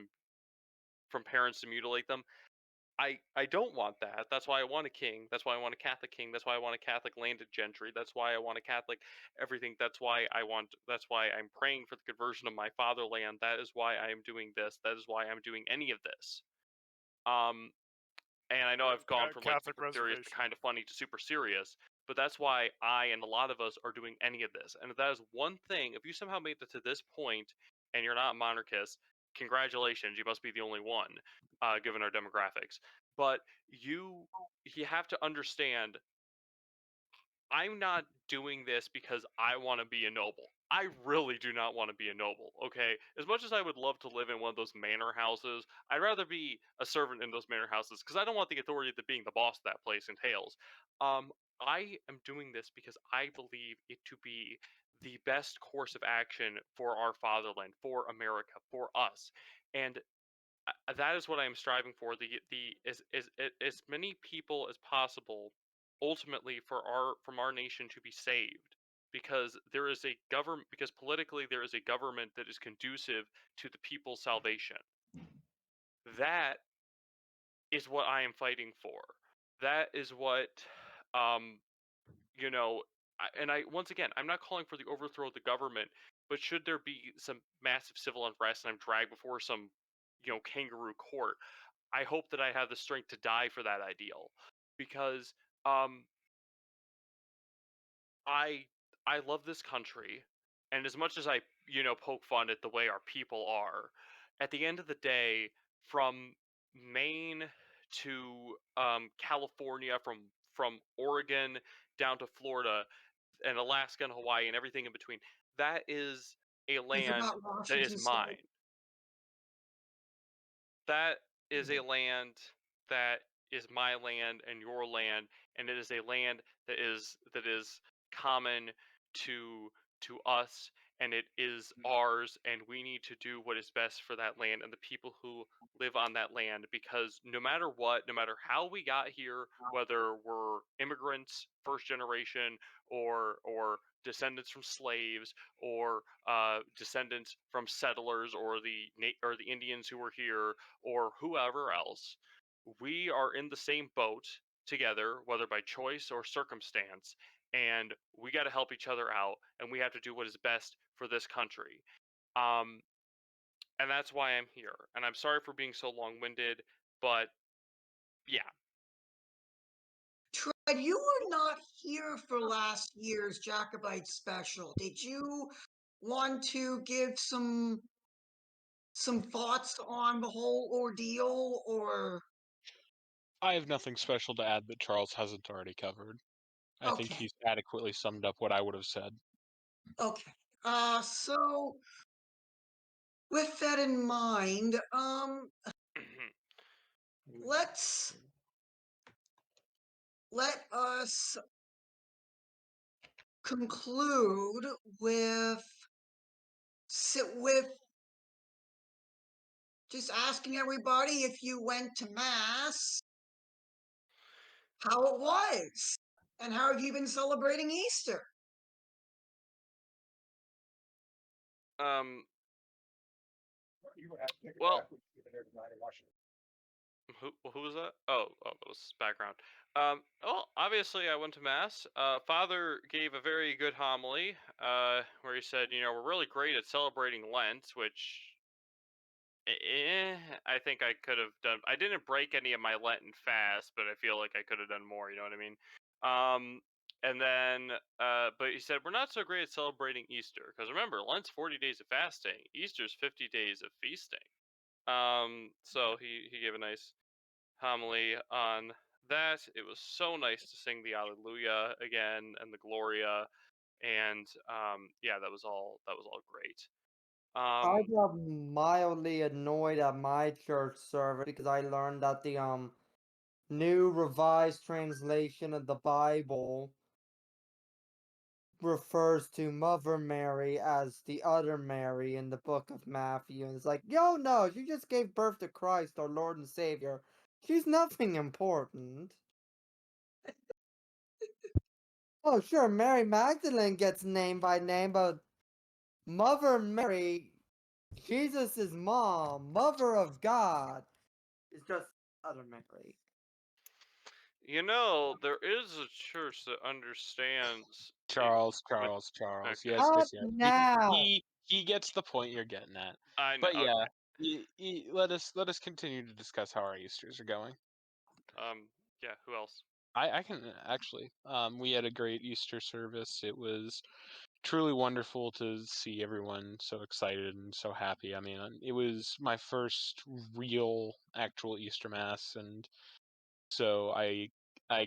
to mutilate them? I don't want that. That's why I want a king. That's why I want a Catholic king. That's why I want a Catholic landed gentry. That's why I want a Catholic everything. That's why I'm praying for the conversion of my fatherland. That is why I am doing this. That is why I'm doing any of this. And I know I've gone from like Catholic super serious to reservation. kind of funny to super serious, but that's why I and a lot of us are doing any of this. And if that is one thing, if you somehow made it to this point and you're not monarchist, congratulations, you must be the only one, given our demographics. But you have to understand, I'm not doing this because I want to be a noble. I really do not want to be a noble, okay? As much as I would love to live in one of those manor houses, I'd rather be a servant in those manor houses because I don't want the authority that being the boss of that place entails. Um, I am doing this because I believe it to be the best course of action for our fatherland, for America, for us. And that is what I am striving for. As many people as possible, ultimately from our nation to be saved, because there is a government. Because politically there is a government that is conducive to the people's salvation. That is what I am fighting for. That is what, um, you know. And I once again, I'm not calling for the overthrow of the government, but should there be some massive civil unrest and I'm dragged before some, kangaroo court, I hope that I have the strength to die for that ideal, because um, I I love this country, and as much as I poke fun at the way our people are, at the end of the day, from Maine to California, from Oregon down to Florida and Alaska and Hawaii and everything in between, that is a You land forgot that is Washington mine. State. That is Hmm. a land that is my land and your land, and it is a land that is common to us, and it is ours, and we need to do what is best for that land and the people who live on that land, because no matter what, no matter how we got here, whether we're immigrants first generation or descendants from slaves, or descendants from settlers, or the Indians who were here, or whoever else, we are in the same boat together, whether by choice or circumstance, and we got to help each other out, and we have to do what is best for this country. Um, and that's why I'm here. And I'm sorry for being so long-winded, but yeah. Tread, you were not here for last year's Jacobite special. Did you want to give some thoughts on the whole ordeal, or I have nothing special to add that Charles hasn't already covered. I think okay, he's adequately summed up what I would have said. okay. So with that in mind, let's let us conclude with just asking everybody if you went to mass, how it was, and how have you been celebrating Easter? um, well, who was that? Oh, that was background. Well, obviously I went to mass. Father gave a very good homily, where he said, we're really great at celebrating Lent, which, I think I could have done. I didn't break any of my Lenten fast, but I feel like I could have done more. You know what I mean? And then, but he said we're not so great at celebrating Easter, because remember, Lent's 40 days of fasting. Easter's 50 days of feasting. So he gave a nice homily on that. It was so nice to sing the Alleluia again and the Gloria. and yeah, that was all great. I got mildly annoyed at my church service because I learned that the new revised translation of the Bible refers to Mother Mary as the other Mary in the book of Matthew. And it's like, yo, no, she just gave birth to Christ, our Lord and Savior. She's nothing important. Oh, sure, Mary Magdalene gets named by name, but Mother Mary, Jesus' mom, Mother of God, is just other Mary. You know, there is a church that understands Charles. Okay. Yes, Up yes, yes. now. He gets the point you're getting at. I know. But yeah, Okay. let us continue to discuss how our Easters are going. Yeah. Who else? I can actually. We had a great Easter service. It was truly wonderful to see everyone so excited and so happy. I mean, it was my first real, actual Easter Mass, and so I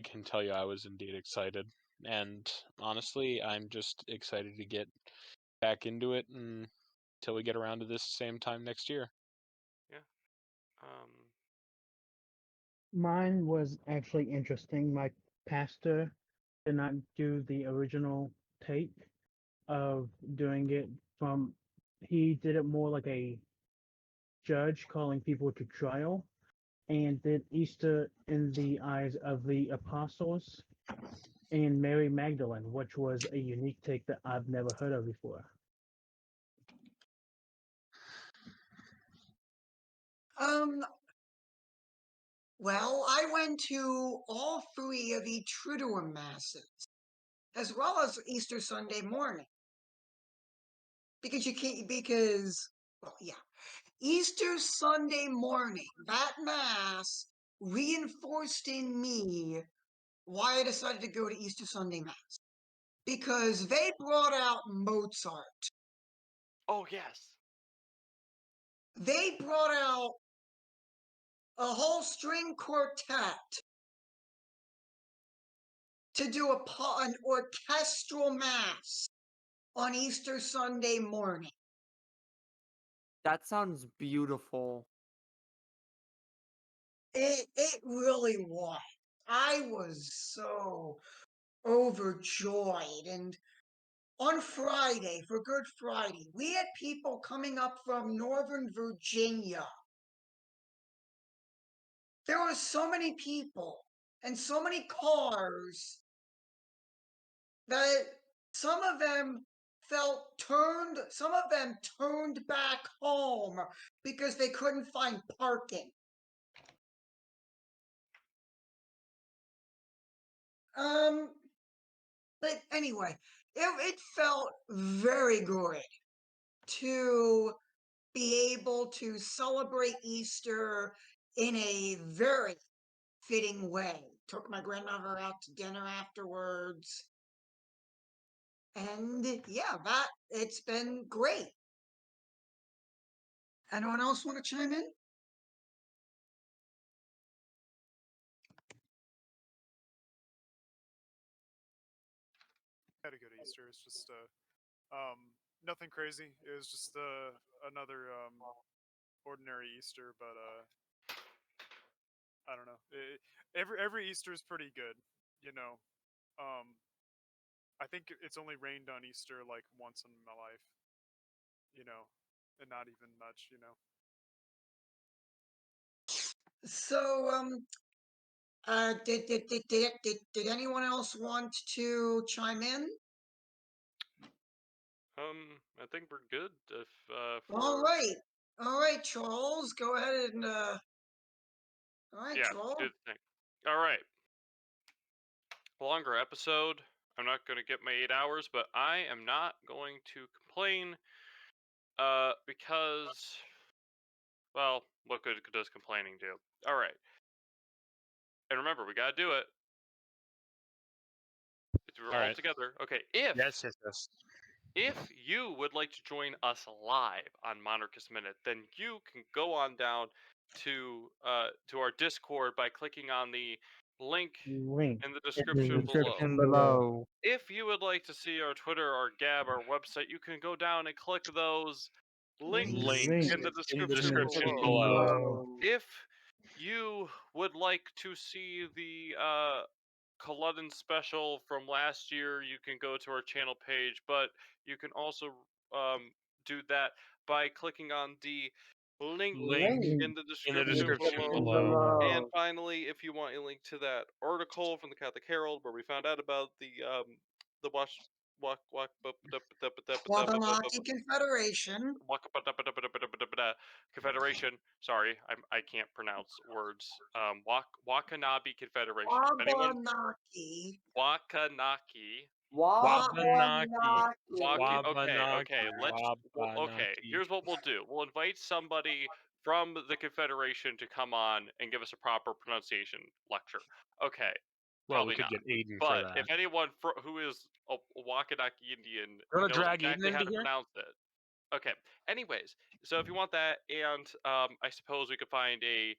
can tell you I was indeed excited. And honestly, I'm just excited to get back into it until we get around to this same time next year. Yeah. Mine was actually interesting. My pastor did not do the original take of doing it from, he did it more like a judge calling people to trial, and did Easter in the eyes of the apostles and Mary Magdalene, which was a unique take that I've never heard of before. Well, I went to all three of the Triduum masses, as well as Easter Sunday morning. Because you can't, well, yeah. Easter Sunday morning, that mass reinforced in me why I decided to go to Easter Sunday Mass. Because they brought out Mozart. Oh yes. They brought out a whole string quartet to do an orchestral mass on Easter Sunday morning. That sounds beautiful. It really was. I was so overjoyed. And on Friday, for Good Friday, we had people coming up from Northern Virginia. There were so many people and so many cars that some of them some of them turned back home because they couldn't find parking. But anyway, it felt very good to be able to celebrate Easter in a very fitting way. Took my grandmother out to dinner afterwards. And yeah, it's been great. Anyone else want to chime in? Had a good Easter. It's just nothing crazy. It was just another ordinary Easter, but I don't know. Every Easter is pretty good, you know. I think it's only rained on Easter like once in my life, you know, and not even much, you know. So, did anyone else want to chime in? I think we're good. If All right, Charles, go ahead and all right, yeah, Charles. do the thing. All right. Longer episode. I'm not going to get my 8 hours, but I am not going to complain. Because, well, what good does complaining do? All right. And remember, we gotta do it. We're all All right. together. Okay. If you would like to join us live on Monarchist Minute, then you can go on down to our Discord by clicking on the link Link in the In description the below. description below. If you would like to see our Twitter, our Gab, our website, you can go down and click those links Links in the in the description description below. below. If you would like to see the Culloden special from last year, you can go to our channel page, but you can also do that by clicking on the link Link in the in the description below. below. And finally, if you want a link to that article from the Catholic Herald where we found out about the Wabanaki Confederation. Confederation. Sorry, I can't pronounce words. Wakanabe Confederation. If anyone, Wabanaki. Wakanaki. Wabanaki. Okay, okay. Wabanaki. Okay. Here's what we'll do. We'll invite somebody from the Confederation to come on and give us a proper pronunciation lecture. Okay. Well, we Probably could not. get Aiden for But that. if anyone who is a Wakanaki Indian You wanna knows drag Aiden exactly how into to here? pronounce it. Okay. Anyways, so if you want that, and I suppose we could find a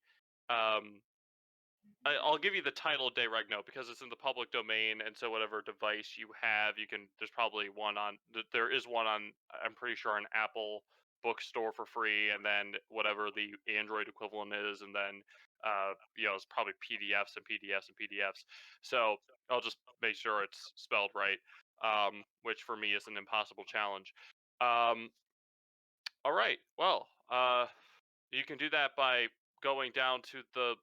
I'll give you the title de regno because it's in the public domain, and so whatever device you have, you can. There's probably one on. There is one on. I'm pretty sure an Apple bookstore for free, and then whatever the Android equivalent is, and then it's probably PDFs and PDFs and PDFs. So I'll just make sure it's spelled right, which for me is an impossible challenge. All right. Well, you can do that by going down to the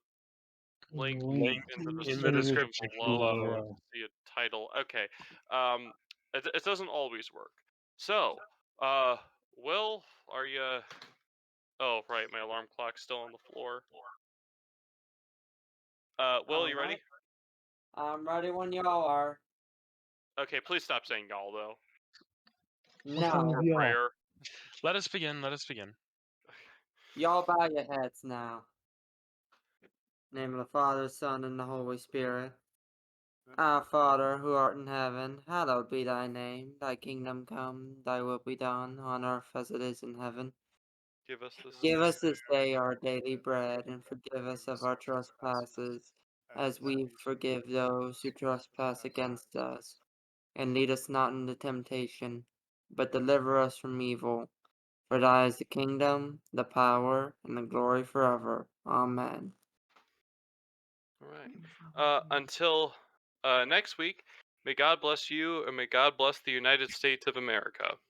link Link in the in the description description below to below. see a title. Okay. It doesn't always work. So, Will, are you? Oh, right, my alarm clock's still on the floor. Will, you ready? I'm ready when y'all are. Okay, please stop saying y'all though. What kind No. of y'all? Prayer. Let us begin. Let us begin. Y'all bow your heads now. Name of the Father, Son, and the Holy Spirit. Our Father, who art in heaven, hallowed be thy name. Thy kingdom come, thy will be done, on earth as it is in heaven. Give us this. Give us this day our daily bread, and forgive us of our trespasses, as we forgive those who trespass against us. And lead us not into temptation, but deliver us from evil. For thine is the kingdom, the power, and the glory forever. Amen. All right. Until next week, may God bless you, and may God bless the United States of America.